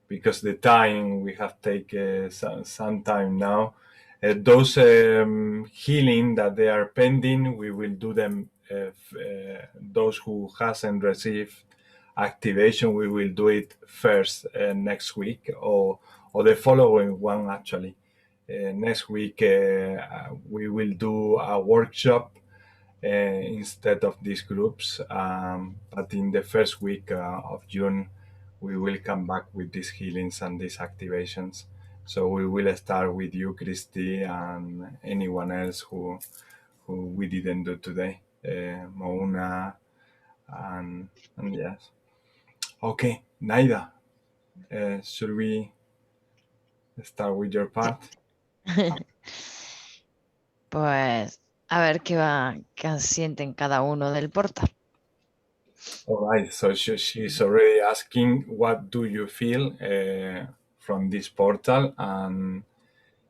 because the time we have taken some time now. Those healing that they are pending, we will do them. Those who hasn't received activation, we will do it first next week, or the following one, actually. Next week we will do a workshop instead of these groups, but in the first week of June we will come back with these healings and these activations. So we will start with you, Christy, and anyone else who we didn't do today, Mona, and yes. Okay, Naida, should we start with your part? Pues a ver qué sienten cada uno del portal. All right, so she's already asking, what do you feel from this portal?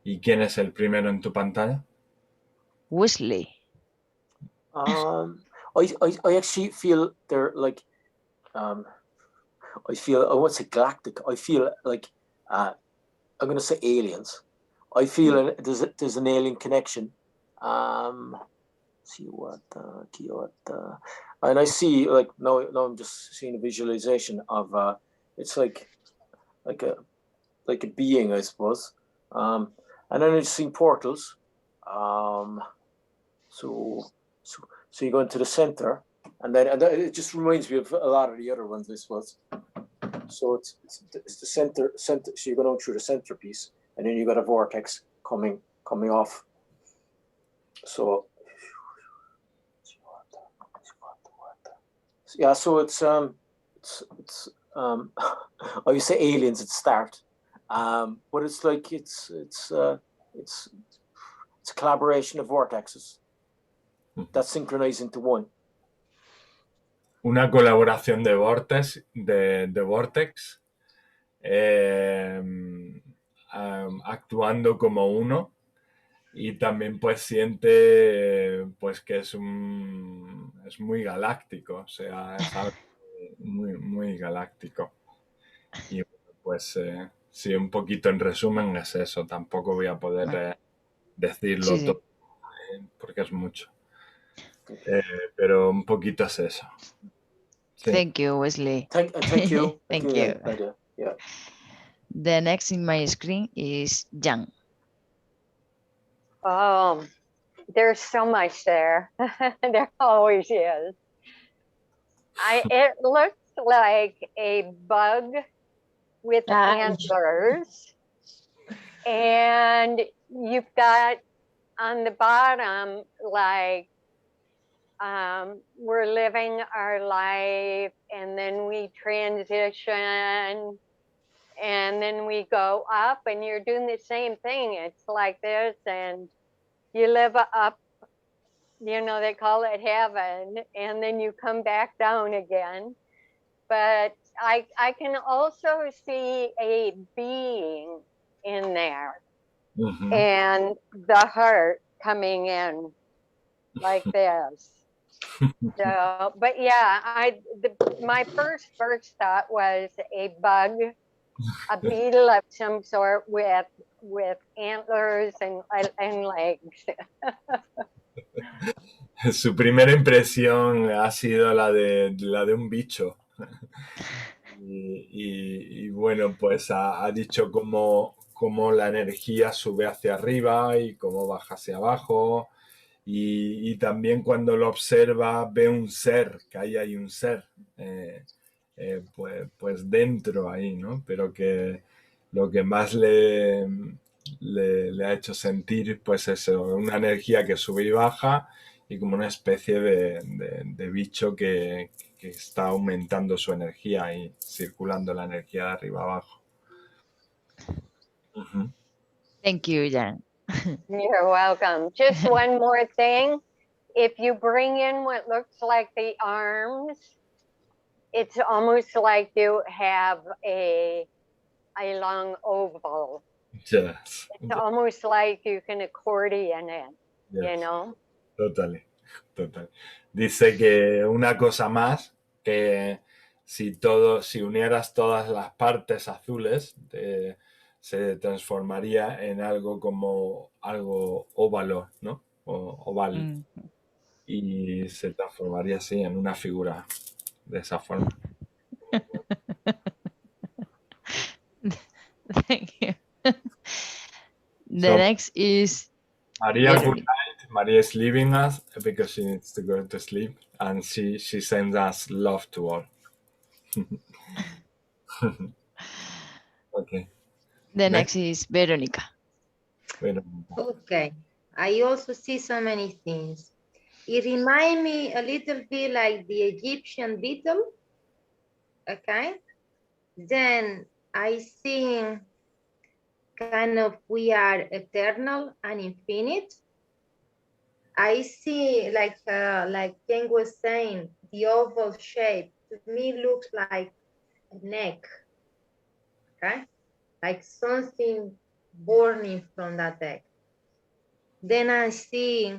¿Y quién es el primero en tu pantalla? Wesley. I actually feel they're like, I won't say galactic. I feel like, I'm going to say aliens. I feel there's an alien connection. See what, and I see, like, now I'm just seeing a visualization of it's like a being, I suppose. And then I've seen portals. So you go into the center, and it just reminds me of a lot of the other ones, I suppose. So it's the center. So you go down through the centerpiece, and then you got a vortex coming off. So yeah, so it's I would say aliens at start, but it's like it's a collaboration of vortexes that synchronize into one. Una colaboración de vortex, actuando como uno, y también pues siente pues que es muy galáctico, o sea, es algo muy, muy galáctico. Y pues sí, un poquito en resumen es eso, tampoco voy a poder decirlo todo porque es mucho. Pero un poquito es eso. Sí. Thank you, Wesley. Thank you. Thank you. Yeah. The next in my screen is Jan. There's so much there. There always is. It looks like a bug with antlers, and you've got on the bottom, like, we're living our life, and then we transition, and then we go up, and you're doing the same thing. It's like this, and you live up, they call it heaven, and then you come back down again. but I can also see a being in there, and the heart coming in like this. So, but yeah, my first thought was a bug, a beetle of some sort with antlers and legs. Su primera impresión ha sido la de un bicho. Y bueno, pues ha dicho cómo la energía sube hacia arriba y cómo baja hacia abajo. Y también cuando lo observa ve un ser, que ahí hay un ser, pues dentro ahí, ¿no? Pero que lo que más le ha hecho sentir, pues eso, una energía que sube y baja y como una especie de bicho que está aumentando su energía y circulando la energía de arriba abajo. Thank you, Jan. You're welcome. Just one more thing. If you bring in what looks like the arms, it's almost like you have a long oval. Yes. It's almost like you can accordion it, Yes. you know? Total. Dice que una cosa más, que si unieras todas las partes azules, se transformaría en algo como algo óvalo, ¿no? O oval. Y se transformaría así en una figura de esa forma. Thank you. The next is Maria. Good night. Maria is leaving us because she needs to go to sleep, and she sends us love to all. Okay. The next is Veronica. Okay. I also see so many things. It reminds me a little bit like the Egyptian beetle. Okay. Then I see kind of we are eternal and infinite. I see like Ken was saying, the oval shape to me looks like a neck. Okay. Like something burning from that neck. Then I see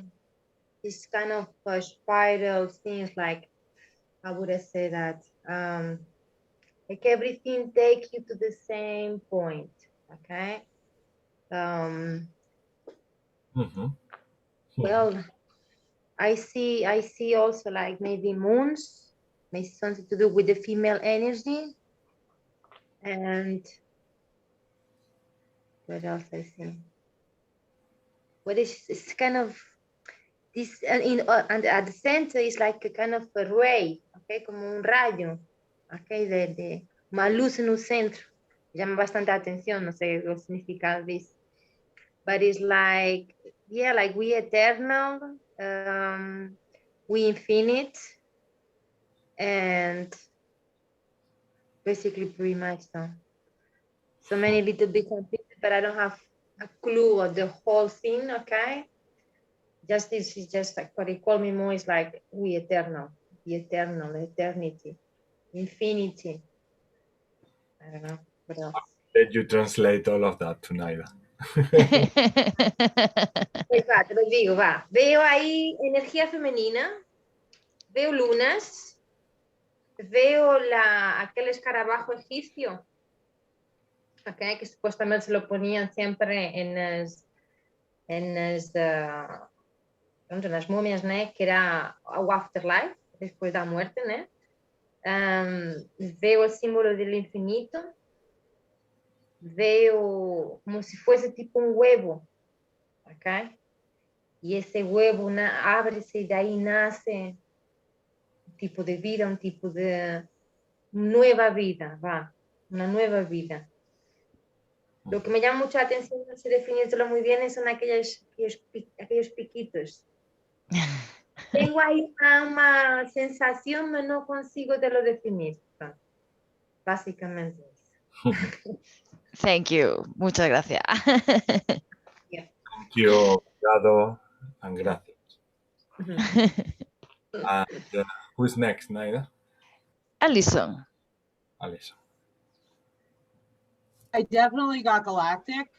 this kind of spiral things, like, how would I say that? Like everything takes you to the same point, okay? Well, I see also like maybe moons, maybe something to do with the female energy. And what else I see? What is it's kind of this, and at the center is like a kind of a ray, okay, como un rayo, okay, de una luz en un centro. Llama bastante atención, no sé el significado de eso. But it's like, yeah, like we eternal, we infinite, and basically pretty much so many little bits and pieces, but I don't have a clue of the whole thing, okay? Just this is just like what it called me more is like we eternal, the eternal, eternity, infinity. I don't know what else. Let you translate all of that tonight. Pues va, te lo digo, va. Veo ahí energía femenina, veo lunas, veo aquel escarabajo egipcio, okay, que supuestamente se lo ponían siempre en las momias, ¿no? Que era afterlife, después de la muerte, ¿no? Veo el símbolo del infinito, veo como si fuese tipo un huevo, ¿ok? Y ese huevo ábrese y de ahí nace un tipo de vida, un tipo de nueva vida, una nueva vida. Lo que me llama mucho la atención, no sé definirlo muy bien, son aquellos piquitos. Tengo ahí una sensación, pero no consigo de lo definir. Básicamente eso. Thank you. Muchas gracias. Thank you, obrigado, and gracias. And who's next, Naida? Alison. Alison? I definitely got galactic,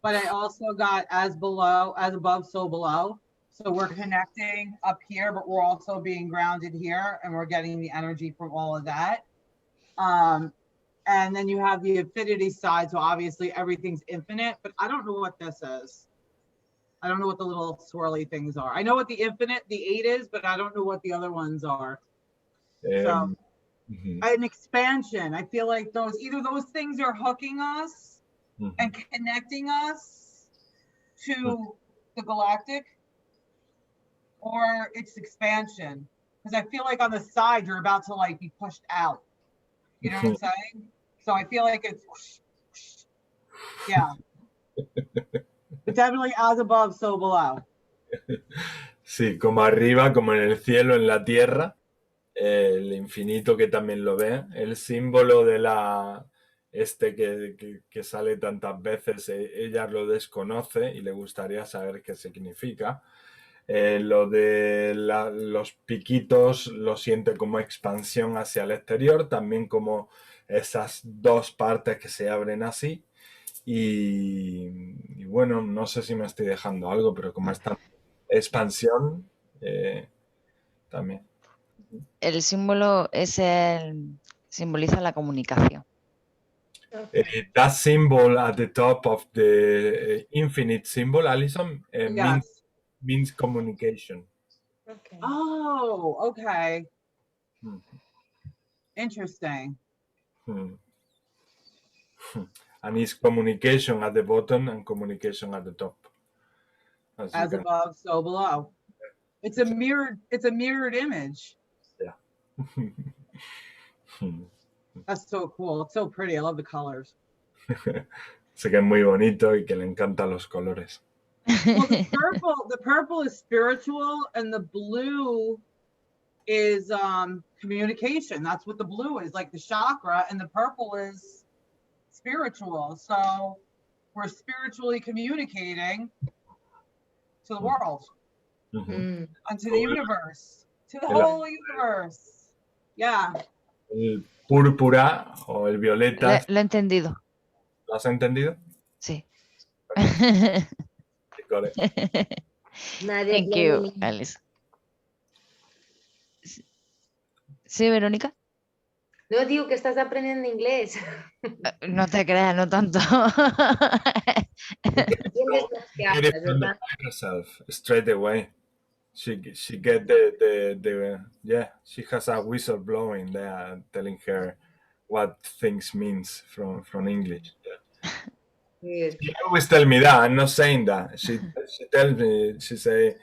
but I also got as above, so below. So we're connecting up here, but we're also being grounded here, and we're getting the energy from all of that. And then you have the infinity side, so obviously everything's infinite, but I don't know what this is. I don't know what the little swirly things are. I know what the infinite, the 8 is, but I don't know what the other ones are. So an expansion. I feel like either those things are hooking us and connecting us to the galactic, or it's expansion. Because I feel like on the side, you're about to like be pushed out. You know what I'm saying? So I feel like it's, whoosh, whoosh. Yeah. But definitely as above, so below. Sí, como arriba, como en el cielo, en la tierra, el infinito que también lo ve, el símbolo de que sale tantas veces, ella lo desconoce y le gustaría saber qué significa. Lo de los piquitos lo siente como expansión hacia el exterior, también como esas dos partes que se abren así. Y bueno, no sé si me estoy dejando algo, pero como esta expansión también. El símbolo simboliza la comunicación. That symbol at the top of the infinite symbol, Alison, means communication. Okay. Oh, okay. Interesting. And it's communication at the bottom and communication at the top. As above, so below. It's a mirrored image. Yeah. That's so cool. It's so pretty. I love the colors. Sé que es muy bonito y que le encantan los colores. Well, the purple is spiritual, and the blue is communication. That's what the blue is, like the chakra, and the purple is spiritual. So we're spiritually communicating to the world, and to the universe, to the whole universe. Yeah. El púrpura o el violeta. Lo he entendido. ¿Lo has entendido? Sí. Got it. Thank you, Alice. ¿Sí, Verónica? No, digo que estás aprendiendo inglés. No te creas, no tanto. Herself straight away. She get she has a whistle blowing there telling her what things means from English. Yes. She always tell me that. I'm not saying that. She tells me, she say,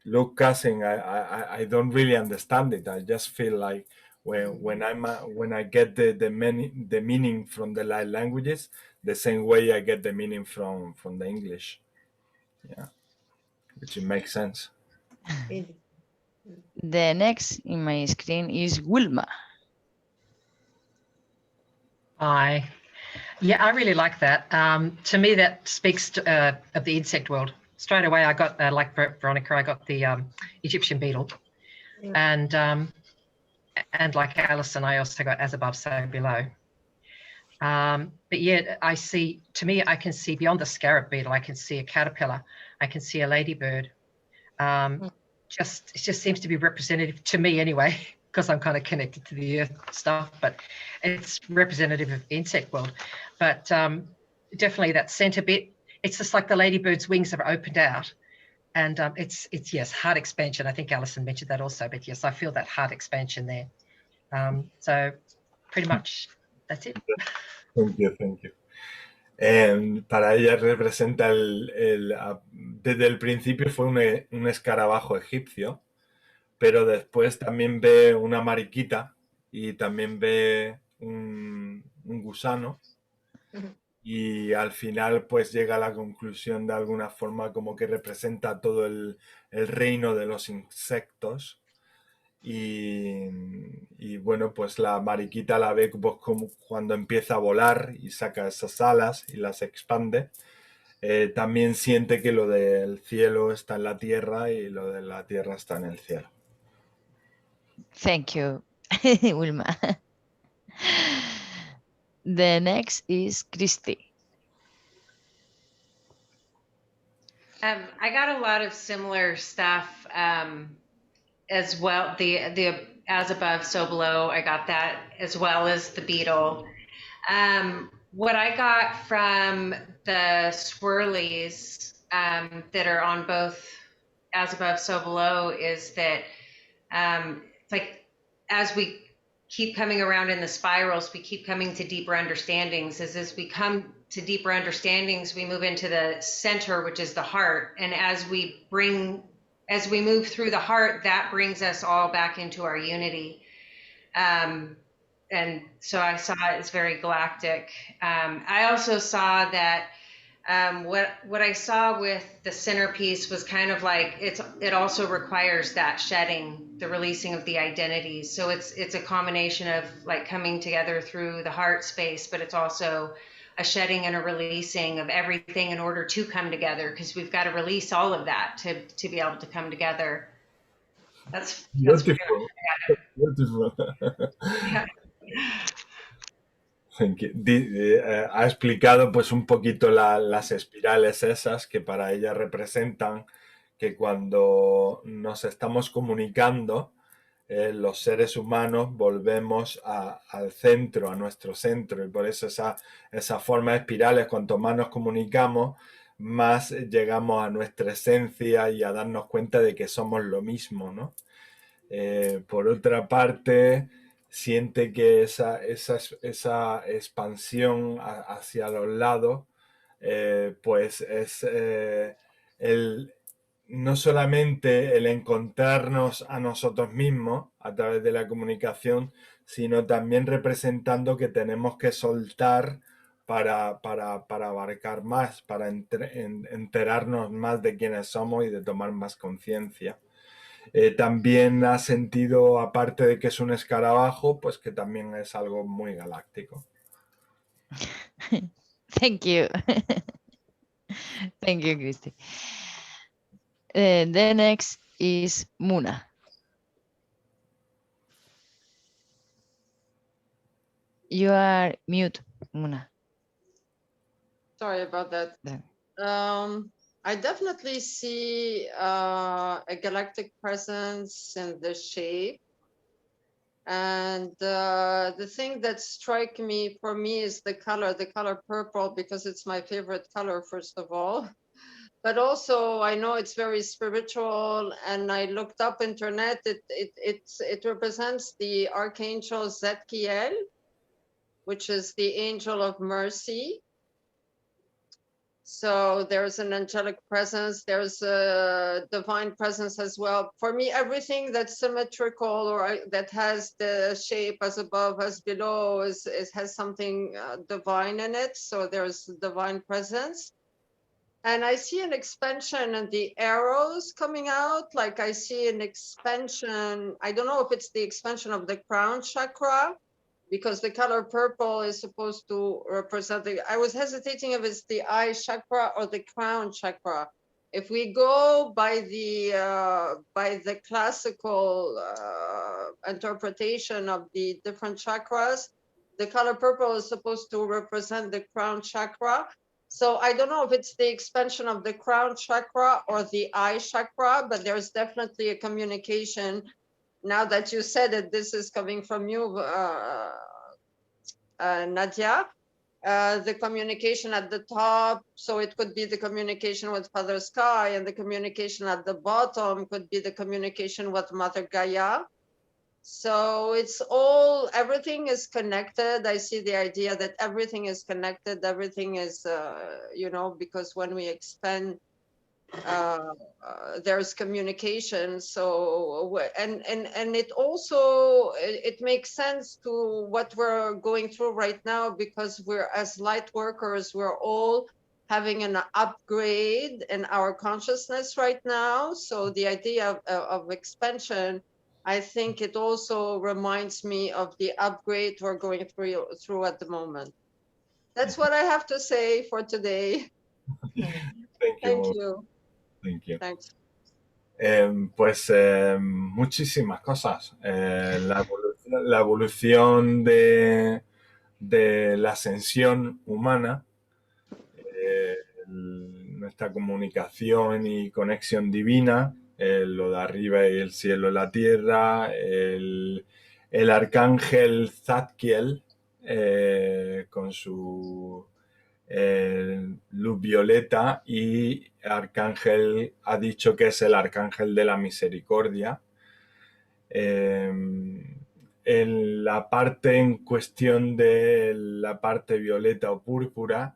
look, cousin, I don't really understand it. I just feel like when I get the meaning from the light languages, the same way I get the meaning from the English. Yeah, which makes sense. The next in my screen is Wilma. Hi. Yeah, I really like that. To me, that speaks of the insect world. Straight away, I got, like Veronica, I got the Egyptian beetle. And like Alison, I also got as above, so below. But yeah, I see, to me, I can see beyond the scarab beetle. I can see a caterpillar. I can see a ladybird. It just seems to be representative to me anyway, because I'm kind of connected to the earth stuff, but it's representative of the insect world. But definitely that center bit, it's just like the ladybird's wings have opened out, and it's yes, heart expansion. I think Alison mentioned that also, but yes, I feel that heart expansion there. So pretty much that's it. Thank you. Para ella representa desde el principio fue un escarabajo egipcio, pero después también ve una mariquita y también ve un gusano, y al final pues llega a la conclusión de alguna forma como que representa todo el reino de los insectos, y bueno, pues la mariquita la ve pues como cuando empieza a volar y saca esas alas y las expande. También siente que lo del cielo está en la tierra y lo de la tierra está en el cielo. Thank you, Wilma. The next is Christy. I got a lot of similar stuff as well. The as above, so below. I got that as well as the beetle. What I got from the swirlies that are on both as above, so below is that it's like as we keep coming around in the spirals, we keep coming to deeper understandings. As we come to deeper understandings, we move into the center, which is the heart. And as we move through the heart, that brings us all back into our unity. And so I saw it as very galactic. I also saw that what I saw with the centerpiece was kind of like it also requires that shedding, the releasing of the identities. So it's a combination of like coming together through the heart space, but it's also a shedding and a releasing of everything in order to come together, because we've got to release all of that to be able to come together. That's beautiful. Beautiful. Yeah. Ha explicado pues un poquito las espirales esas que para ella representan que cuando nos estamos comunicando, los seres humanos volvemos al centro, a nuestro centro, y por eso esa forma de espirales, cuanto más nos comunicamos, más llegamos a nuestra esencia y a darnos cuenta de que somos lo mismo, ¿no? Por otra parte, siente que esa expansión hacia los lados, pues es no solamente el encontrarnos a nosotros mismos a través de la comunicación, sino también representando que tenemos que soltar para abarcar más, para enterarnos más de quiénes somos y de tomar más conciencia. También ha sentido, aparte de que es un escarabajo, pues que también es algo muy galáctico. Thank you. Thank you, Christy. The next is Muna. You are mute, Muna. Sorry about that. I definitely see a galactic presence in the shape. And the thing that strikes me for me is the color purple, because it's my favorite color, first of all. But also I know it's very spiritual, and I looked up internet. It represents the Archangel Zadkiel, which is the angel of mercy. So there's an angelic presence, there's a divine presence as well. For me, everything that's symmetrical or that has the shape as above, as below, has something divine in it. So there's divine presence. And I see an expansion in the arrows coming out. Like I see an expansion. I don't know if it's the expansion of the crown chakra, because the color purple is supposed to represent I was hesitating if it's the eye chakra or the crown chakra. If we go by the classical interpretation of the different chakras, the color purple is supposed to represent the crown chakra. So I don't know if it's the expansion of the crown chakra or the eye chakra, but there's definitely a communication. Now that you said it, this is coming from you, Nadia. The communication at the top, so it could be the communication with Father Sky, and the communication at the bottom could be the communication with Mother Gaia. So it's all, everything is connected. I see the idea that everything is connected. Everything is, you know, because when we expand, there's communication. So and it also it makes sense to what we're going through right now, because we're, as light workers, we're all having an upgrade in our consciousness right now. So the idea of expansion, I think it also reminds me of the upgrade we're going through at the moment. That's what I have to say for today. Thank you. Thank you. Thanks. Pues muchísimas cosas. La evolución de de la ascensión humana, nuestra comunicación y conexión divina, lo de arriba y el cielo y la tierra, el arcángel Zadkiel con su luz violeta, y arcángel ha dicho que es el arcángel de la misericordia. En la parte en cuestión de la parte violeta o púrpura,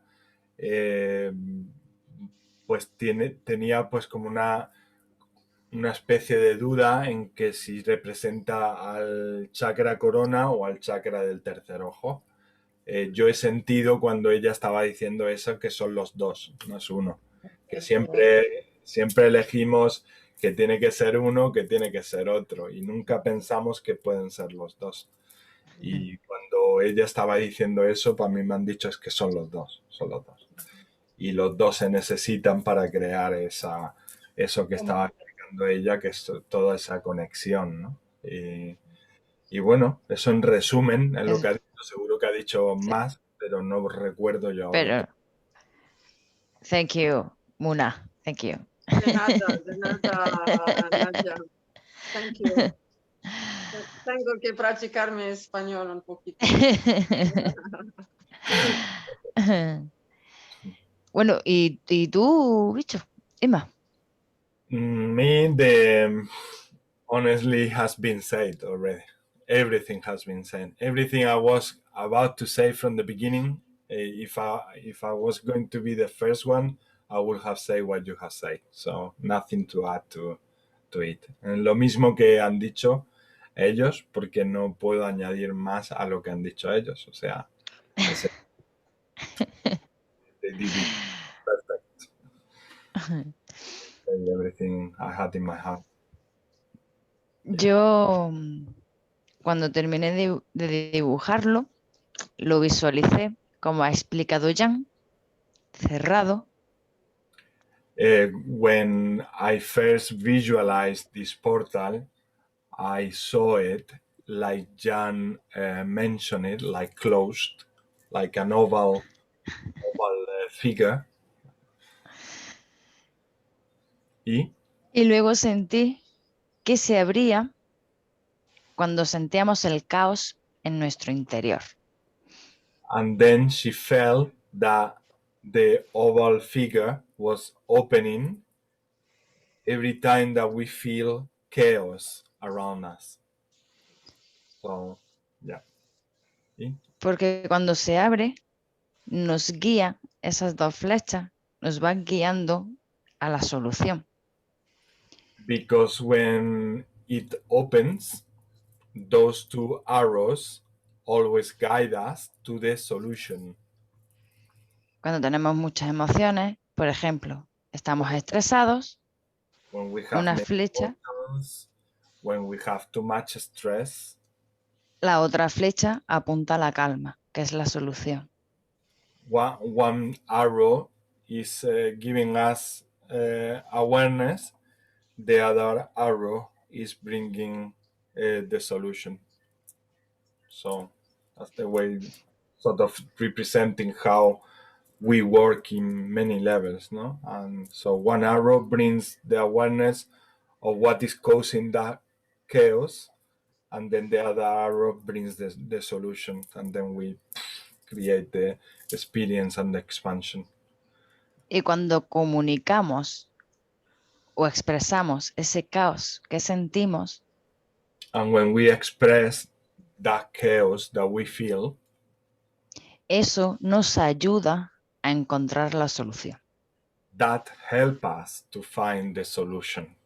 pues tenía pues como una especie de duda en que si representa al chakra corona o al chakra del tercer ojo. Yo he sentido cuando ella estaba diciendo eso que son los dos, no es uno. Que siempre elegimos que tiene que ser uno, que tiene que ser otro, y nunca pensamos que pueden ser los dos. Y cuando ella estaba diciendo eso, para mí me han dicho es que son los dos. Y los dos se necesitan para crear eso que estaba explicando ella, que es toda esa conexión, ¿no? Y bueno, eso en resumen es lo que ha dicho. Seguro que ha dicho más, pero no recuerdo yo ahora. Pero, thank you, Muna. Thank you. De nada, Nadia. Thank you. Tengo que practicar mi español un poquito. Bueno, ¿y tú, bicho? Emma. Honestly has been said already. Everything has been said. Everything I was about to say from the beginning, if I was going to be the first one, I would have said what you have said. So nothing to add to it. Lo mismo que han dicho ellos, porque no puedo añadir más a lo que han dicho ellos. O sea, they did it perfect. Everything I had in my heart. Yo, cuando terminé de dibujarlo, lo visualicé, como ha explicado Jan, cerrado. When I first visualized this portal, I saw it like Jan mentioned it, like closed, like an oval figure. Y luego sentí que se abría cuando sentíamos el caos en nuestro interior. And then she felt that the oval figure was opening every time that we feel chaos around us. So, yeah. ¿Y? Porque cuando se abre, nos guía, esas dos flechas, nos van guiando a la solución. Because when it opens, those two arrows always guide us to the solution. Cuando tenemos muchas emociones, por ejemplo, estamos estresados, when we have una flecha, emotions, when we have too much stress, la otra flecha apunta a la calma, que es la solución. One arrow is giving us awareness, the other arrow is bringing the solution. So that's the way, sort of representing how we work in many levels, no? And so one arrow brings the awareness of what is causing that chaos, and then the other arrow brings the solution, and then we create the experience and the expansion. Y cuando comunicamos o expresamos ese caos que sentimos, and when we express that chaos that we feel, eso nos ayuda a encontrar la solución. That help us to find the solution.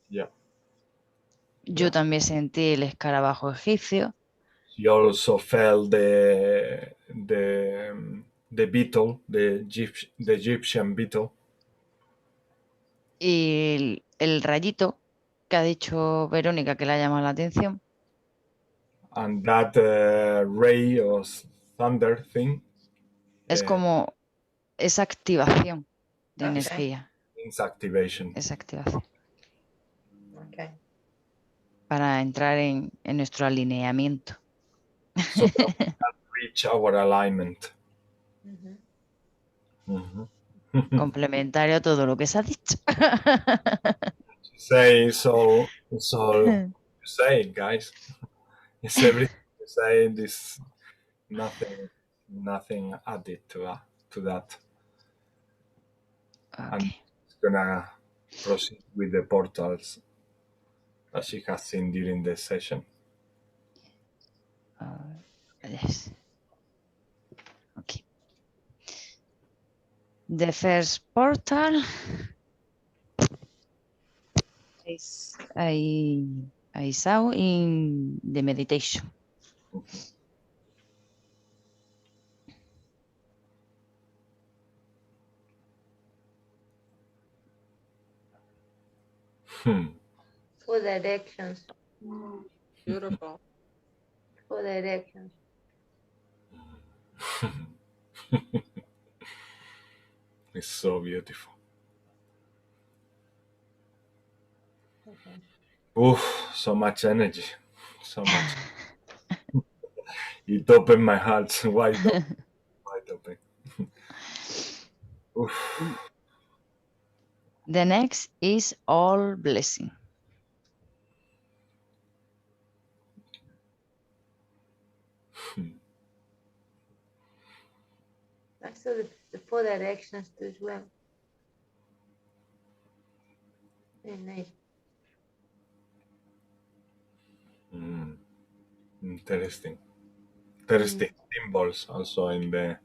Yeah. Yo también sentí el escarabajo egipcio. You also felt the beetle, the Egyptian beetle. Y el rayito que ha dicho Verónica que le ha llamado la atención. And that ray or thunder thing. Es como esa activación de energía. It's activation. Esa activación. Okay. Para entrar en nuestro alineamiento. so that we can reach our alignment. Complementario a todo lo que se ha dicho. Say it's all you say, guys. It's everything you say. This nothing added to that. Okay. I'm just gonna proceed with the portals that she has seen during the session. Yes. Okay. The first portal is I saw in the meditation. Four directions. Beautiful. Four directions. It's so beautiful. Oof, so much energy. So much. It opened my heart wide open. Wide open. Oof. The next is all blessing. I saw the four directions too as well. Very nice. Interesting symbols also in the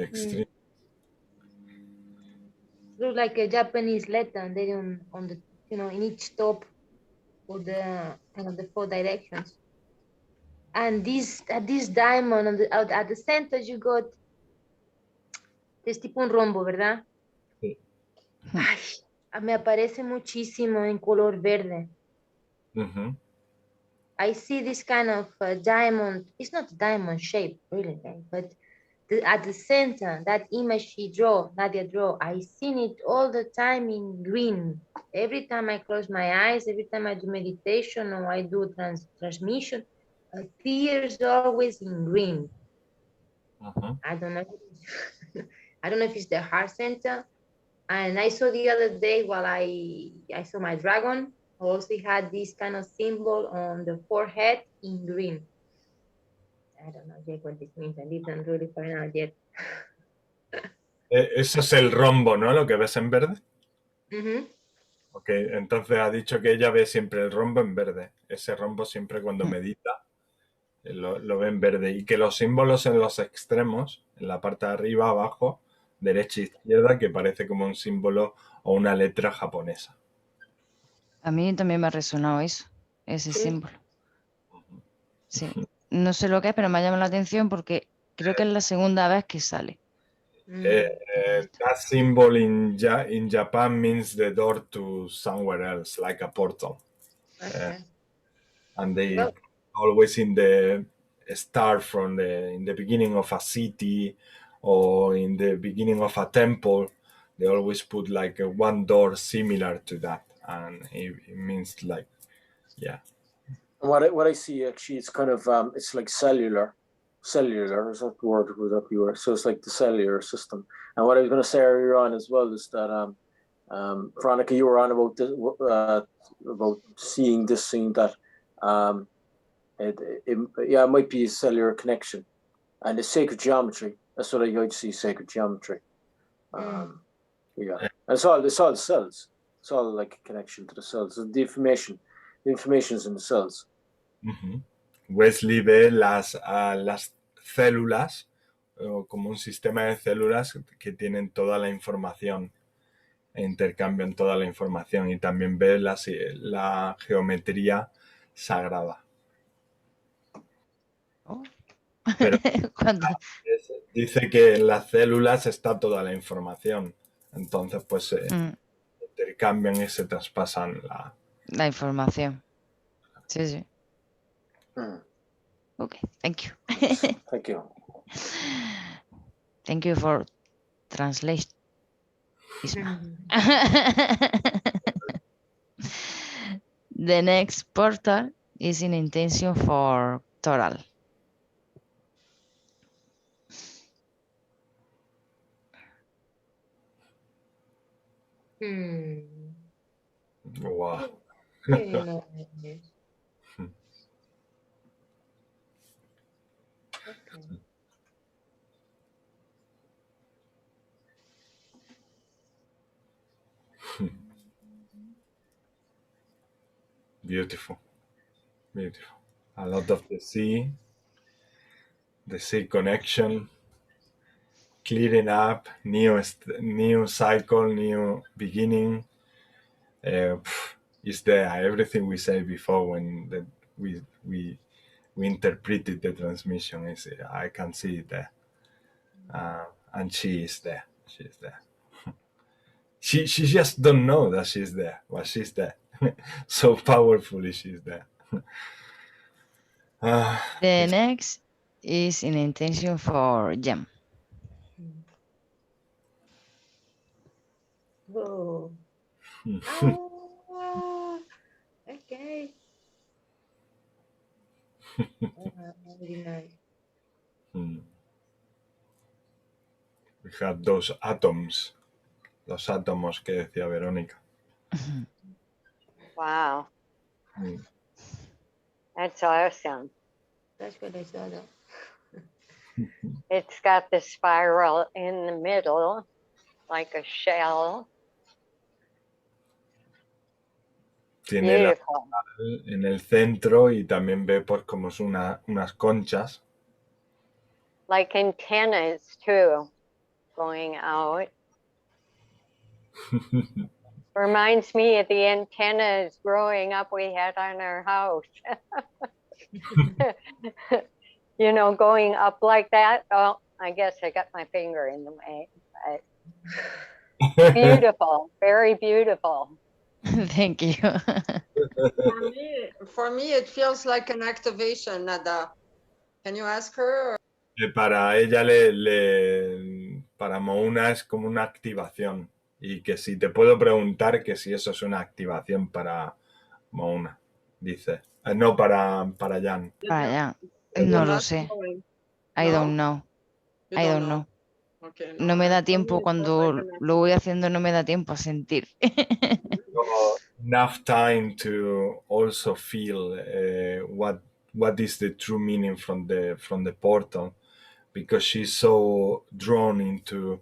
extreme. Looks like a Japanese letter, and then on the in each top for the the four directions. And this diamond at the center you got es tipo un rombo, ¿verdad? Sí. Ay, me aparece muchísimo en color verde. I see this kind of diamond. It's not a diamond shape, really, but at the center, that image Nadia drew, I seen it all the time in green. Every time I close my eyes, every time I do meditation or I do transmission, it appears always in green. I don't know. I don't know if it's the heart center. And I saw the other day while I saw my dragon, also had this kind of symbol on the forehead in green. I don't know yet what this means. I didn't really find out yet. Eso es el rombo, ¿no? Lo que ves en verde. Ok, entonces ha dicho que ella ve siempre el rombo en verde. Ese rombo siempre cuando medita lo ve en verde. Y que los símbolos en los extremos, en la parte de arriba, abajo, derecha e izquierda, que parece como un símbolo o una letra japonesa. A mí también me ha resonado eso, ese símbolo. Sí. No sé lo que es, pero me ha llamado la atención porque creo que es la segunda vez que sale. That symbol in Japan means the door to somewhere else, like a portal. And they always in the start from in the beginning of a city or in the beginning of a temple, they always put like one door similar to that, and it means like, yeah. What I see actually, it's kind of it's like cellular is that the word? Would that be word? So it's like the cellular system. And what I was going to say earlier on as well is that Veronica, you were on about this, about seeing that it might be a cellular connection, and the sacred geometry. That's what I like to see, sacred geometry. Yeah, and it's all cells. It's all like a connection to the cells. The information is in the cells. Wesley ve las células como un sistema de células que tienen toda la información e intercambian toda la información, y también ve la geometría sagrada. Pero dice que en las células está toda la información, entonces pues intercambian y se traspasan la información. Sí, sí. Okay, thank you. Thank you. Thank you for translation. The next portal is in intention for total. Wow. Very nice. Okay. Beautiful. Beautiful. A lot of the sea connection, clearing up, new cycle, new beginning. Is there everything we said before when we interpreted the transmission? Is I can see it there, and she is there. She is there. She just don't know that she's there, but she's there. So powerfully, she's there. The next is an intention for Jem. Oh. Okay. Very nice. We have those atoms, los átomos que decía Verónica. Wow. That's awesome. That's what I saw. That. It's got the spiral in the middle, like a shell. Tiene la Beautiful. en el centro y también ve pues como es unas conchas. Like antennas too, going out. Reminds me of the antennas growing up we had on our house. You know, going up like that. Oh, I guess I got my finger in the way. But beautiful, very beautiful. Thank you. For me, it feels like an activation, Nada. Can you ask her? Para ella, para Mouna es como una activación. Y que si te puedo preguntar que si eso es una activación para Mouna, dice. No, para Jan. Para Jan. No lo sé. I don't know. I don't know. Okay, No me da tiempo cuando lo voy haciendo, no me da tiempo a sentir. Enough time to also feel what is the true meaning from the portal, because she's so drawn into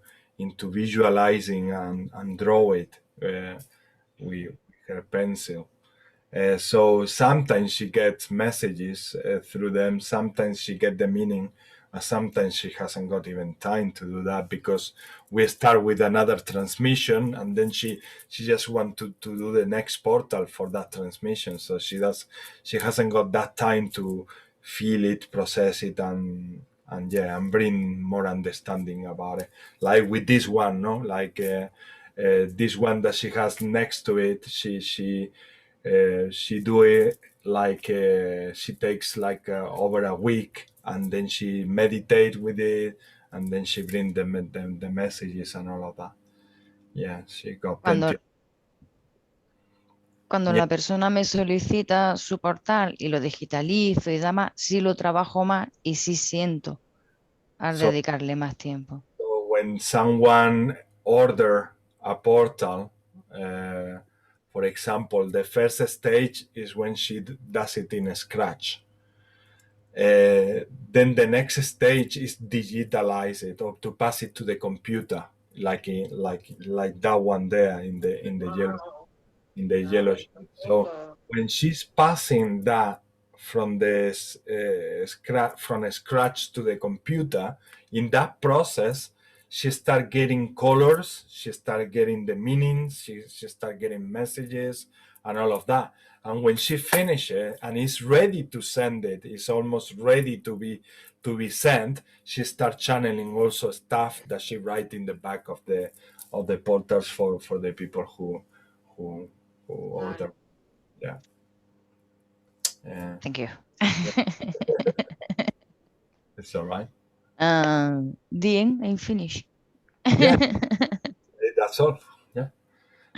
visualizing and draw it with her pencil. So sometimes she gets messages through them, sometimes she gets the meaning, sometimes she hasn't got even time to do that because we start with another transmission and then she just wants to do the next portal for that transmission. So she hasn't got that time to feel it, process it, and bring more understanding about it. Like with this one, no? Like this one that she has next to it, she do it like she takes like over a week, and then she meditate with it, and then she bring the messages and all of that. Yeah, she got plenty. Cuando la persona me solicita su portal y lo digitalizo y demás, sí lo trabajo más y sí siento al dedicarle más tiempo. So when someone order a portal, for example, the first stage is when she does it in Scratch. Then the next stage is digitalize it or to pass it to the computer, like that one there in the yellow. So when she's passing that from the scratch to the computer, in that process, she start getting colors, she start getting the meanings, she start getting messages and all of that. And when she finishes and is ready to send it, is almost ready to be sent, she start channeling also stuff that she write in the back of the portals for the people who order. Yeah. Thank you. It's all right. The end, I'm finished. Yeah, that's all. Yeah.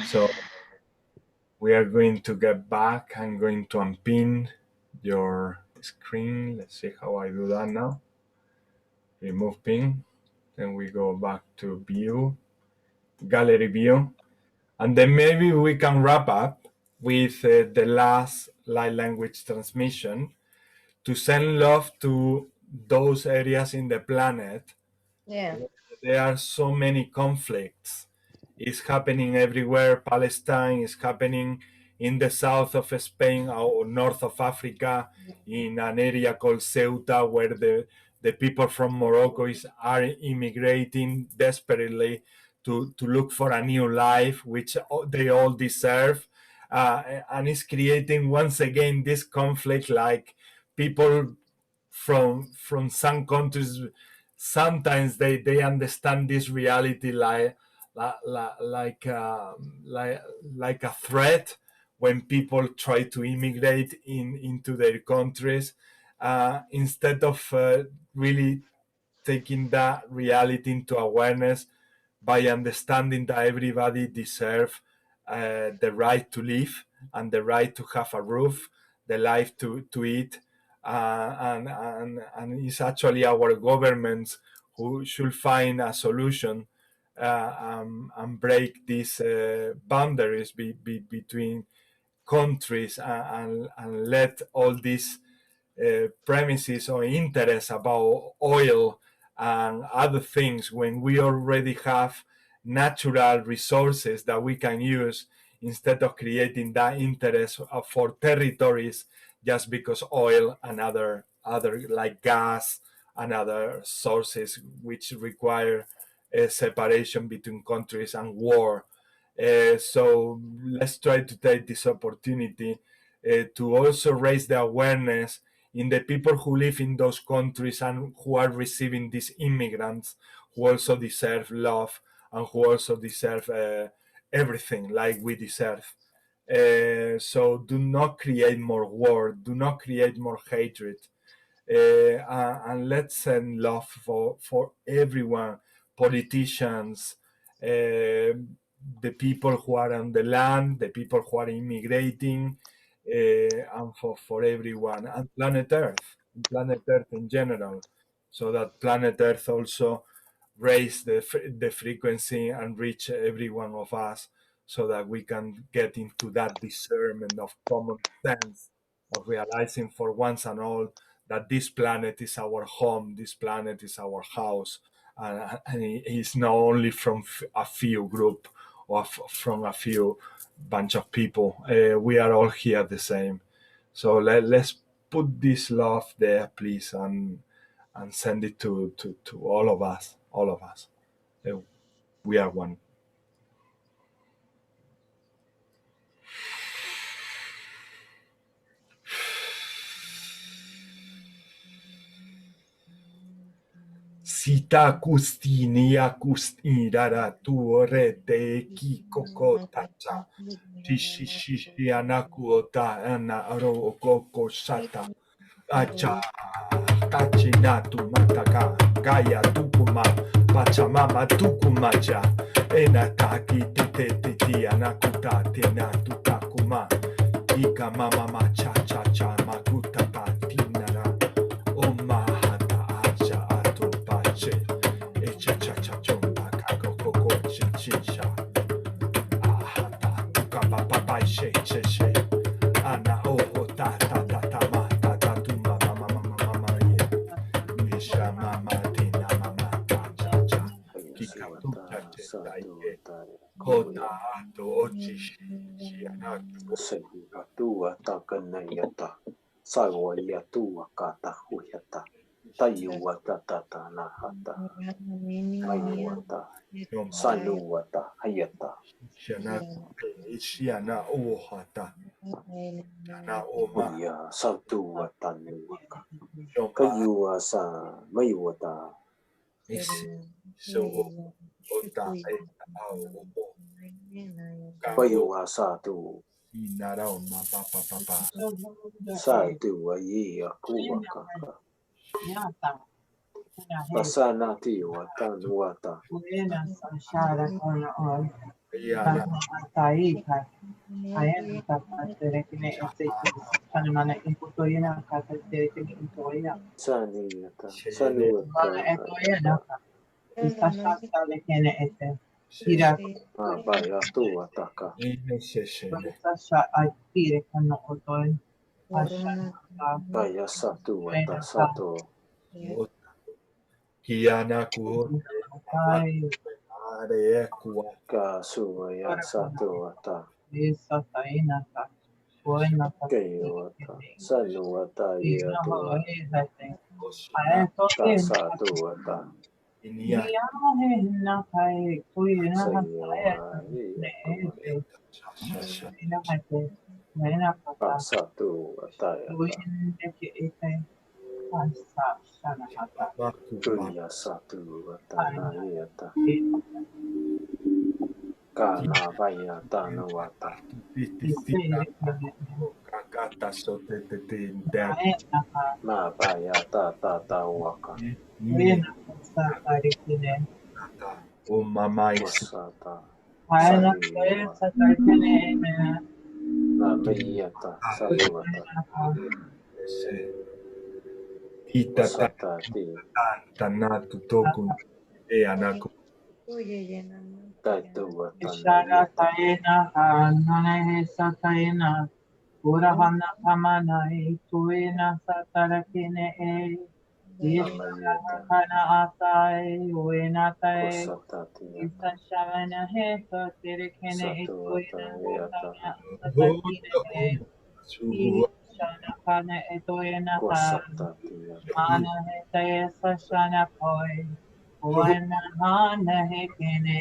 So we are going to get back. I'm going to unpin your screen. Let's see how I do that now. Remove pin. Then we go back to view, gallery view. And then maybe we can wrap up with the last light language transmission to send love to those areas in the planet. Yeah. There are so many conflicts. It's happening everywhere. Palestine is happening in the south of Spain or north of Africa, in an area called Ceuta, where the people from Morocco are immigrating desperately to look for a new life, which they all deserve. And it's creating once again this conflict, like people from some countries, sometimes they understand this reality like a threat when people try to immigrate into their countries, instead of really taking that reality into awareness by understanding that everybody deserves the right to live and the right to have a roof, the right to eat, and it's actually our governments who should find a solution, and break these boundaries between countries, and let all these premises or interests about oil and other things, when we already have natural resources that we can use, instead of creating that interest for territories just because oil and other like gas and other sources which require a separation between countries and war. So let's try to take this opportunity to also raise the awareness in the people who live in those countries and who are receiving these immigrants, who also deserve love and who also deserve everything like we deserve. So do not create more war, do not create more hatred, and let's send love for everyone, politicians, the people who are on the land, the people who are immigrating, and for everyone, and planet Earth in general, so that planet Earth also raise the frequency and reach every one of us, so that we can get into that discernment of common sense, of realizing for once and all that this planet is our home, this planet is our house, and it's not only from a few group or from a few bunch of people. We are all here the same. So let's put this love there, please, and send it to all of us. All of us. We are one. Sita kustini akustinara tuorete kikoko tacha. Tishishi anakuota ana arokoko sata. Acha tachinatu mataka gaya tukuma pachamama tukumacha enataki tete anakuta tena tutakuma ika mama macha cha cha makuta patinara omahata acha atopache echa cha cha chomba kakoko chinchisha ahata tukaba papai she ana oho ta ta ta ta ma ta ta tu mama ye misha mama tina mama ta cha cha kika tu ta che ta ye kota ato ochi shi ana tua ta kanayata sawaya tua kata huyata tayuwata tata nahata mayuwata sanuwata hayata shana ishiana ohata na oma ya sautuwata nuwaka kayuwa sa mayuwata so ota au kayuwa sa tu inara oma papa sa tu ayi akuwaka pasana tiwata nuwata yana saniyata sanuwata Ira. Vaya tu ataca. Ai tire kano otoi. Vaya satu ata satu. Kiana ku Kasu vaya satu ata. Esa taina ta. Buena ta. Kayo ata. Sanu ata iya tu. Ka satu ata. Satu ataya Kuya satu atana yata Kana vaya tanu ata Kakata sote Ma vaya ta waka Wasata Na mayata satu ata Wasata ti Tanatu toku anaku Taitu atana Ishara taena hanane sataena Urahana kamana tuena satarakine Ishara kana asai uena tae Isa shavana he sotirikine tuena satakine Ishara kana tuena Mana he tae sashana koi Uena hana he kine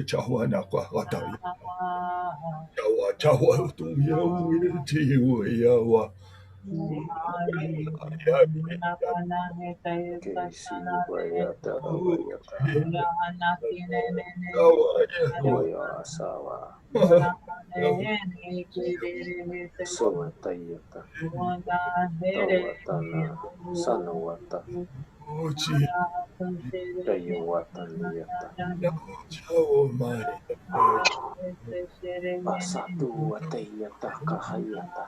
Chawa na kwa watawi. Chawa tu yawa. Suatayata Tawatana Sanawata Kayawataniata Pasatu Watayata Kahayata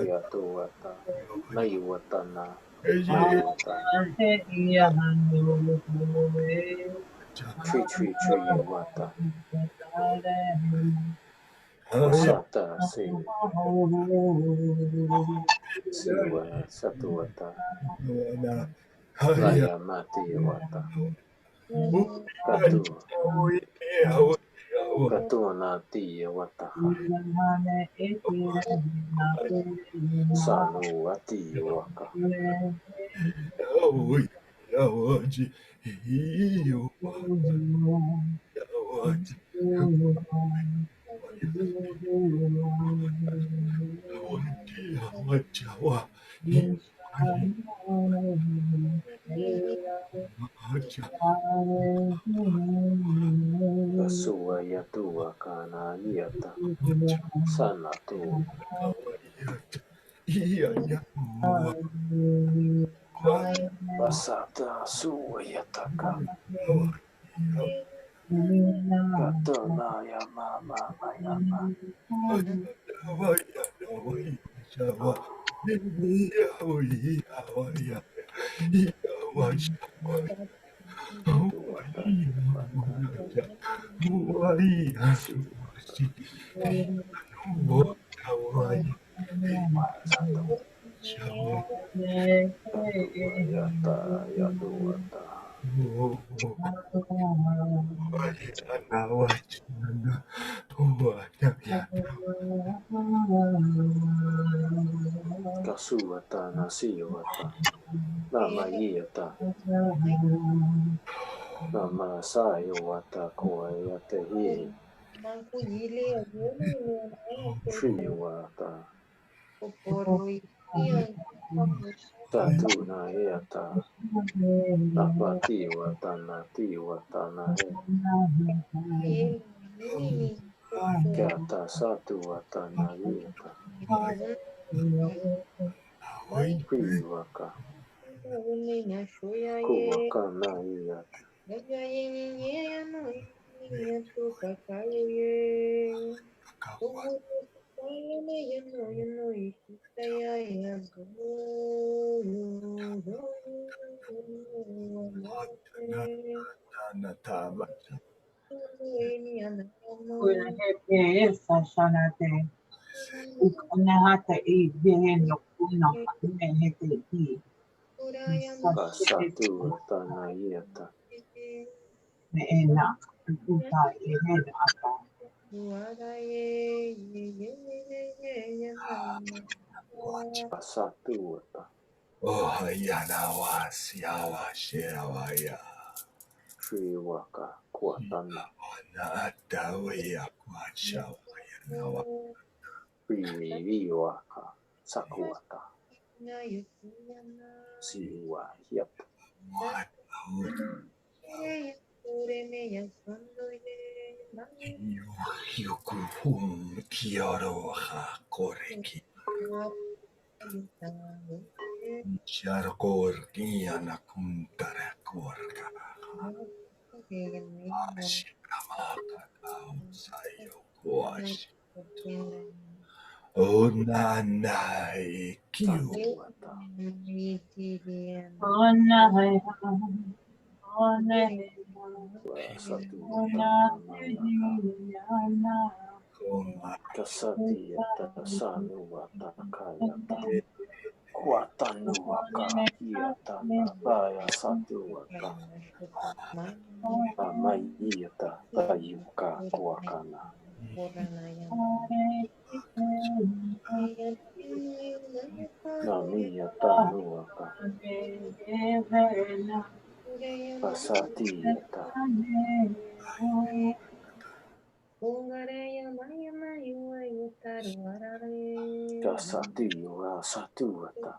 Yatuata Mayuatana Tree Wata Wasata Siwa Satuata Raya Mati Wata Katuna Tia Wataha Sanu Ati Waka Kasua Yatua Kana Yata Sanatu Basata Suayataka Katuna Yama Yama Yata Yaduata Kasuata Nasiwata Nama Yata Nama Sayawata Koyate Ye Triwata Tatuna Yata Napati Wata Nati Wata Nahe Kata Satu Wata Nayata Priwaka Kuwaka Nayata Pasatu tanayeta. Pasatu ta. Oh, yana was yawa shewa ya. Triwaka kuatana. Na dawe kwa shawa yana wa. Riwaka sakuata. Siwa yep. Yukuhum kiaro ha koreki. Charkor kiana kuntara korka. Ashramaka sayo kwash. Oh na na kiu. Kasati yata sanuata kayata. Kuatanuaka yatana baya satuata. Amayata bayuka kuakana. Namiyata nuaka. Pasati yata. Kasati wa satuata.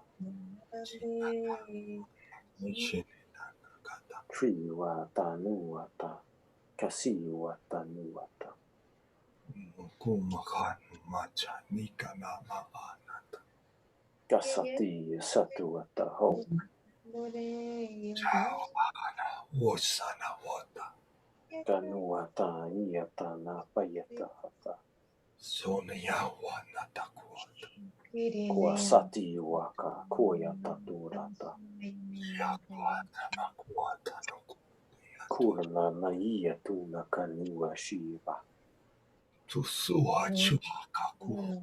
Triwa tanuata. Kasiwa tanuata. Kumakan macha nikana maanata. Kasati satuata ho. Wosana wata. Kanuata iyata na payata hata. Sonya wana takuata. Kuasati waka koyata durata. Yakuata makuata no. Kurna na iyatu na kaniwa shiva. Tusua chukaku.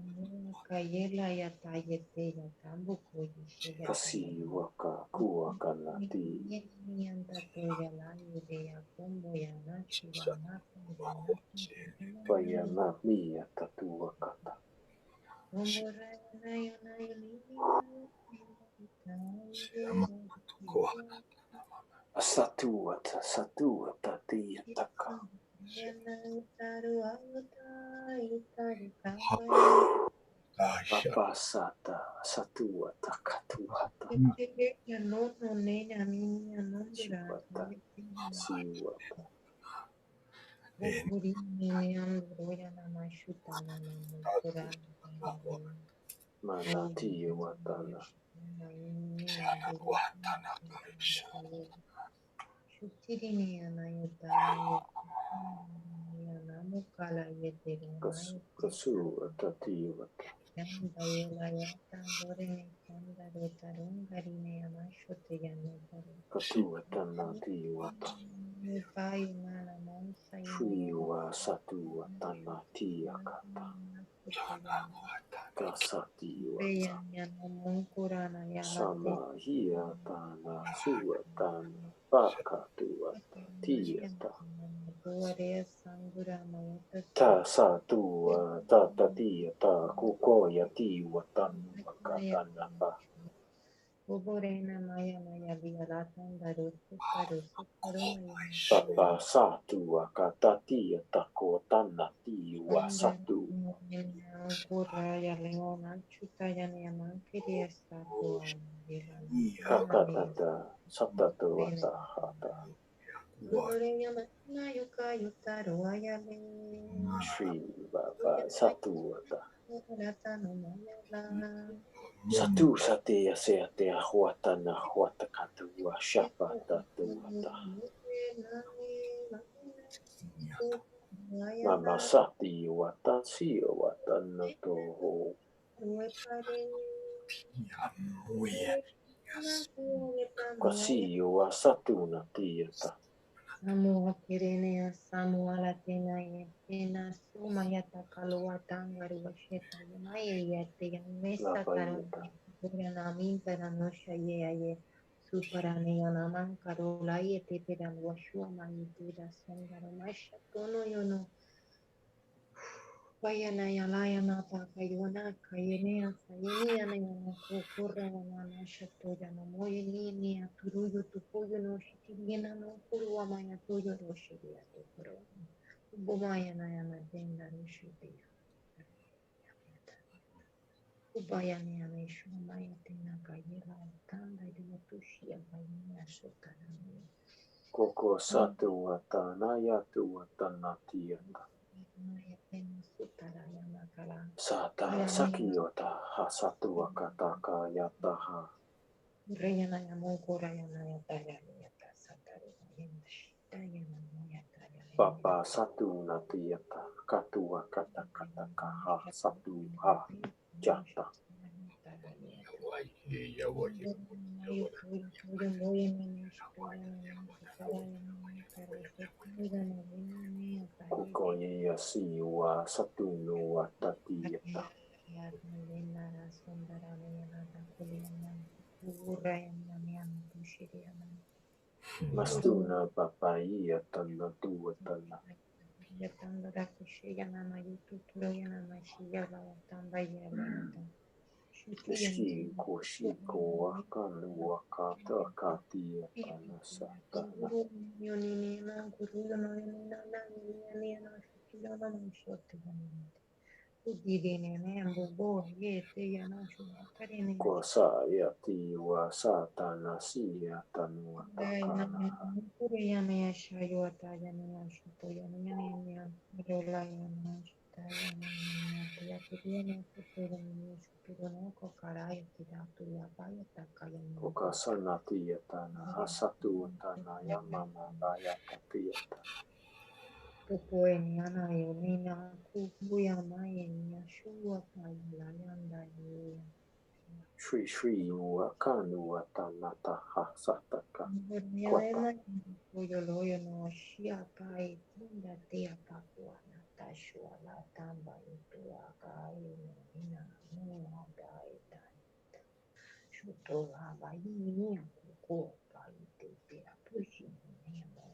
Kasi waka kuaka nati. Payana miyata tuwakata. Satuata tiyataka. Papasata satuata katuata. Chupata siwata. Manati watana. Kasu atati wata. Katu watanati wata. Triwa satu watanati yakata. Kasati wata. Sama hiyatana suwatana. Bakatu wata. Tiyata. Ta satu tata tiyata kukoya ti watanu wakatana ba. Papa satu wakata tiyata kotana tiwa satu. Kakatata satatu wata hata. Shri Baba satu wata. Satu satea seatea huatana huatakatua shapata tuata. Mama sati wata siyo wata. tanna toho. Muy bien. Kasio wa satuna tieta. Samua Kirinea, Samua Latina, Yena, Suma Yata Kaluatan, Varuasheta, Yamaya Yeti, Mesa Karana, Puranami, Paranosha Ye, Superanianaman, Karola, Yeti, Piran, Washua, Mayuda, Sangaramasha, Tono, Yono. Bayana Yalayana Takayona, Kayenea, Sayenia, Kurana, Shatoyana, Moyini, Turuyu, Tupoyo, Shitina, no Kuruamaya, Toyo, Roshidia, Bumayana, Denda, Rushidia. Ubayana, Shumaya, Tina, Kayela, Tanda, Tushia, Bayana, Shotana. Koko satu watana yatu watana tieta. Sata sakiyota hasatu wakataka yataha. Papa satu natiyata katua kata kata kaha satu ha jata. Kokoye yasi wa satu no watatiyata. Mastuna papaya tanna tua tanna. Shiki koshiko wakanu wakata katia tanna satana. Kosa yati wa satana siya tanua takana. Okasana tiyatana hasatu tana yamama bayata tiyata. Popoeniana Yonina Kubuya Maya Shua Yanda Shri Shri wakanu watanata hasataka. Kwata. Yoloyo no Shia Kai Tinda Tia Papuana Tashua La Tamba Itua Kai Nina Mua Dai Dai Shutola Bayi Kuko Kai Tia Pushing Nemo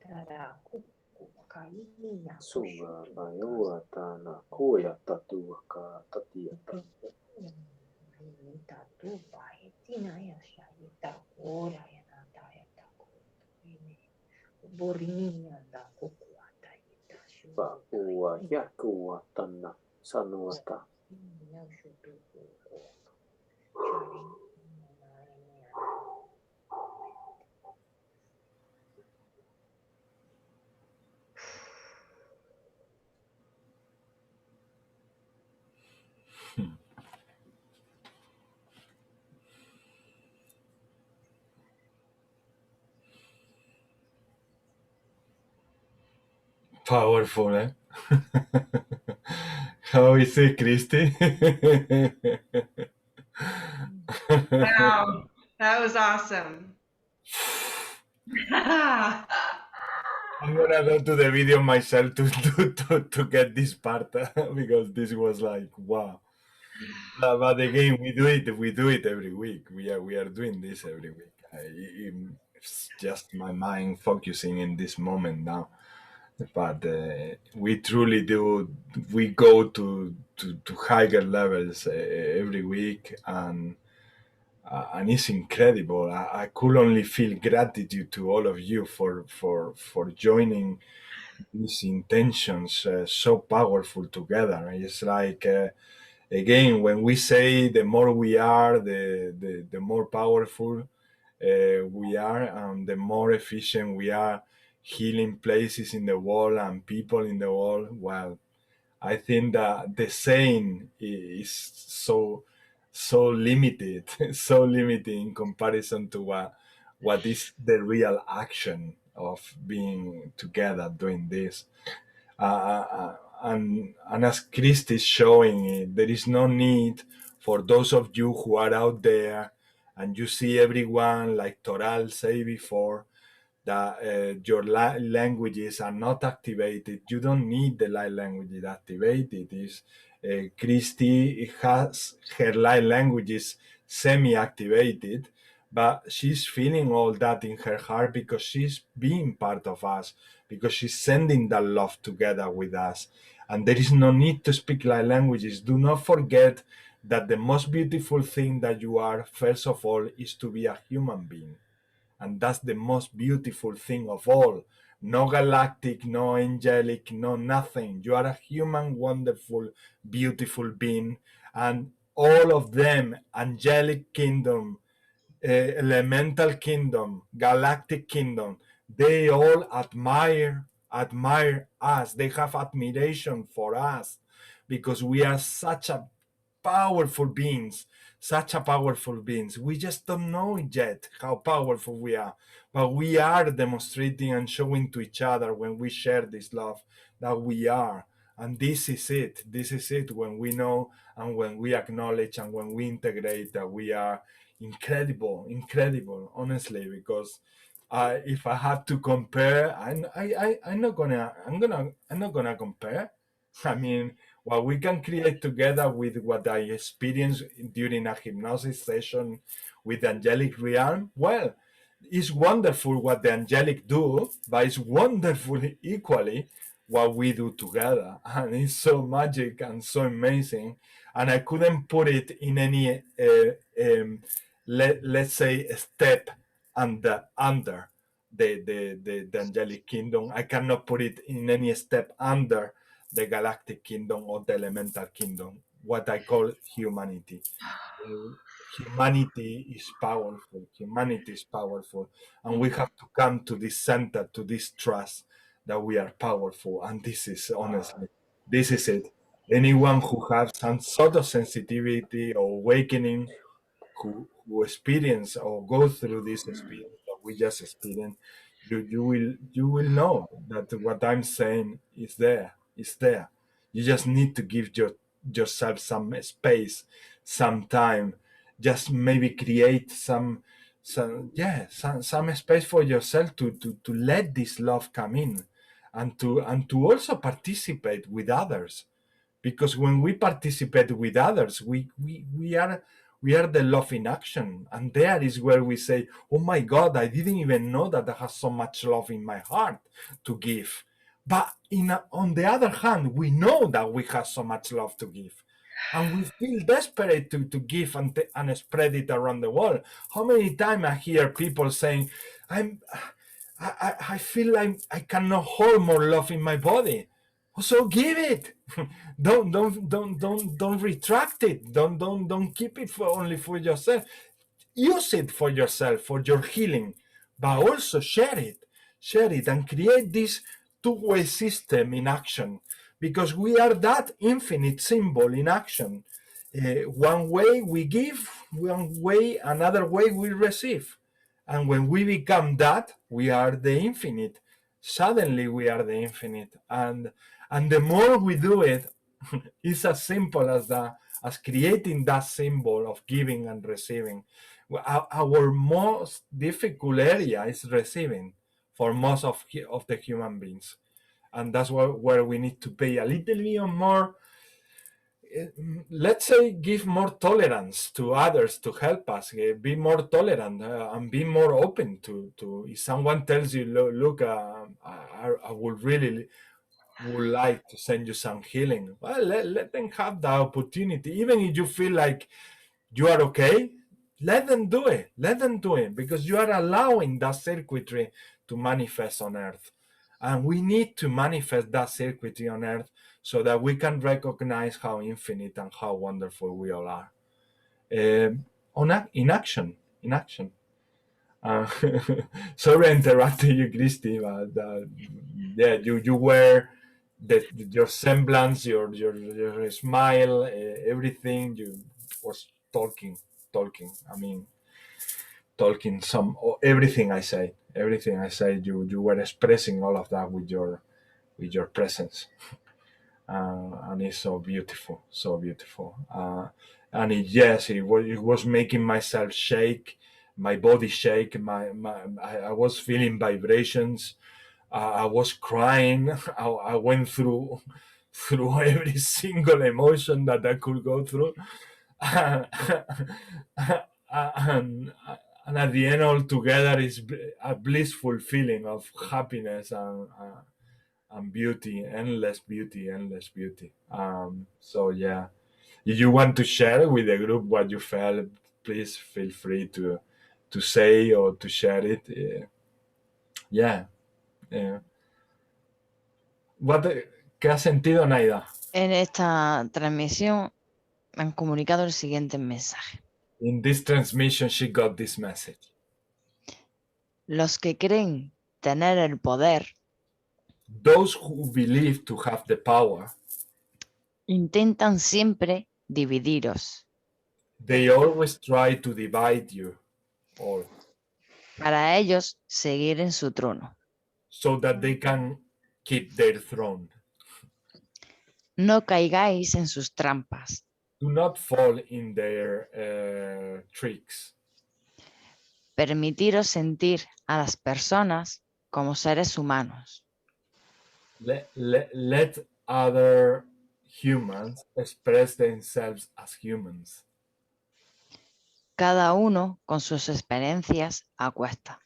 Tara Kuku Kai Nina Suga bayoa tana koya tatua ka tatiata. Tatu Bai Tina Yasha Ora Borinia da Kukuata Pa ua yakua tana sanuata. Powerful, eh? How is it, Christy? Wow, that was awesome. I'm gonna go to the video myself to get this part because this was like wow. But again, we do it every week. We are doing this every week. It's just my mind focusing in this moment now. But we truly do. We go to higher levels every week, and it's incredible. I could only feel gratitude to all of you for joining these intentions so powerful together. It's like again, when we say the more we are, the more powerful we are, and the more efficient we are healing places in the world and people in the world. Well, I think that the saying is so limited, so limited in comparison to what is the real action of being together doing this. and as Christ is showing it, there is no need for those of you who are out there and you see everyone, like Toral said before, that your languages are not activated. You don't need the light languages activated. Christy has her light languages semi-activated, but she's feeling all that in her heart because she's being part of us, because she's sending that love together with us. And there is no need to speak light languages. Do not forget that the most beautiful thing that you are, first of all, is to be a human being. And that's the most beautiful thing of all. No galactic, no angelic, no nothing. You are a human, wonderful, beautiful being. And all of them, angelic kingdom, elemental kingdom, galactic kingdom, they all admire us. They have admiration for us because we are such a powerful beings, we just don't know yet how powerful we are, but we are demonstrating and showing to each other when we share this love that we are. And this is it when we know and when we acknowledge and when we integrate that we are incredible, honestly. Because if I have to compare, I'm not gonna compare. I mean, what we can create together with what I experienced during a hypnosis session with the angelic realm, well, it's wonderful what the angelic do, but it's wonderful equally what we do together. And it's so magic and so amazing. And I couldn't put it in any, let's say, step under the angelic kingdom. I cannot put it in any step under the galactic kingdom or the elemental kingdom, what I call humanity. Humanity is powerful, and we have to come to this center, to this trust that we are powerful. And this is, honestly, this is it. Anyone who has some sort of sensitivity or awakening, who experience or go through this experience that we just experienced, you will know that what I'm saying is there. It's there. You just need to give yourself some space, some time. Just maybe create some space for yourself to let this love come in, and to also participate with others. Because when we participate with others, we are the love in action. And there is where we say, oh my God, I didn't even know that I have so much love in my heart to give. But on the other hand, we know that we have so much love to give. And we feel desperate to give and spread it around the world. How many times I hear people saying, I feel like I cannot hold more love in my body. So give it. don't retract it. Don't keep it only for yourself. Use it for yourself, for your healing, but also share it and create this two-way system in action, because we are that infinite symbol in action. One way we give, one way, another way we receive. And when we become that, we are the infinite. Suddenly we are the infinite. And the more we do it, it's as simple as that, as creating that symbol of giving and receiving. Our most difficult area is receiving for most of the human beings. And that's where we need to pay a little bit more, let's say, give more tolerance to others to help us, be more tolerant, and be more open to if someone tells you, look, I would like to send you some healing. Well, let them have the opportunity. Even if you feel like you are okay, let them do it. Because you are allowing that circuitry to manifest on Earth. And we need to manifest that circuitry on Earth so that we can recognize how infinite and how wonderful we all are. In action. Sorry I interrupted you, Christy, but you were your semblance, your smile, everything. You was talking. I mean, talking everything I say. You were expressing all of that with your presence. and it's so beautiful, so beautiful. And it was making myself shake, my body shake. I was feeling vibrations. I was crying. I went through every single emotion that I could go through. and at the end, all together is a blissful feeling of happiness and beauty, endless beauty. So yeah, if you want to share with the group what you felt, please feel free to say or to share it. ¿Qué has sentido, Naida? En esta transmisión me han comunicado el siguiente mensaje. In this transmission, she got this message. Los que creen tener el poder, those who believe to have the power, intentan siempre dividiros. They always try to divide you all. Para ellos seguir en su trono. So that they can keep their throne. No caigáis en sus trampas. Do not fall in their tricks. Permitiros sentir a las personas como seres humanos. Let other humans express themselves as humans. Cada uno con sus experiencias a cuesta.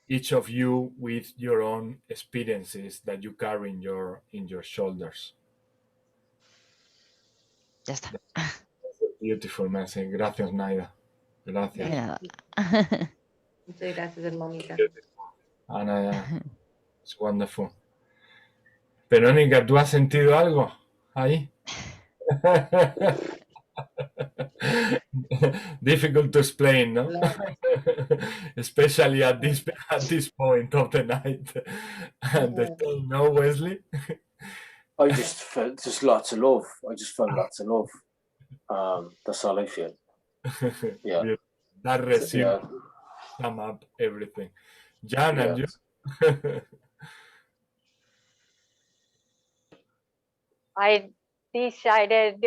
Each of you with your own experiences that you carry in your shoulders. Ya está. That's a beautiful message. Gracias, Naida. Gracias. De nada. Muchas gracias, hermanita. Ana, it's wonderful. Verónica, ¿tú has sentido algo ahí? Difficult to explain, no? Especially at this point of the night. And the thing, no, Wesley? I just felt just lots of love. I just felt lots of love. That's all I feel. Yeah. That resume sum up everything. Jan, and you? I decided,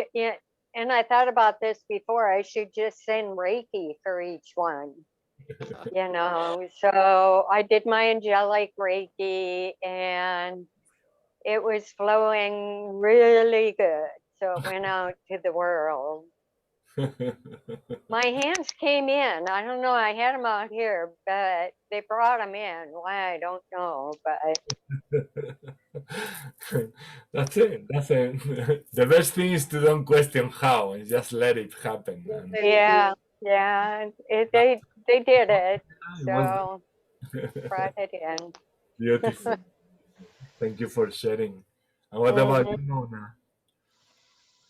and I thought about this before, I should just send Reiki for each one. You know, so I did my angelic Reiki and it was flowing really good. So it went out to the world. My hands came in. I don't know. I had them out here, but they brought them in. Why, I don't know. But that's it. The best thing is to don't question how and just let it happen. Yeah. They did it. So brought it in. Beautiful. Thank you for sharing. And what about you, Mona?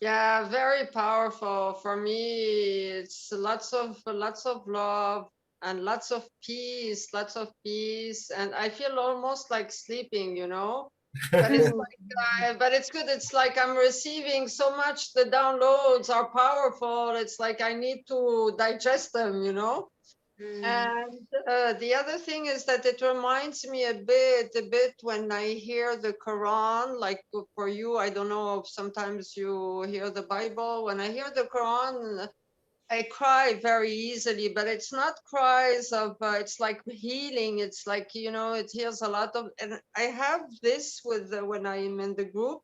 Yeah, very powerful. For me, it's lots of love and lots of peace, and I feel almost like sleeping, you know. But it's like, but it's good. It's like I'm receiving so much. The downloads are powerful. It's like I need to digest them, you know. And the other thing is that it reminds me a bit when I hear the Quran, like for you, I don't know if sometimes you hear the Bible. When I hear the Quran, I cry very easily, but it's not cries of, it's like healing. It's like, you know, it heals a lot of, and I have this with when I'm in the group.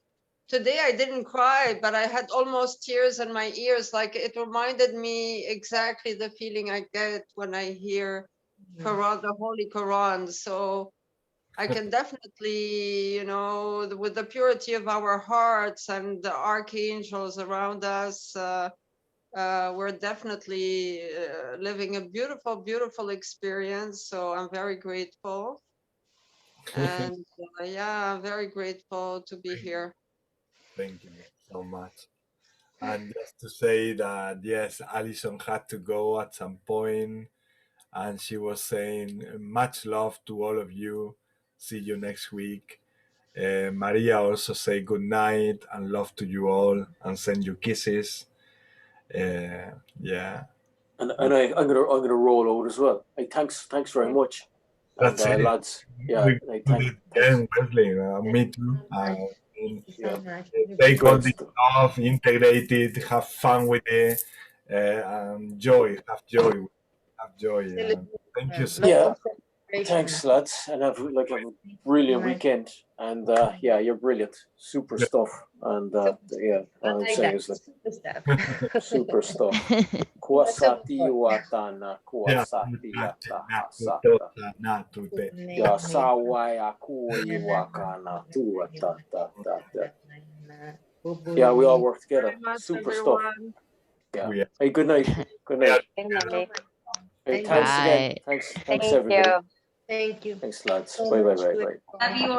Today I didn't cry, but I had almost tears in my ears. Like it reminded me exactly the feeling I get when I hear Quran, the Holy Quran. So I can definitely, you know, with the purity of our hearts and the archangels around us, we're definitely living a beautiful, beautiful experience. So I'm very grateful. And yeah, I'm very grateful to be here. Thank you so much. And just to say that, yes, Alison had to go at some point, and she was saying much love to all of you. See you next week. Maria also say good night and love to you all and send you kisses. Yeah. And I'm gonna roll out as well. Thanks very much. That's it. Lads. Yeah. Wesley, me too. And Yeah. take all Good this stuff. stuff, integrate it, have fun with it, joy, have joy, have joy. Thank you so Yeah. much. Thanks, lads, and have a brilliant weekend. And yeah, you're brilliant. Super stuff. And yeah, seriously, super stuff. Kuasati watana, kuasati yata. Ya sawai aku iwakana tuatata. Yeah, we all work together. Super stuff. Yeah. Hey, good night. Good night. Hey, thanks again. Bye. Thanks Thank everybody. you. Thank you. Thanks, lads. Bye. Love you all.